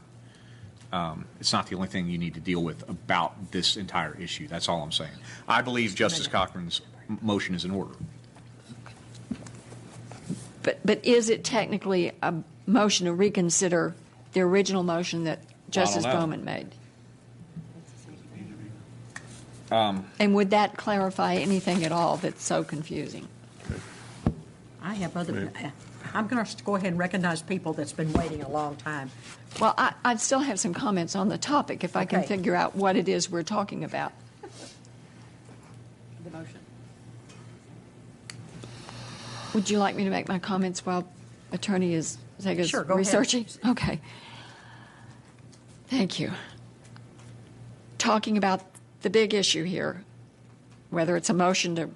It's not the only thing you need to deal with about this entire issue. That's all I'm saying. I believe Justice Cochran's motion is in order. But is it technically a motion to reconsider the original motion that Justice Bowman made? And would that clarify anything at all that's so confusing? I have other. I'm going to go ahead and recognize people that's been waiting a long time. Well, I'd still have some comments on the topic if I can figure out what it is we're talking about. The motion. Would you like me to make my comments while Attorney is Sure, go researching? ahead. Okay. Thank you. Talking about the big issue here, whether it's a motion to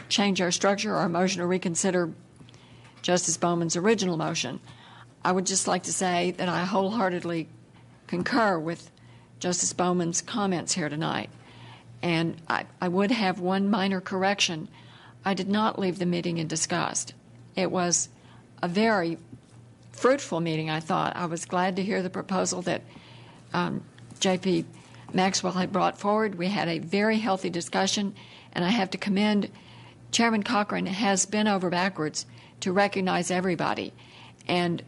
change our structure or a motion to reconsider Justice Bowman's original motion, I would just like to say that I wholeheartedly concur with Justice Bowman's comments here tonight. And I would have one minor correction. I did not leave the meeting in disgust. It was a very fruitful meeting, I thought. I was glad to hear the proposal that J.P. Maxwell had brought forward. We had a very healthy discussion, and I have to commend Chairman Cochran has bent over backwards to recognize everybody. And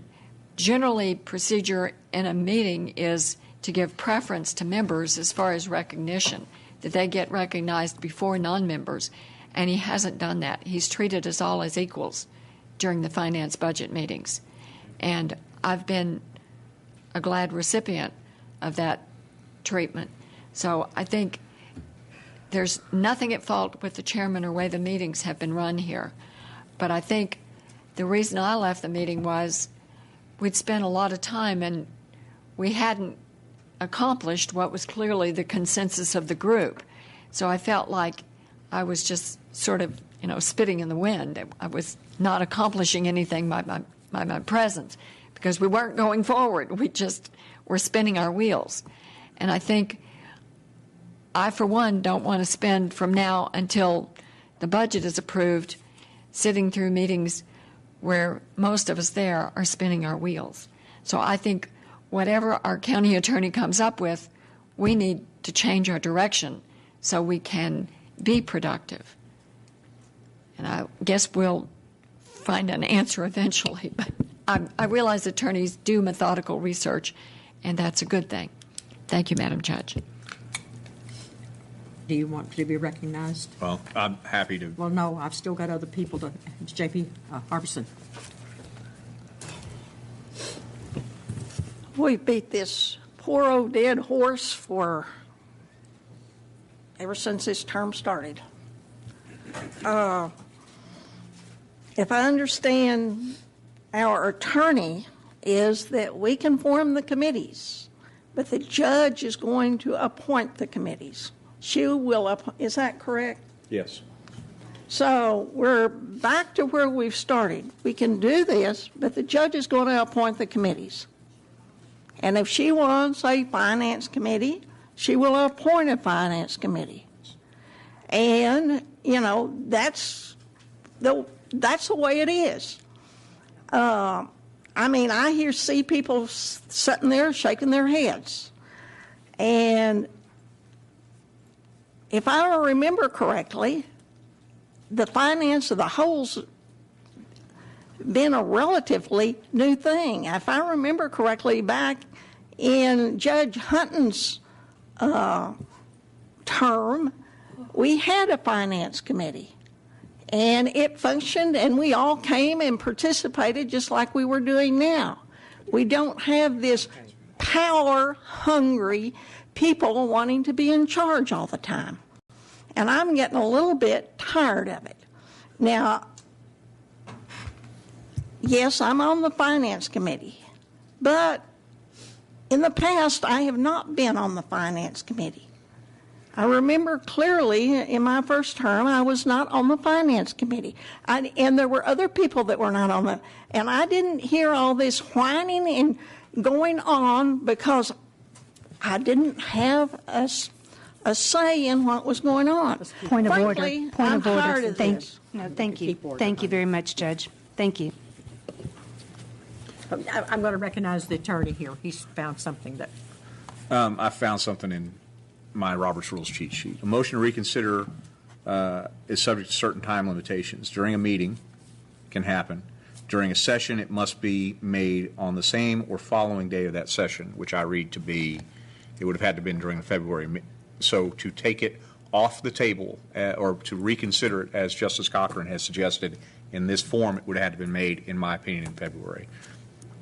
generally, procedure in a meeting is to give preference to members as far as recognition, that they get recognized before non-members. And he hasn't done that. He's treated us all as equals during the finance budget meetings. And I've been a glad recipient of that treatment. So I think there's nothing at fault with the chairman or way the meetings have been run here. But I think the reason I left the meeting was we'd spent a lot of time and we hadn't accomplished what was clearly the consensus of the group. So I felt like I was just sort of, spitting in the wind. I was not accomplishing anything by my presence because we weren't going forward. We just were spinning our wheels. And I think I, for one, don't want to spend from now until the budget is approved sitting through meetings where most of us there are spinning our wheels. So I think whatever our county attorney comes up with, we need to change our direction so we can be productive. And I guess we'll find an answer eventually, but I realize attorneys do methodical research, and that's a good thing. Thank you, Madam Judge. Do you want to be recognized? Well, I'm happy to. Well, no, I've still got other people to. J.P. Harbison. We beat this poor old dead horse for ever since this term started. If I understand our attorney is that we can form the committees, but the judge is going to appoint the committees. She will, is that correct? Yes. So we're back to where we've started. We can do this, but the judge is going to appoint the committees. And if she wants a finance committee, she will appoint a finance committee. And, that's the way it is. I see people sitting there shaking their heads. And if I remember correctly, the finance of the whole's been a relatively new thing. If I remember correctly, back in Judge Hunton's term, we had a finance committee. And it functioned, and we all came and participated just like we were doing now. We don't have this power-hungry people wanting to be in charge all the time. And I'm getting a little bit tired of it. Now, yes, I'm on the finance committee, but in the past, I have not been on the finance committee. I remember clearly in my first term, I was not on the finance committee. And there were other people that were not on it. And I didn't hear all this whining and going on because I didn't have a say in what was going on. Point of Frankly, order. Point I'm of order. tired of this. Thank you. Thank you very much, Judge. Thank you. I'm going to recognize the attorney here. He's found something that. I found something in my Robert's Rules cheat sheet. A motion to reconsider is subject to certain time limitations. During a meeting, can happen. During a session, it must be made on the same or following day of that session, which I read to be, it would have had to have been during the February. So to take it off the table or to reconsider it, as Justice Cochran has suggested, in this form, it would have had to have been made, in my opinion, in February.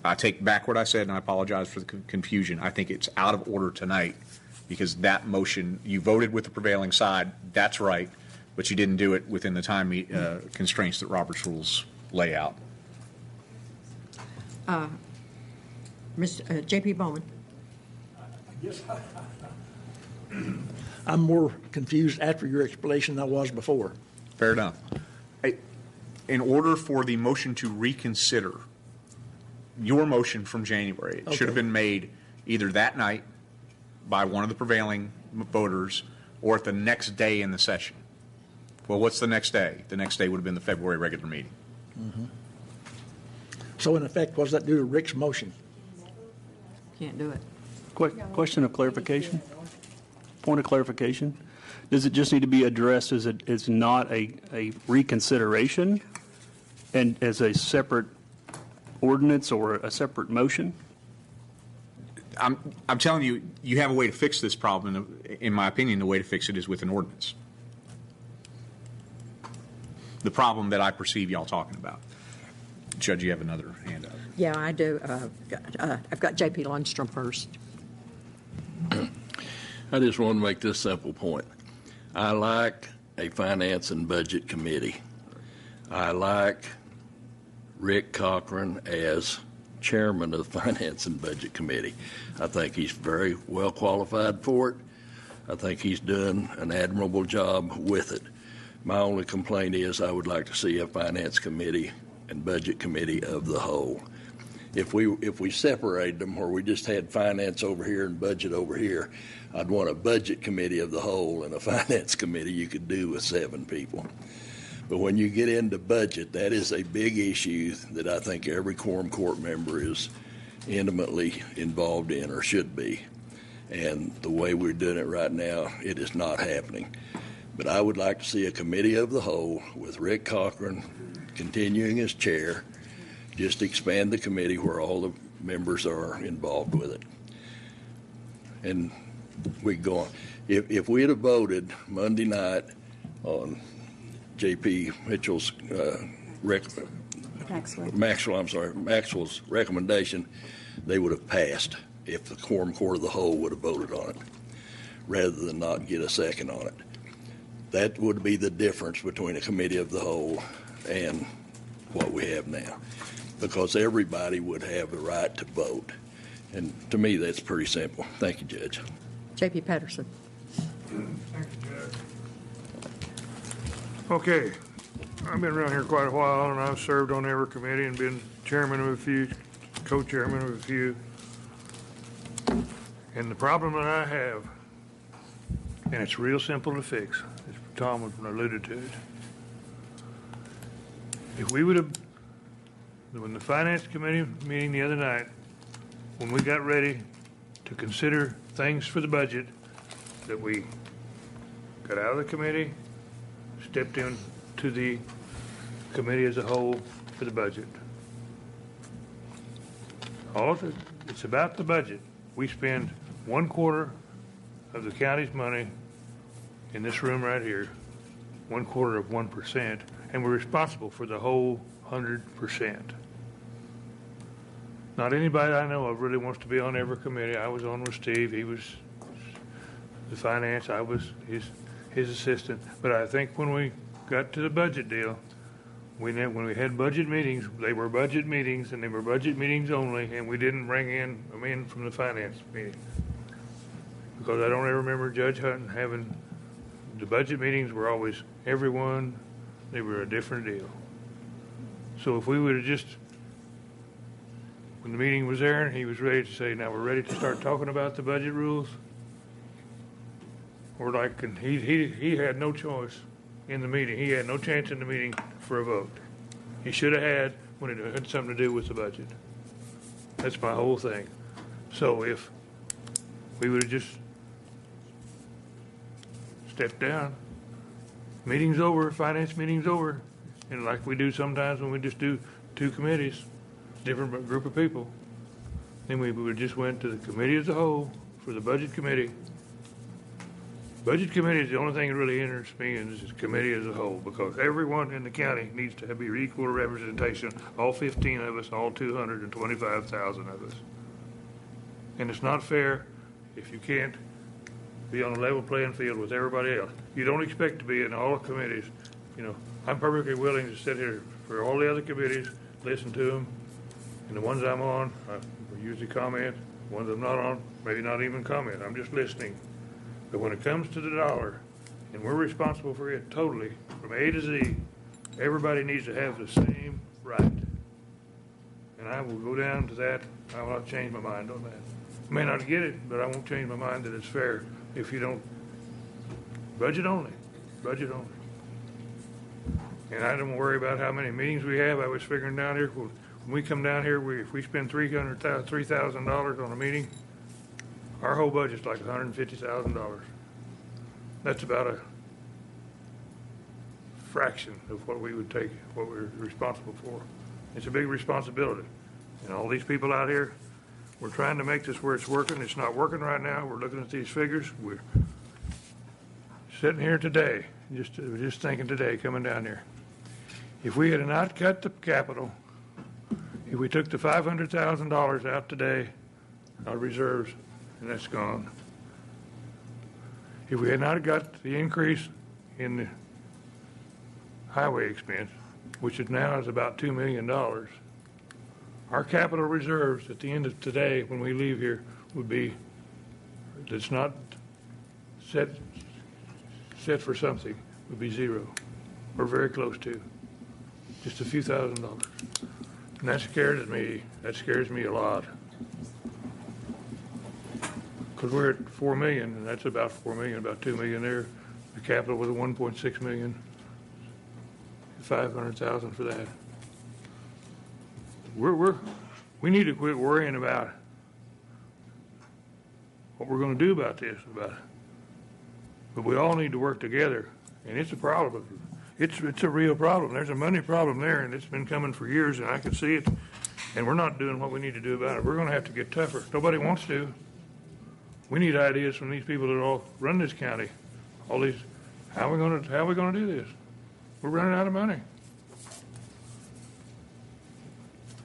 I take back what I said, and I apologize for the confusion. I think it's out of order tonight because that motion, you voted with the prevailing side. That's right, but you didn't do it within the time constraints that Robert's Rules lay out. Mr. J.P. Bowman. I'm more confused after your explanation than I was before. Fair enough. In order for the motion to reconsider your motion from January, it should have been made either that night by one of the prevailing voters or at the next day in the session. Well, what's the next day? The next day would have been the February regular meeting. Mm-hmm. So, in effect, what does that do to Rick's motion? Can't do it. Question of clarification? Point of clarification? Does it just need to be addressed as it's not a reconsideration and as a separate ordinance or a separate motion? I'm telling you, you have a way to fix this problem. In my opinion, the way to fix it is with an ordinance. The problem that I perceive y'all talking about. Judge, you have another hand up. Yeah, I do. I've got J.P. Lundstrom first. I just want to make this simple point. I like a finance and budget committee. I like Rick Cochran as chairman of the Finance and Budget Committee. I think he's very well qualified for it. I think he's done an admirable job with it. My only complaint is I would like to see a Finance Committee and Budget Committee of the whole. If we separated them, or we just had finance over here and budget over here, I'd want a Budget Committee of the whole and a Finance Committee you could do with 7 people. But when you get into budget, that is a big issue that I think every quorum court member is intimately involved in or should be. And the way we're doing it right now, it is not happening. But I would like to see a committee of the whole with Rick Cochran continuing as chair, just expand the committee where all the members are involved with it. And we go on. If we had voted Monday night on J.P. Mitchell's Maxwell's recommendation, they would have passed if the Quorum Court of the Whole would have voted on it, rather than not get a second on it. That would be the difference between a committee of the whole and what we have now, because everybody would have the right to vote. And to me, that's pretty simple. Thank you, Judge. J.P. Patterson. Thank you, Judge. Okay, I've been around here quite a while, and I've served on every committee and been chairman of a few, co-chairman of a few. And the problem that I have, and it's real simple to fix, as Tom alluded to it. If we would have, when the Finance Committee meeting the other night, when we got ready to consider things for the budget, that we got out of the committee, stepped into the committee as a whole for the budget. It's about the budget. We spend 1/4 of the county's money in this room right here, 1/4 of 1%, and we're responsible for the whole 100%. Not anybody I know of really wants to be on every committee. I was on with Steve. He was the finance. I was his assistant. But I think when we got to the budget deal, when we had budget meetings, they were budget meetings, and they were budget meetings only, and we didn't bring in a man from the finance meeting. Because I don't ever remember Judge Hutton having, the budget meetings were always everyone, they were a different deal. So if we would have just, when the meeting was there and he was ready to say, now we're ready to start talking about the budget rules, or like, and he had no choice in the meeting. He had no chance in the meeting for a vote. He should have had when it had something to do with the budget. That's my whole thing. So if we would have just stepped down, meeting's over, finance meeting's over, and like we do sometimes when we just do two committees, different group of people, then we would just went to the committee as a whole for the budget committee. Budget committee is the only thing that really interests me, in this committee as a whole, because everyone in the county needs to be equal representation, all 15 of us, all 225,000 of us. And it's not fair if you can't be on a level playing field with everybody else. You don't expect to be in all the committees. You know, I'm perfectly willing to sit here for all the other committees, listen to them, and the ones I'm on, I usually comment. The ones I'm not on, maybe not even comment. I'm just listening. But when it comes to the dollar, and we're responsible for it totally, from A to Z, everybody needs to have the same right. And I will go down to that. I will not change my mind on that. I may not get it, but I won't change my mind that it's fair if you don't. Budget only. Budget only. And I don't worry about how many meetings we have. I was figuring down here, when we come down here, if we spend $3,000 on a meeting, our whole budget's like $150,000. That's about a fraction of what we would take, what we're responsible for. It's a big responsibility. And all these people out here, we're trying to make this where it's working. It's not working right now. We're looking at these figures. We're sitting here today, just thinking today, coming down here. If we had not cut the capital, if we took the $500,000 out today, our reserves, and that's gone. If we had not got the increase in the highway expense, which is now is about $2 million, our capital reserves at the end of today, when we leave here, would be, that's not set for something, would be zero, or very close to, just a few $1,000s. And that scares me. That scares me a lot. Because we're at 4 million, and that's about 4 million, about 2 million there. The capital was 1.6 million, 500,000 for that. We need to quit worrying about what we're going to do about this. But we all need to work together, and it's a problem. It's a real problem. There's a money problem there, and it's been coming for years, and I can see it. And we're not doing what we need to do about it. We're going to have to get tougher. Nobody wants to. We need ideas from these people that all run this county. All these, how are we going to do this? We're running out of money.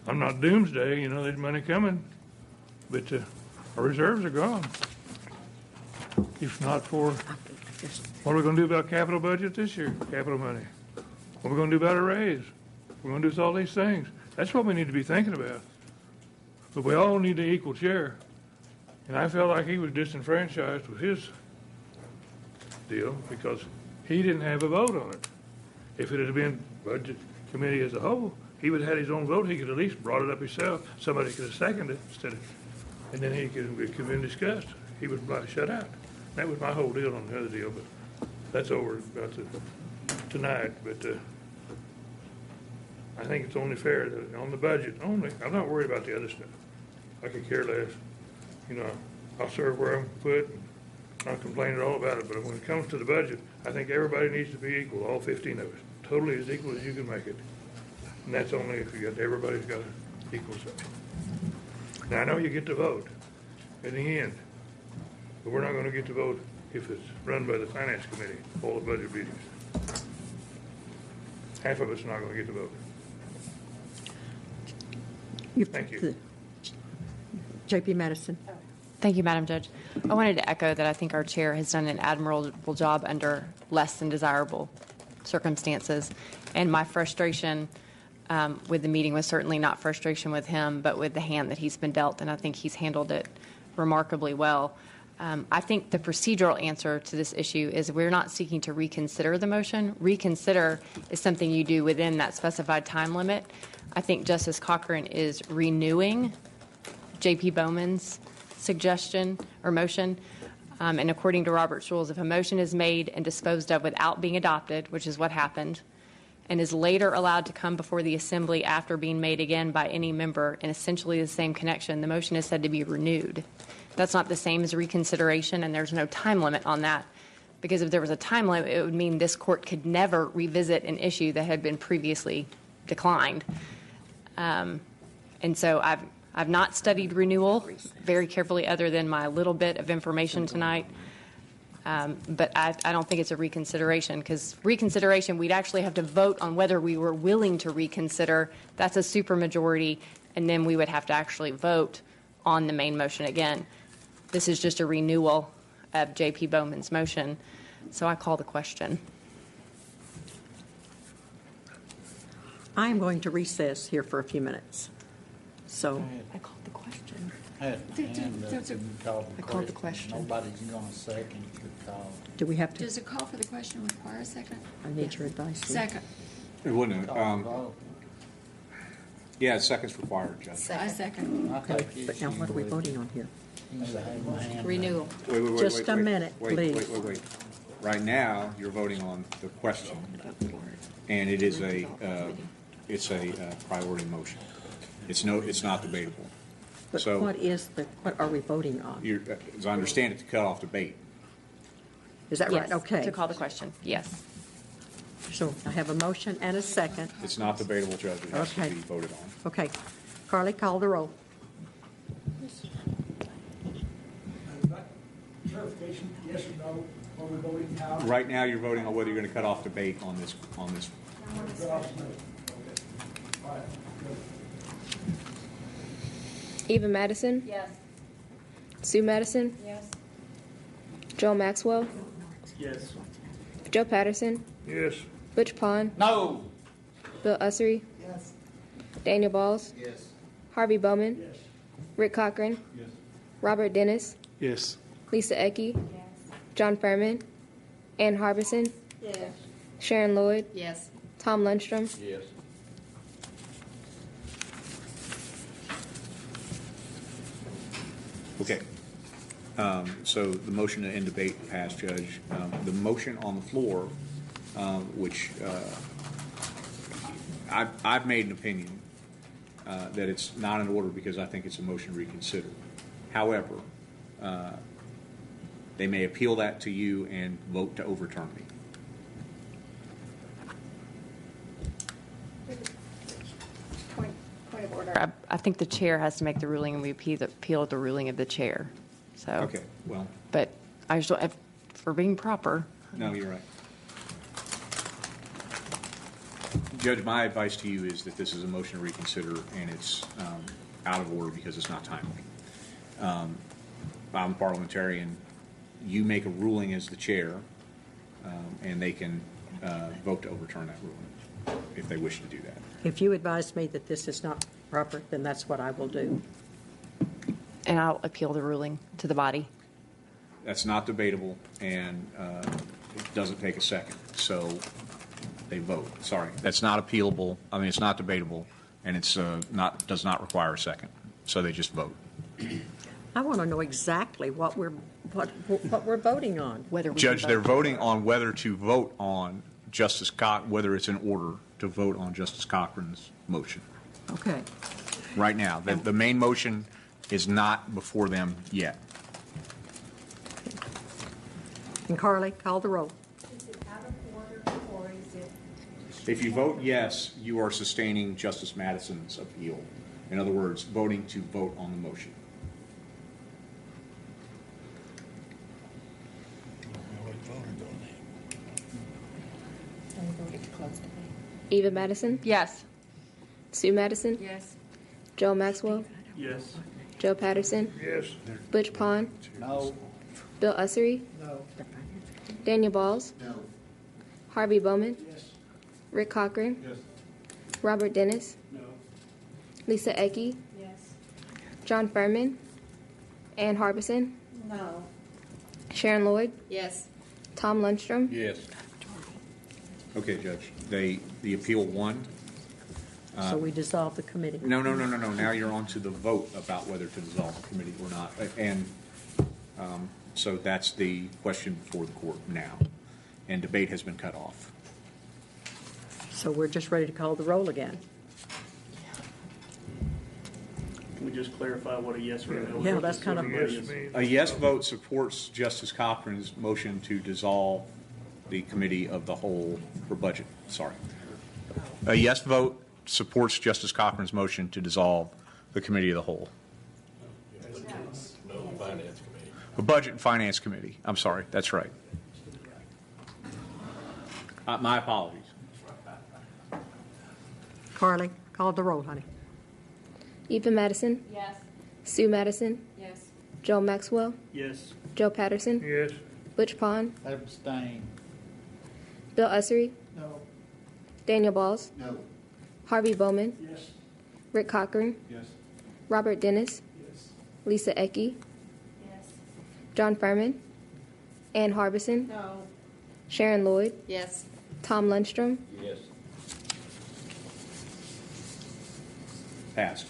I'm not doomsday, there's money coming, but our reserves are gone. If not for, what are we going to do about capital budget this year? Capital money. What are we going to do about a raise? We're going to do with all these things. That's what we need to be thinking about. But we all need an equal share. And I felt like he was disenfranchised with his deal because he didn't have a vote on it. If it had been budget committee as a whole, he would have had his own vote. He could at least brought it up himself. Somebody could have seconded it instead of, and then it could have been discussed. He was shut out. That was my whole deal on the other deal, but that's over about tonight. But I think it's only fair that on the budget only, I'm not worried about the other stuff. I could care less. I'll serve where I'm put, and not complain at all about it. But when it comes to the budget, I think everybody needs to be equal, all 15 of us. Totally as equal as you can make it. And that's only if everybody's got an equal say. Now, I know you get to vote in the end, but we're not going to get to vote if it's run by the Finance Committee, all the budget meetings. Half of us are not going to get to vote. Thank you. J.P. Madison. Thank you, Madam Judge. I wanted to echo that I think our chair has done an admirable job under less than desirable circumstances. And my frustration with the meeting was certainly not frustration with him, but with the hand that he's been dealt, and I think he's handled it remarkably well. I think the procedural answer to this issue is we're not seeking to reconsider the motion. Reconsider is something you do within that specified time limit. I think Justice Cochran is renewing J.P. Bowman's suggestion or motion. And according to Robert's rules, if a motion is made and disposed of without being adopted, which is what happened, and is later allowed to come before the Assembly after being made again by any member in essentially the same connection, the motion is said to be renewed. That's not the same as reconsideration, and there's no time limit on that. Because if there was a time limit, it would mean this court could never revisit an issue that had been previously declined. And so I've not studied renewal very carefully other than my little bit of information tonight. But I don't think it's a reconsideration, because reconsideration, we'd actually have to vote on whether we were willing to reconsider. That's a supermajority, and then we would have to actually vote on the main motion again. This is just a renewal of J.P. Bowman's motion, so I call the question. I'm going to recess here for a few minutes. So I called the question. I called the question. Nobody's going to second the call. Do we have to? Does a call for the question require a second? I need your advice. Second. It wouldn't. Yeah, seconds required, Judge. I second. Okay, but now what are we voting on here? Renewal. Wait, Just a minute, please. Wait. Right now, you're voting on the question, and it is a priority motion. It's not debatable. But So what are we voting on? As I understand it, to cut off debate. Is that right? Yes, Okay. to call the question, yes. So I have a motion and a second. It's not debatable, Judge. It has to Okay. be voted on. Okay. Carly, call the roll. Clarification, yes or no, are we voting now? Right now, you're voting on whether you're going to cut off debate on this. Eva Madison? Yes. Sue Madison? Yes. Joel Maxwell? Yes. Joe Patterson? Yes. Butch Pond? No. Bill Ussery? Yes. Daniel Balls? Yes. Harvey Bowman? Yes. Rick Cochran? Yes. Robert Dennis? Yes. Lisa Ecke? John Furman? Ann Harbison? Yes. Sharon Lloyd? Yes. Tom Lundstrom? Yes. Okay. So the motion to end debate passed, Judge. The motion on the floor, which I've made an opinion that it's not in order because I think it's a motion to reconsider. However, They may appeal that to you and vote to overturn me. Point of order. I think the chair has to make the ruling, and we appeal the ruling of the chair. So. Okay, well. But I just, for being proper. No, you're right. Judge, my advice to you is that this is a motion to reconsider, and it's out of order because it's not timely. I'm a parliamentarian. You make a ruling as the chair, and they can vote to overturn that ruling if they wish to do that. If you advise me that this is not proper, then that's what I will do. And I'll appeal the ruling to the body. That's not debatable, and it doesn't take a second. So they vote. Sorry, that's not appealable. I mean, it's not debatable, and it's does not require a second. So they just vote. I want to know exactly what we're voting on. Judge, they're voting on whether to vote on whether it's in order to vote on Justice Cochran's motion. Okay. Right now, the main motion is not before them yet. And Carly, call the roll. Is it out of order, or is it? If you vote yes, you are sustaining Justice Madison's appeal. In other words, voting to vote on the motion. Eva Madison? Yes. Sue Madison? Yes. Joe Maxwell? Yes. Joe Patterson? Yes. Butch Pond? No. Bill Ussery? No. Daniel Balls? No. Harvey Bowman? Yes. Rick Cochran? Yes. Robert Dennis? No. Lisa Ecke? Yes. John Furman? Ann Harbison? No. Sharon Lloyd? Yes. Tom Lundstrom? Yes. Okay, Judge. The appeal won. So we dissolve the committee. No. Now you're on to the vote about whether to dissolve the committee or not. And so that's the question before the court now. And debate has been cut off. So we're just ready to call the roll again. Can we just clarify what a yes or a no? Yeah, that's kind of. A yes vote supports Justice Cochran's motion to dissolve the committee of the whole for budget. Sorry. A yes vote supports Justice Cochran's motion to dissolve the committee of the whole. No, Finance Committee. The Budget and Finance Committee. I'm sorry. That's right. My apologies. Carly, call the roll, honey. Eva Madison? Yes. Sue Madison? Yes. Joe Maxwell? Yes. Joe Patterson? Yes. Butch Pond? Abstain. Bill Ussery? No. Daniel Balls? No. Harvey Bowman? Yes. Rick Cochran? Yes. Robert Dennis? Yes. Lisa Ecke? Yes. John Furman? Ann Harbison? No. Sharon Lloyd? Yes. Tom Lundstrom? Yes. Passed.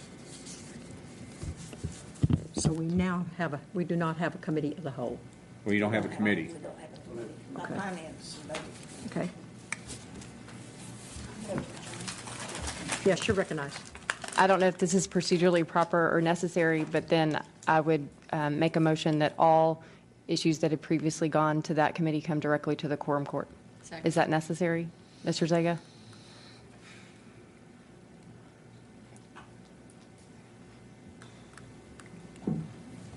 So we do not have a committee of the whole. Well, you don't have a committee. Not finance. Okay. Yes, you're recognized. I don't know if this is procedurally proper or necessary, but then I would make a motion that all issues that had previously gone to that committee come directly to the quorum court. Second. Is that necessary, Mr. Zega?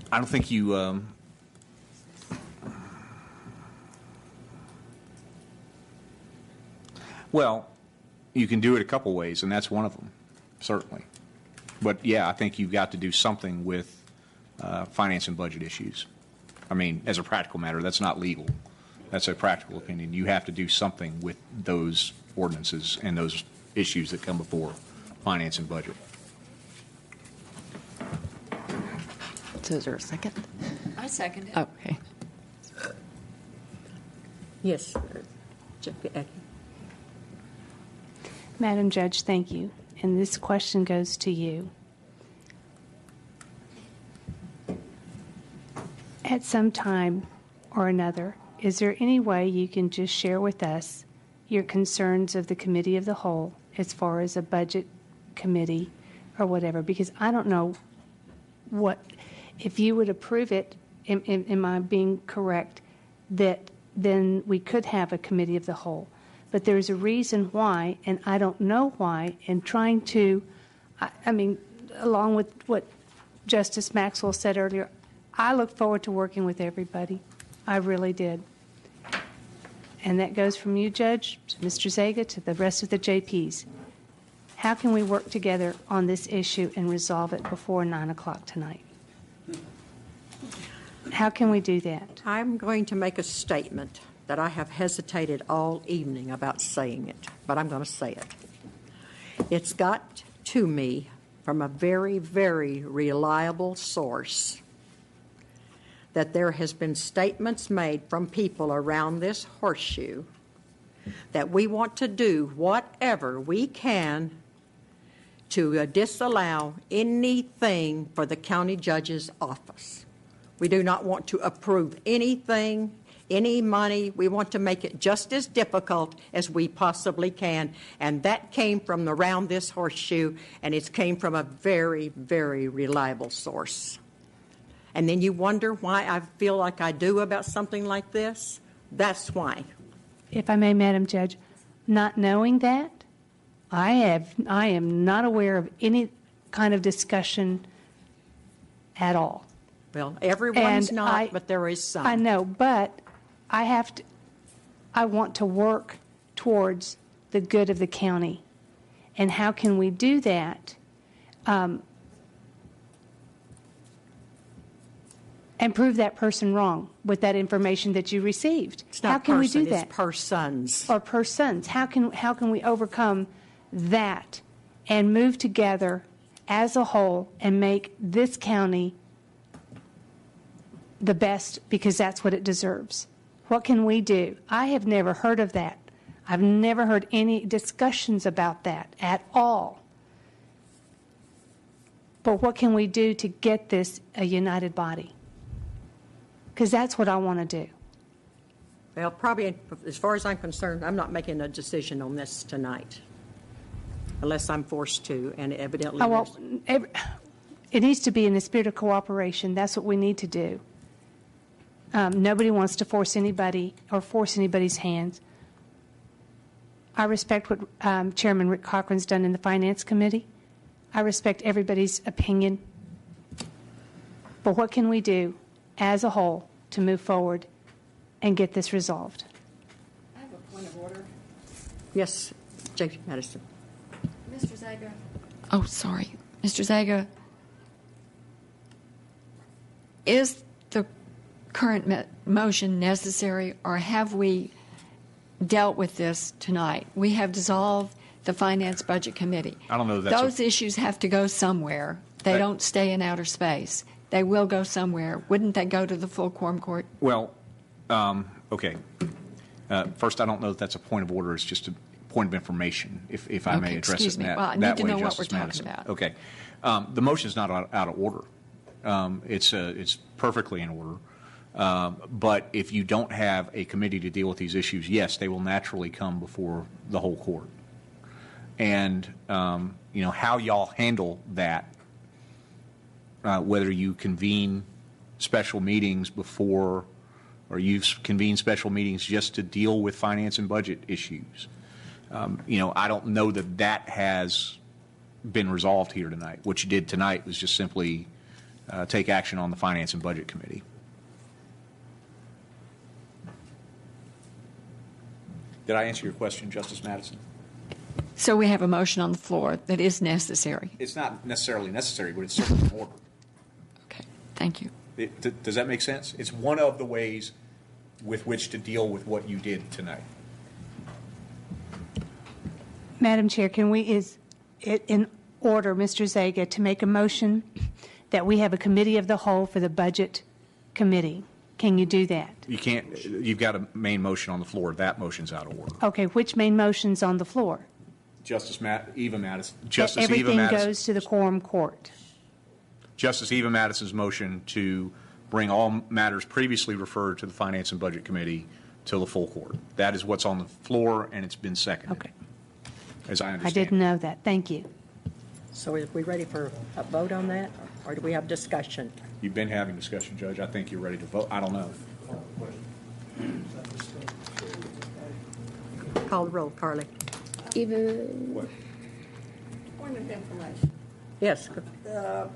I don't think you. Well, you can do it a couple ways, and that's one of them, certainly. But yeah, I think you've got to do something with finance and budget issues. I mean, as a practical matter, that's not legal. That's a practical opinion. You have to do something with those ordinances and those issues that come before finance and budget. So is there a second? I second it. Oh, okay. Yes. Jeffrey Ecke. Madam Judge, thank you. And this question goes to you. At some time or another, is there any way you can just share with us your concerns of the Committee of the Whole as far as a budget committee or whatever? Because I don't know if you would approve it am I being correct, that then we could have a committee of the whole? But there's a reason why, and I don't know why, and trying to, I mean, along with what Justice Maxwell said earlier, I look forward to working with everybody. I really did. And that goes from you, Judge, to Mr. Zaga, to the rest of the JPs. How can we work together on this issue and resolve it before 9 o'clock tonight? How can we do that? I'm going to make a statement that I have hesitated all evening about saying it, but I'm going to say it. It's got to me from a very, very reliable source that there has been statements made from people around this horseshoe that we want to do whatever we can to disallow anything for the county judge's office. We do not want to approve anything, any money. We want to make it just as difficult as we possibly can. And that came from around this horseshoe, and it came from a very, very reliable source. And then you wonder why I feel like I do about something like this? That's why. If I may, Madam Judge, not knowing that, I am not aware of any kind of discussion at all. Well, everyone's not, but there is some. I know, but I want to work towards the good of the county. And how can we do that? And prove that person wrong with that information that you received. It's not how can person, we do that? It's persons. Or persons. How can we overcome that and move together as a whole and make this county the best, because that's what it deserves? What can we do? I have never heard of that. I've never heard any discussions about that at all. But what can we do to get this a united body? Because that's what I want to do. Well, probably, as far as I'm concerned, I'm not making a decision on this tonight, unless I'm forced to, and evidently it needs to be in the spirit of cooperation. That's what we need to do. Nobody wants to force anybody or force anybody's hands. I respect what Chairman Rick Cochran's done in the Finance Committee. I respect everybody's opinion. But what can we do as a whole to move forward and get this resolved? I have a point of order. Yes, J.P. Madison. Mr. Zaga. Oh, sorry. Mr. Zaga, is the current motion necessary, or have we dealt with this tonight? We have dissolved the Finance Budget Committee. I don't know that those issues have to go somewhere. They don't stay in outer space. They will go somewhere. Wouldn't they go to the full quorum court? Well, okay. First, I don't know that that's a point of order. It's just a point of information, if I may address it in that, well, I need that to way, know Justice what we're Madison. talking about. Okay. The motion is not out of order. It's perfectly in order. But if you don't have a committee to deal with these issues, yes, they will naturally come before the whole court. And, how y'all handle that, whether you convene special meetings before or you convene special meetings just to deal with finance and budget issues. I don't know that has been resolved here tonight. What you did tonight was just simply take action on the Finance and Budget Committee. Did I answer your question, Justice Madison? So we have a motion on the floor that is necessary. It's not necessarily necessary, but it's certainly in order. Okay, thank you. Does that make sense? It's one of the ways with which to deal with what you did tonight. Madam Chair, is it in order, Mr. Zaga, to make a motion that we have a committee of the whole for the Budget Committee? Can you do that? You can't. You've got a main motion on the floor. That motion's out of order. Okay, which main motion's on the floor? Eva Madison. Everything goes to the quorum court. Justice Eva Madison's motion to bring all matters previously referred to the Finance and Budget Committee to the full court. That is what's on the floor, and it's been seconded. Okay. As I understand. I didn't know that. Thank you. So are we ready for a vote on that, or do we have discussion? You've been having discussion, Judge. I think you're ready to vote. I don't know. Call the roll, Carly. Even, What? Point of information. Yes. The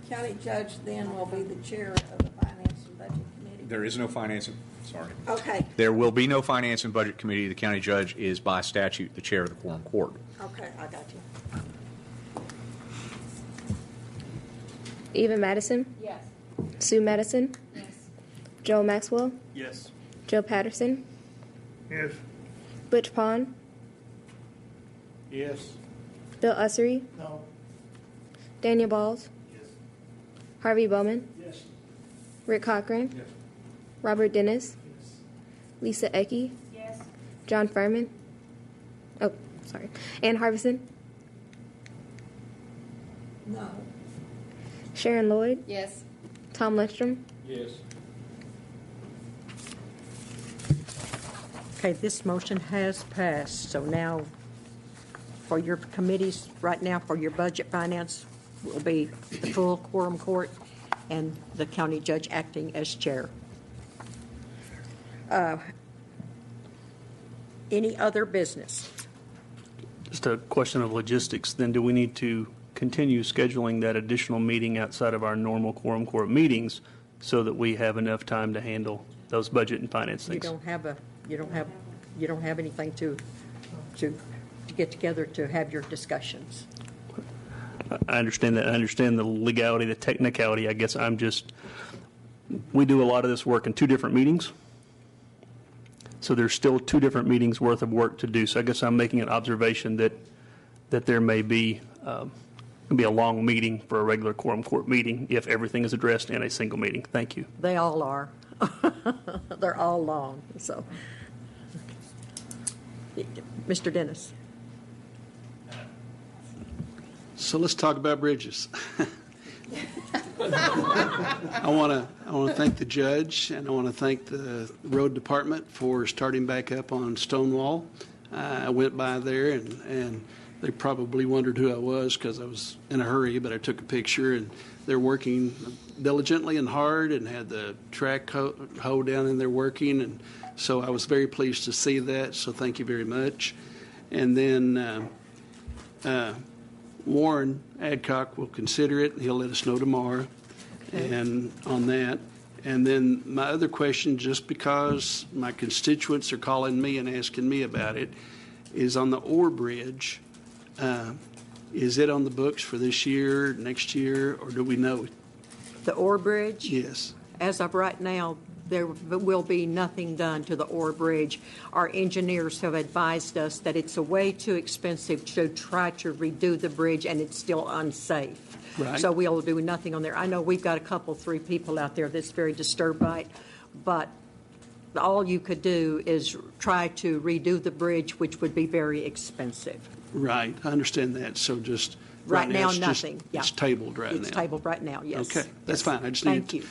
county judge then will be the chair of the Finance and Budget Committee. There is no finance. Sorry. Okay. There will be no Finance and Budget Committee. The county judge is by statute the chair of the quorum court. Okay, I got you. Eva Madison, Yes. Sue Madison, Yes. Joel Maxwell, Yes. Joe Patterson, Yes. Butch Pond, Yes. Bill Ussery, No. Daniel Balls, Harvey Bowman, Yes. Rick Cochran, Yes. Robert Dennis, Lisa Ecke, Yes. John Furman, oh, sorry, Ann Harbison, No. Sharon Lloyd, Yes. Tom Lundstrom, Yes. Okay, this motion has passed. So now, for your committees, right now, for your budget finance, will be the full quorum court and the county judge acting as chair. Any other business? Just a question of logistics, then do we need to continue scheduling that additional meeting outside of our normal quorum court meetings so that we have enough time to handle those budget and finance You things? don't have anything to get together to have your discussions. I understand that. I understand the legality, the technicality. I guess we do a lot of this work in two different meetings. So there's still two different meetings worth of work to do. So I guess I'm making an observation that there may be a long meeting for a regular quorum court meeting if everything is addressed in a single meeting. Thank you. They all are. They're all long, so. Mr. Dennis. So let's talk about bridges. I want to thank the judge, and I want to thank the road department for starting back up on Stonewall. I went by there, and they probably wondered who I was because I was in a hurry, but I took a picture, and they're working diligently and hard and had the track hoe down in there working, and so I was very pleased to see that, so thank you very much. And then Warren Adcock will consider it, and he'll let us know tomorrow and on that. And then my other question, just because my constituents are calling me and asking me about it, is on the Ore Bridge. Is it on the books for this year, next year, or do we know? The Ore Bridge? Yes. As of right now, there will be nothing done to the Ore Bridge. Our engineers have advised us that it's a way too expensive to try to redo the bridge, and it's still unsafe. Right. So we'll do nothing on there. I know we've got three people out there that's very disturbed by it, but all you could do is try to redo the bridge, which would be very expensive. Right, I understand that. So just Right now, it's nothing. Yeah. It's tabled right now. It's tabled right now, yes. Okay, that's fine. I just Thank you.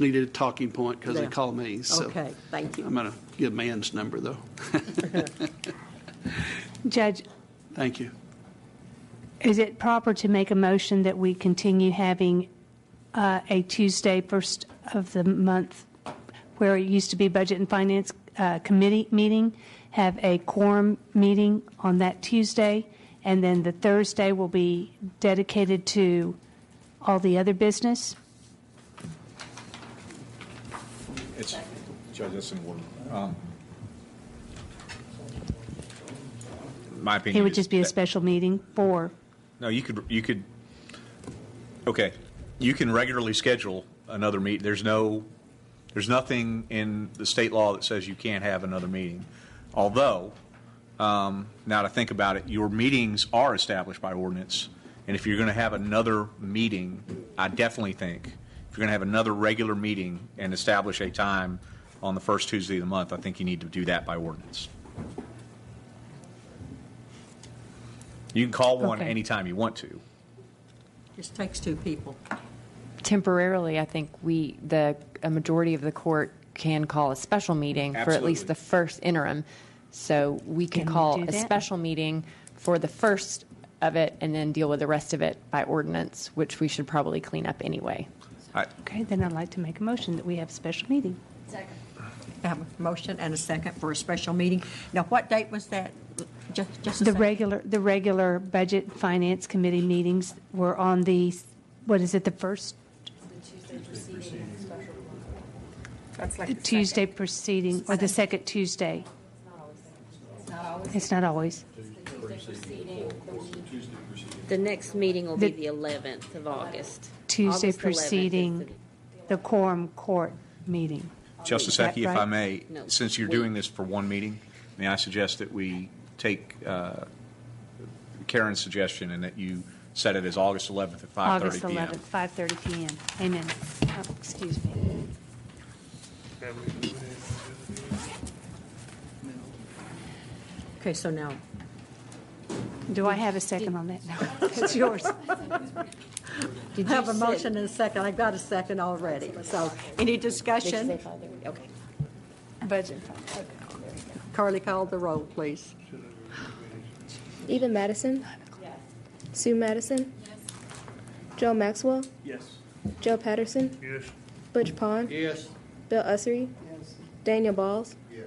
needed a talking point because they Yeah. call me. So Okay, thank you. I'm going to give Mann's number though. Judge, Thank you. is it proper to make a motion that we continue having a Tuesday, first of the month, where it used to be Budget and Finance Committee meeting, have a quorum meeting on that Tuesday, and then the Thursday will be dedicated to all the other business? Judge, that's in order. My opinion It would is just be a that- special meeting for, No, you could, okay, you can regularly schedule another meet. There's nothing in the state law that says you can't have another meeting. Although, now to think about it, your meetings are established by ordinance. And if you're going to have another meeting, I definitely think, if you're going to have another regular meeting and establish a time on the first Tuesday of the month, I think you need to do that by ordinance. You can call one Okay. anytime you want to. Just takes two people. Temporarily, I think a majority of the court can call a special meeting for at least Absolutely. the first interim. So we can Can we call do a that? special meeting for the first of it and then deal with the rest of it by ordinance, which we should probably clean up anyway. Okay, then I'd like to make a motion that we have a special meeting. Second. I have a motion and a second for a special meeting. Now, what date was that? Just a The second. regular Budget and Finance Committee meetings were on the, what is it, the first That's like the Tuesday preceding, or the second Tuesday? It's not always. The next meeting will be the 11th of August. Tuesday August 11th is preceding the Quorum Court meeting. Justice Is that Ecke, if I right? may, No. since you're doing this for one meeting, may I suggest that we take Karen's suggestion and that you set it as August 11th at 5:30 August p.m. 11th, 5:30 p.m. Amen. Oh, excuse me. Okay, so now, Do I have a second on that? No, it's yours. I have a motion and a second. I've got a second already. So, any discussion? Okay. Budget. Carly, call the roll, please. Eva Madison. Sue Madison. Joe Maxwell. Yes. Joe Patterson. Yes. Butch Pond. Yes. Bill Ussery. Daniel Balls. Yes.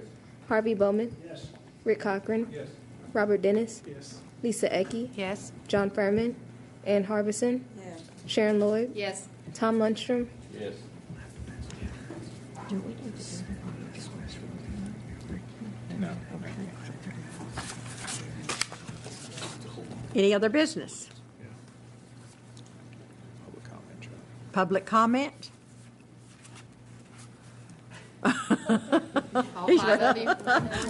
Harvey Bowman. Yes. Rick Cochran. Yes. Robert Dennis. Yes. Lisa Ecke. Yes. John Furman. Ann Harbison. Sharon Lloyd. Yes. Tom Lundstrom. Yes. No. Any other business? Public comment?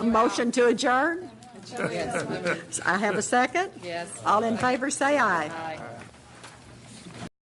Motion to adjourn? I have a second? Yes. All in favor, say aye. Aye.